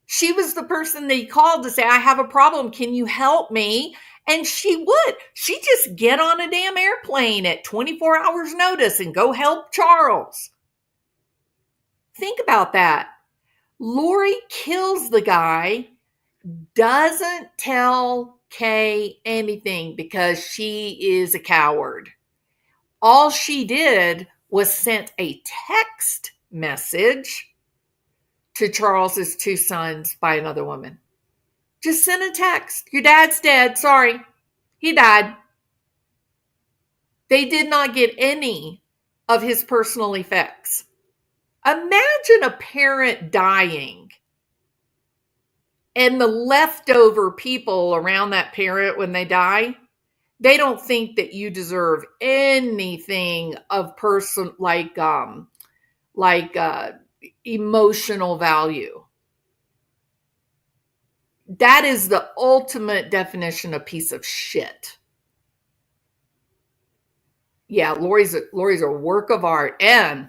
She was the person that he called to say, I have a problem. Can you help me? And she would. She'd just get on a damn airplane at 24 hours notice and go help Charles. Think about that. Lori kills the guy, doesn't tell Kay anything because she is a coward. All she did was sent a text message to Charles's two sons by another woman. Just sent a text. Your dad's dead. Sorry. He died. They did not get any of his personal effects. Imagine a parent dying and the leftover people around that parent when they die, they don't think that you deserve anything of emotional value. That is the ultimate definition of piece of shit. Yeah, Lori's a work of art, and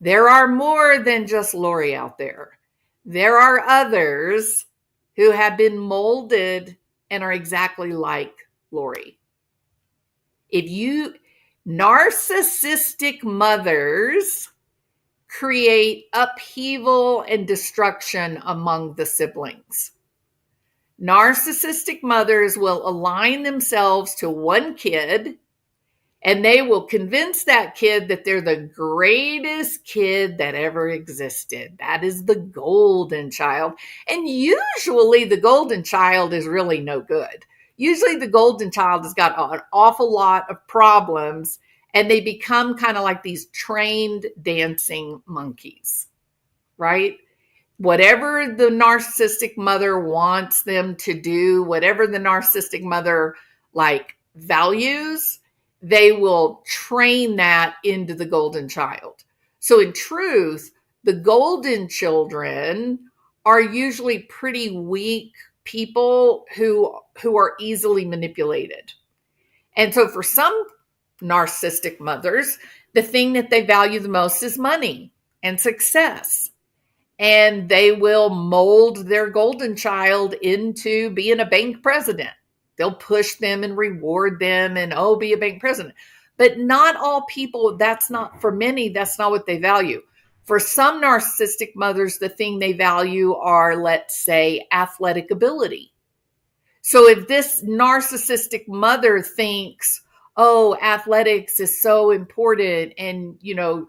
there are more than just Lori out there. There are others who have been molded and are exactly like Lori. Narcissistic mothers create upheaval and destruction among the siblings. Narcissistic mothers will align themselves to one kid, and they will convince that kid that they're the greatest kid that ever existed. That is the golden child. And usually the golden child is really no good. Usually the golden child has got an awful lot of problems, and they become kind of like these trained dancing monkeys, right? whatever the narcissistic mother wants them to do, whatever the narcissistic mother like values, they will train that into the golden child. So in truth, the golden children are usually pretty weak people who are easily manipulated. And so for some narcissistic mothers, the thing that they value the most is money and success. And they will mold their golden child into being a bank president. They'll push them and reward them and, oh, be a bank president. But not all people, that's not, for many, that's not what they value. For some narcissistic mothers, the thing they value are, let's say, athletic ability. So if this narcissistic mother thinks, oh, athletics is so important, and, you know,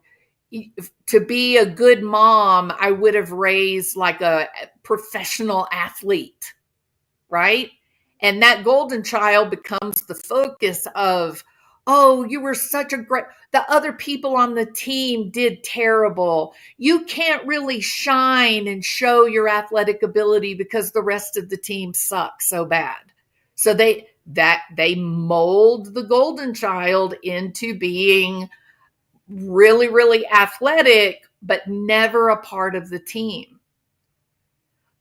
to be a good mom, I would have raised like a professional athlete, right? And that golden child becomes the focus of, oh, you were such a great, the other people on the team did terrible. You can't really shine and show your athletic ability because the rest of the team sucks so bad. So they mold the golden child into being really, really athletic, but never a part of the team.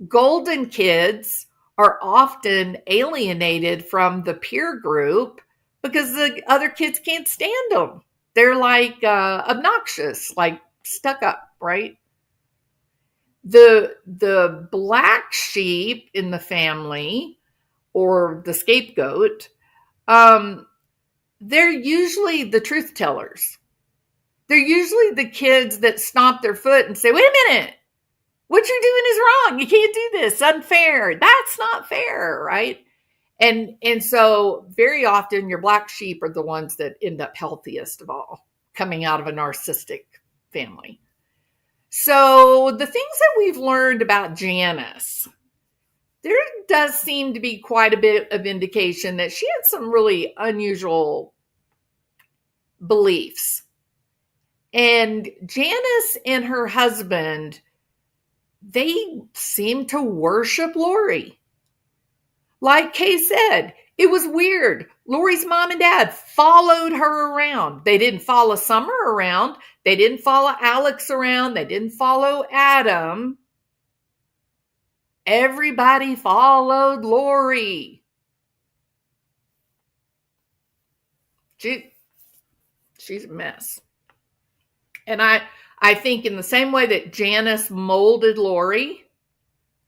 Golden kids are often alienated from the peer group because the other kids can't stand them. They're like obnoxious, like stuck up, right? The black sheep in the family, or the scapegoat, they're usually the truth tellers. They're usually the kids that stomp their foot and say, wait a minute, what you're doing is wrong. You can't do this. Unfair. That's not fair, right? And so very often your black sheep are the ones that end up healthiest of all, coming out of a narcissistic family. So the things that we've learned about Janice, there does seem to be quite a bit of indication that she had some really unusual beliefs. And Janice and her husband, they seem to worship Lori. Like Kay said, it was weird. Lori's mom and dad followed her around. They didn't follow Summer around. They didn't follow Alex around. They didn't follow Adam. Everybody followed Lori. She's a mess. And I think in the same way that Janice molded Lori,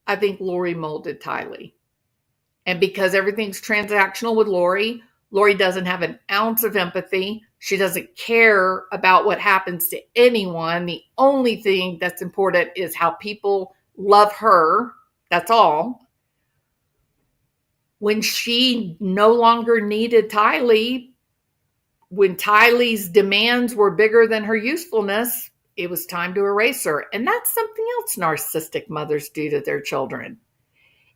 I think Lori molded Tylee. And because everything's transactional with Lori, Lori doesn't have an ounce of empathy. She doesn't care about what happens to anyone. The only thing that's important is how people love her. That's all. When she no longer needed Tylee, when Tylee's demands were bigger than her usefulness, it was time to erase her. And that's something else narcissistic mothers do to their children.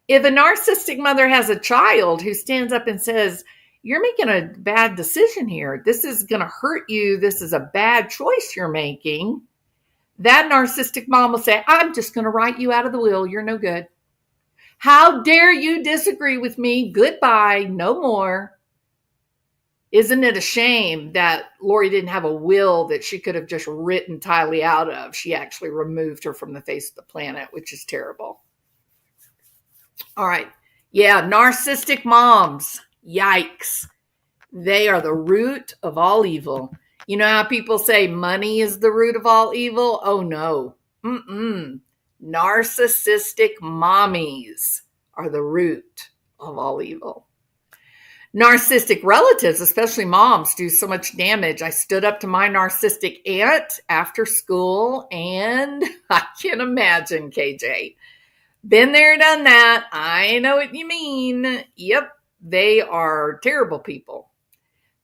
If a narcissistic mother has a child who stands up and says, you're making a bad decision here, this is going to hurt you, this is a bad choice you're making, that narcissistic mom will say, I'm just going to write you out of the will. You're no good. How dare you disagree with me? Goodbye. No more. Isn't it a shame that Lori didn't have a will that she could have just written Tylee out of? She actually removed her from the face of the planet, which is terrible. All right. Yeah, narcissistic moms. Yikes. They are the root of all evil. You know how people say money is the root of all evil? Oh, no. Narcissistic mommies are the root of all evil. Narcissistic relatives, especially moms, do so much damage. I stood up to my narcissistic aunt after school, and I can imagine, KJ. Been there, done that. I know what you mean. Yep, they are terrible people.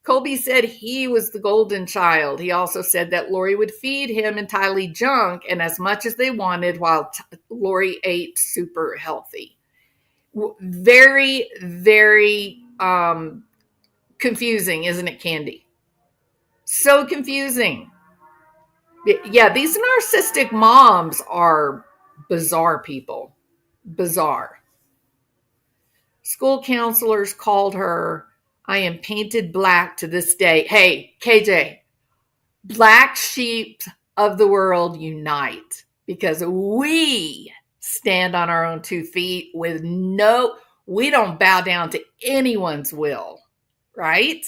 Colby said he was the golden child. He also said that Lori would feed him and Tylee junk and as much as they wanted while Lori ate super healthy. Very, very confusing, isn't it, Candy? So confusing. Yeah, these narcissistic moms are bizarre people. Bizarre. School counselors called her, I am painted black to this day. Hey, KJ, black sheep of the world unite, because we stand on our own 2 feet with we don't bow down to anyone's will, right?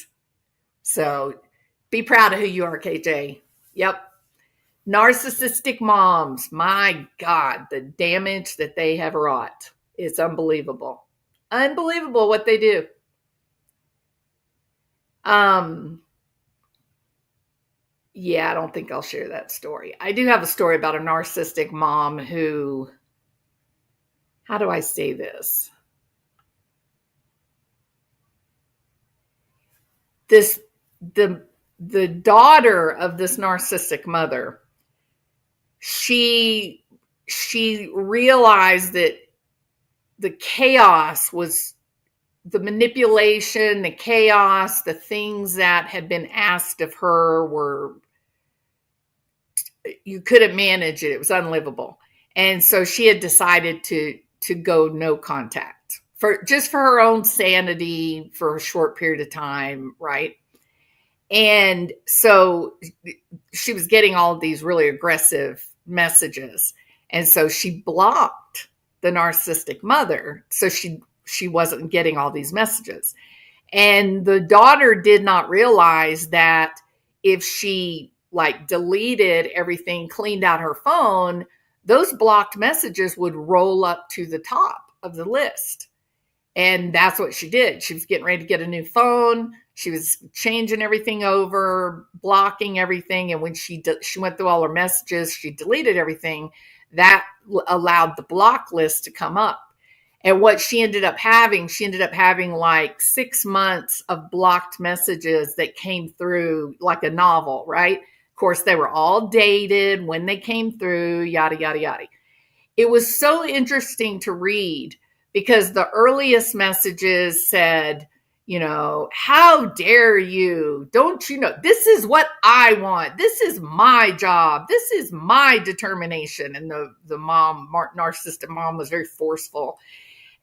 So be proud of who you are, KJ. Yep. Narcissistic moms, my God, the damage that they have wrought. It's unbelievable. Unbelievable what they do. Yeah, I don't think I'll share that story. I do have a story about a narcissistic mom who, how do I say this? The daughter of this narcissistic mother, she realized that the chaos was the manipulation, the chaos, the things that had been asked of her were, you couldn't manage it. It was unlivable. And so she had decided to go no contact for her own sanity for a short period of time. Right. And so she was getting all of these really aggressive messages. And so she blocked the narcissistic mother. So she wasn't getting all these messages. And the daughter did not realize that if she deleted everything, cleaned out her phone, those blocked messages would roll up to the top of the list. And that's what she did. She was getting ready to get a new phone. She was changing everything over, blocking everything. And when she went through all her messages, she deleted everything. That allowed the block list to come up. And what she ended up having 6 months of blocked messages that came through like a novel, right? Of course, they were all dated when they came through, yada, yada, yada. It was so interesting to read because the earliest messages said, how dare you? Don't you know? This is what I want. This is my job. This is my determination. And the narcissistic mom was very forceful.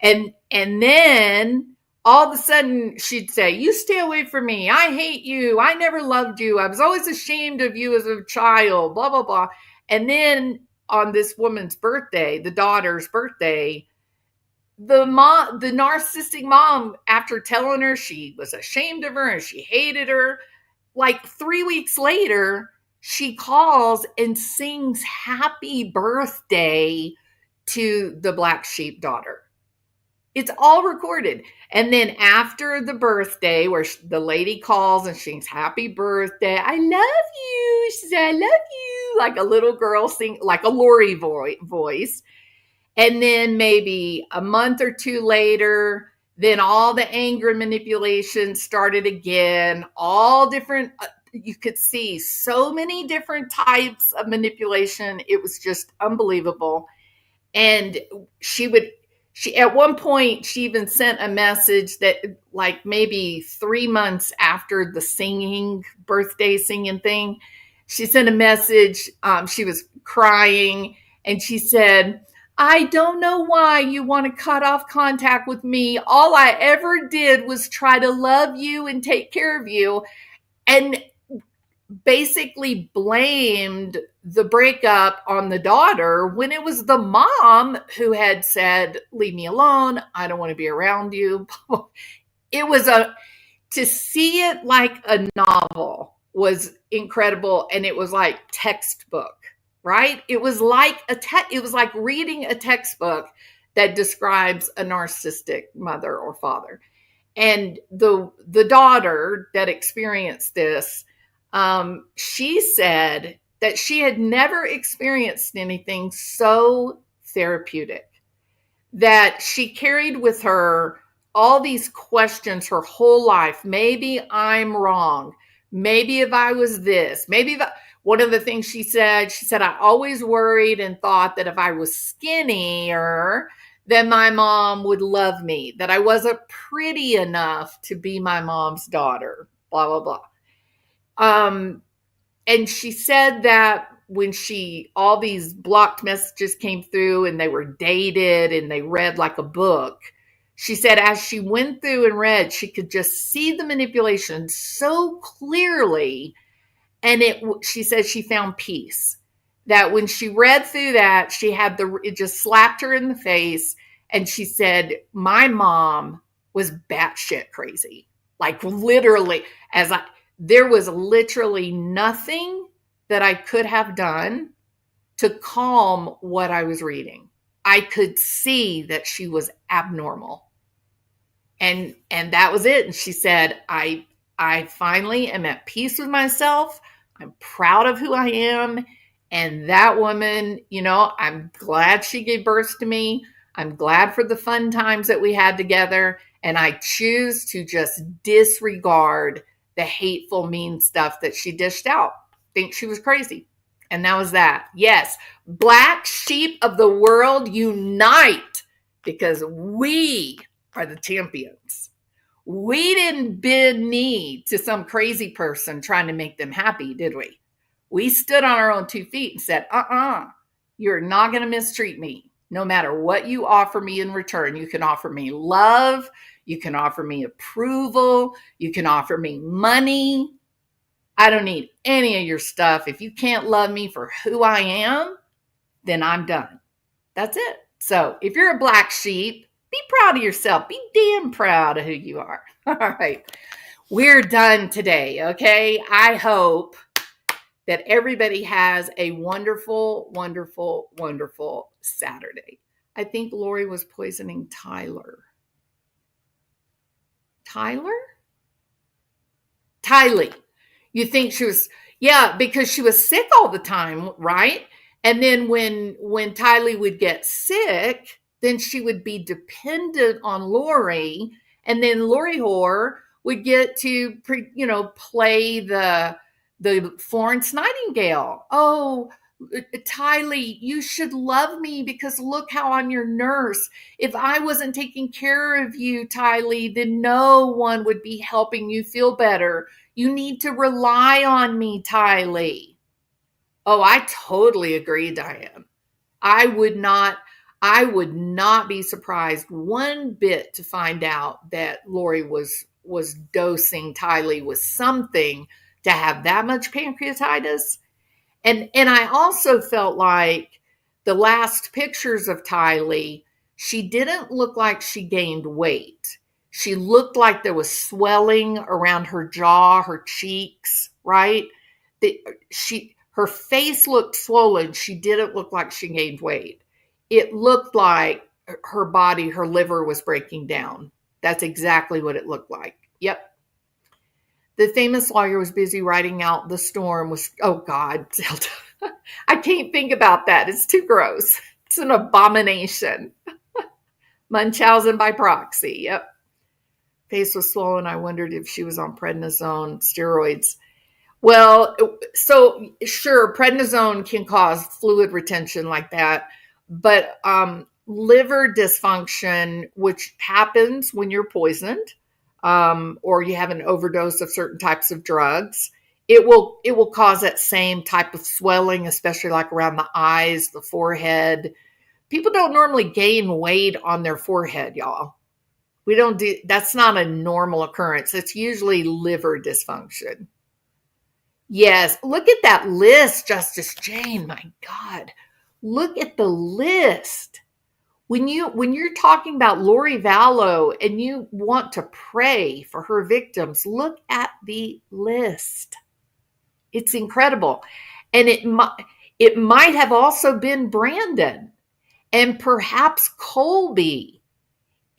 And then all of a sudden she'd say, you stay away from me. I hate you. I never loved you. I was always ashamed of you as a child, blah, blah, blah. And then on this woman's birthday, the daughter's birthday, the narcissistic mom, after telling her she was ashamed of her and she hated her, 3 weeks later, she calls and sings happy birthday to the black sheep daughter. It's all recorded. And then after the birthday, where the lady calls and sings happy birthday, I love you. She said, I love you. Like a little girl sing, like a Lori voice. And then maybe a month or two later, then all the anger and manipulation started again. All different, you could see so many different types of manipulation. It was just unbelievable. And she at one point, she even sent a message that maybe 3 months after the birthday singing thing, she sent a message. She was crying and she said, I don't know why you want to cut off contact with me. All I ever did was try to love you and take care of you. And basically blamed the breakup on the daughter when it was the mom who had said, leave me alone. I don't want to be around you. It was to see it like a novel was incredible. And it was like textbook, right? It was like it was like reading a textbook that describes a narcissistic mother or father. And the daughter that experienced this, she said that she had never experienced anything so therapeutic, that she carried with her all these questions her whole life. Maybe I'm wrong. Maybe if I was this, one of the things she said, I always worried and thought that if I was skinnier, then my mom would love me, that I wasn't pretty enough to be my mom's daughter, blah, blah, blah. And she said that when all these blocked messages came through and they were dated and they read like a book, she said as she went through and read, she could just see the manipulation so clearly. And she said she found peace. That when she read through that, it just slapped her in the face. And she said, my mom was batshit crazy. Like literally, there was literally nothing that I could have done to calm what I was reading. I could see that she was abnormal. And that was it. And she said, I finally am at peace with myself. I'm proud of who I am. And that woman, I'm glad she gave birth to me. I'm glad for the fun times that we had together. And I choose to just disregard the hateful, mean stuff that she dished out. Think she was crazy. And that was that. Yes, black sheep of the world, unite, because we are the champions. We didn't bend knee to some crazy person trying to make them happy, did we? We stood on our own 2 feet and said, you're not going to mistreat me. No matter what you offer me in return, you can offer me love, you can offer me approval, you can offer me money. I don't need any of your stuff. If you can't love me for who I am, then I'm done. That's it. So if you're a black sheep, be proud of yourself. Be damn proud of who you are. All right. We're done today, okay? I hope that everybody has a wonderful, wonderful, wonderful Saturday. I think Lori was poisoning Tyler. Tylee. You think she was, because she was sick all the time, right? And then when Tylee would get sick, then she would be dependent on Lori, and then LORIHOR would get to, play the Florence Nightingale. Oh, Tylee, you should love me because look how I'm your nurse. If I wasn't taking care of you, Tylee, then no one would be helping you feel better. You need to rely on me, Tylee. Oh, I totally agree, Diane. I would not be surprised one bit to find out that Lori was dosing Tylee with something to have that much pancreatitis. And I also felt like the last pictures of Tylee, she didn't look like she gained weight. She looked like there was swelling around her jaw, her cheeks, right? Her face looked swollen. She didn't look like she gained weight. It looked like her body, her liver was breaking down. That's exactly what it looked like. Yep. The famous lawyer was busy writing out the storm oh God, Zelda. I can't think about that. It's too gross. It's an abomination. Munchausen by proxy. Yep. Face was swollen. I wondered if she was on prednisone, steroids. Well, so sure, prednisone can cause fluid retention like that, but liver dysfunction, which happens when you're poisoned, or you have an overdose of certain types of drugs, it will cause that same type of swelling, especially like around the eyes, the forehead. People don't normally gain weight on their forehead, y'all. That's not a normal occurrence. It's usually liver dysfunction. Yes, look at that list, Justice Jane. My God, look at the list. When you're talking about Lori Vallow and you want to pray for her victims, look at the list. It's incredible. And it might have also been Brandon and perhaps Colby.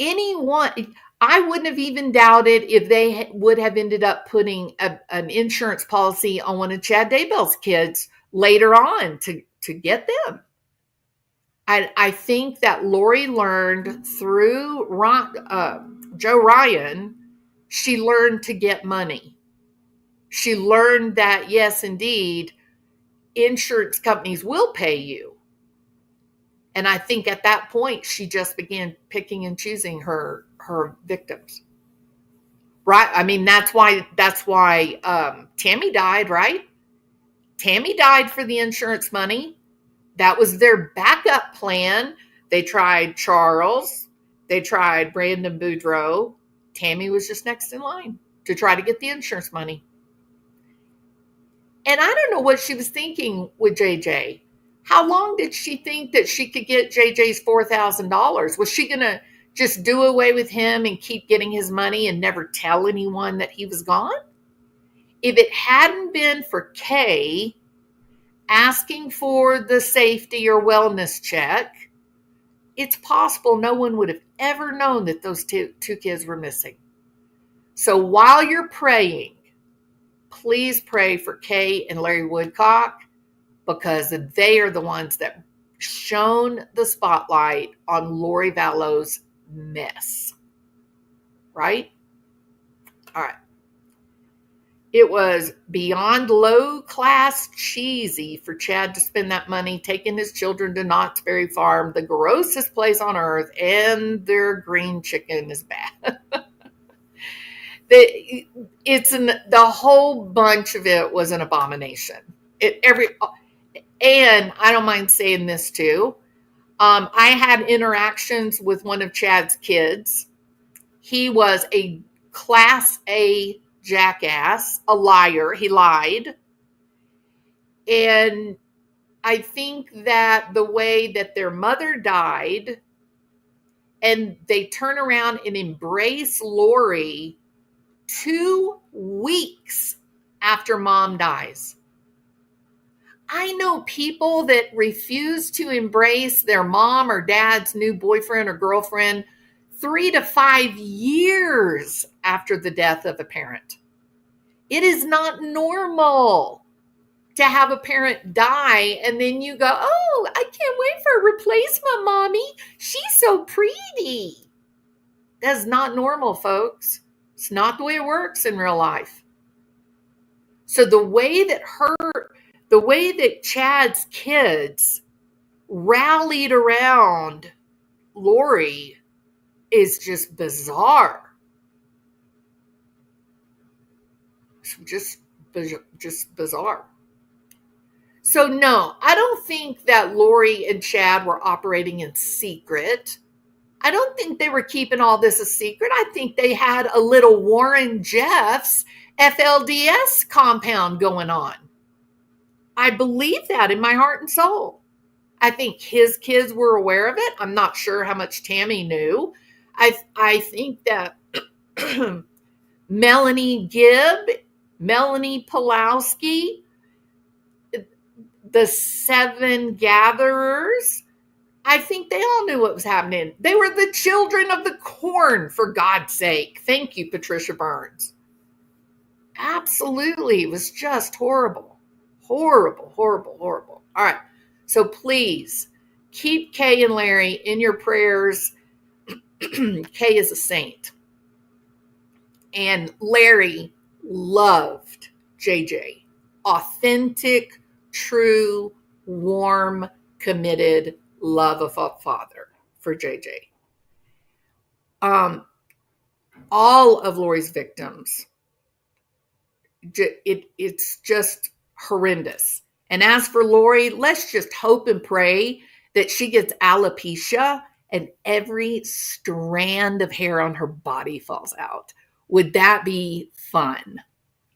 Anyone, I wouldn't have even doubted if they would have ended up putting an insurance policy on one of Chad Daybell's kids later on to get them. I think that Lori learned through Joe Ryan, she learned to get money. She learned that, yes, indeed, insurance companies will pay you. And I think at that point, she just began picking and choosing her victims. Right? I mean, that's why Tammy died, right? Tammy died for the insurance money. That was their backup plan. They tried Charles. They tried Brandon Boudreaux. Tammy was just next in line to try to get the insurance money. And I don't know what she was thinking with JJ. How long did she think that she could get JJ's $4,000? Was she going to just do away with him and keep getting his money and never tell anyone that he was gone? If it hadn't been for Kay asking for the safety or wellness check, it's possible no one would have ever known that those two kids were missing. So while you're praying, please pray for Kay and Larry Woodcock, because they are the ones that shone the spotlight on Lori Vallow's mess. Right? All right. It was beyond low-class cheesy for Chad to spend that money taking his children to Knott's Berry Farm, the grossest place on earth, and their green chicken is bad. The whole bunch of it was an abomination. And I don't mind saying this too. I had interactions with one of Chad's kids. He was a class A jackass, a liar. He lied. And I think that the way that their mother died, and they turn around and embrace Lori 2 weeks after mom dies. I know people that refuse to embrace their mom or dad's new boyfriend or girlfriend 3 to 5 years after the death of a parent. It is not normal to have a parent die and then you go, oh, I can't wait for a replacement, mommy. She's so pretty. That's not normal, folks. It's not the way it works in real life. So the way that Chad's kids rallied around Lori is just bizarre. Just bizarre. So no, I don't think that Lori and Chad were operating in secret. I don't think they were keeping all this a secret. I think they had a little Warren Jeffs FLDS compound going on. I believe that in my heart and soul. I think his kids were aware of it. I'm not sure how much Tammy knew. I think that Melanie Gibb, Melanie Pulowski, the 7 gatherers, I think they all knew what was happening. They were the children of the corn, for God's sake. Thank you, Patricia Burns. Absolutely. It was just horrible. Horrible, horrible, horrible. All right. So please keep Kay and Larry in your prayers. Kay is a saint. And Larry loved JJ. Authentic, true, warm, committed love of a father for JJ. All of Lori's victims, it's just horrendous. And as for Lori, let's just hope and pray that she gets alopecia and every strand of hair on her body falls out. Would that be fun?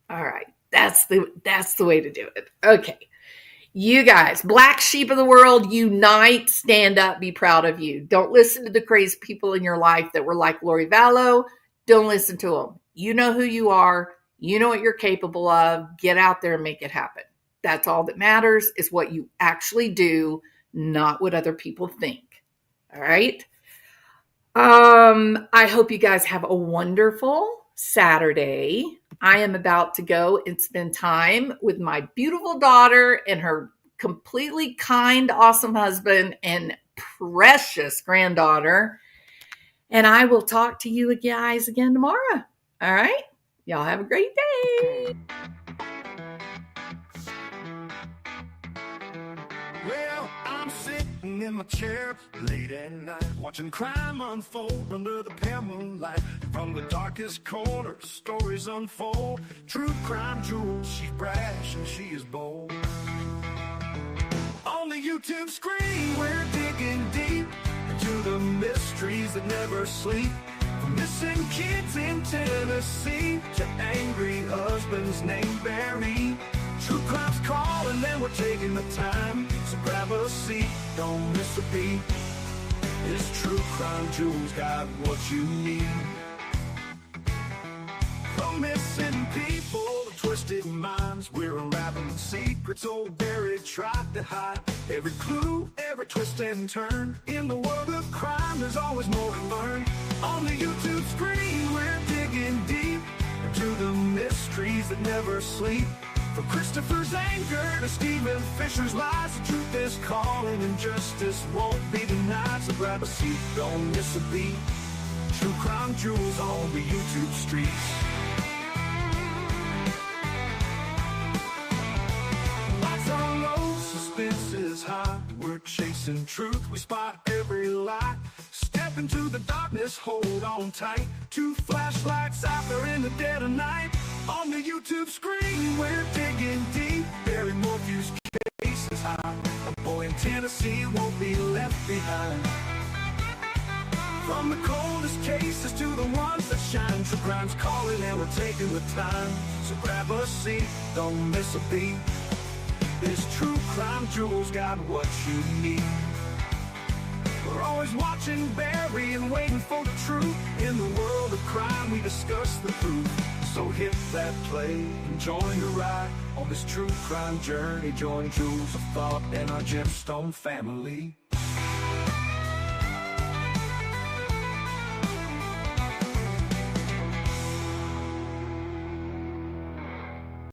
All right. That's the way to do it. Okay. You guys, black sheep of the world, unite, stand up, be proud of you. Don't listen to the crazy people in your life that were like Lori Vallow. Don't listen to them. You know who you are. You know what you're capable of. Get out there and make it happen. That's all that matters, is what you actually do, not what other people think. All right. I hope you guys have a wonderful Saturday. I am about to go and spend time with my beautiful daughter and her completely kind, awesome husband and precious granddaughter. And I will talk to you guys again tomorrow. All right. Y'all have a great day. Well, I'm sitting in my chair late at night, watching crime unfold under the pale moonlight. From the darkest corner, stories unfold. True crime jewels, she's brash and she is bold. YouTube screen, we're digging deep into the mysteries that never sleep. From missing kids in Tennessee to angry husbands named Barry. True crime's calling and we're taking the time. So grab a seat, don't miss a beat. This True Crime Jewels got what you need. From missing people to twisted minds, we're unraveling secrets old Barry tried to hide. Every clue, every twist and turn. In the world of crime, there's always more to learn. On the YouTube screen, we're digging deep into the mysteries that never sleep. From Christopher's anger to Stephen Fisher's lies, the truth is calling and justice won't be denied. So grab a seat, don't miss a beat. True Crime Jewels on the YouTube streets. Lights are low, suspense is high. We're chasing truth, we spot every lie. Step into the darkness, hold on tight. Two flashlights out there in the dead of night. On the YouTube screen, we're digging deep. Barry Morphew's case is high. A boy in Tennessee won't be left behind. From the coldest cases to the ones that shine, True Crime's calling and we're taking the time. So grab a seat, don't miss a beat. This True Crime Jewels got what you need. We're always watching Barry and waiting for the truth. In the world of crime, we discuss the truth. So hit that play and join the ride on this true crime journey. Join Jewels of Thought and our gemstone family.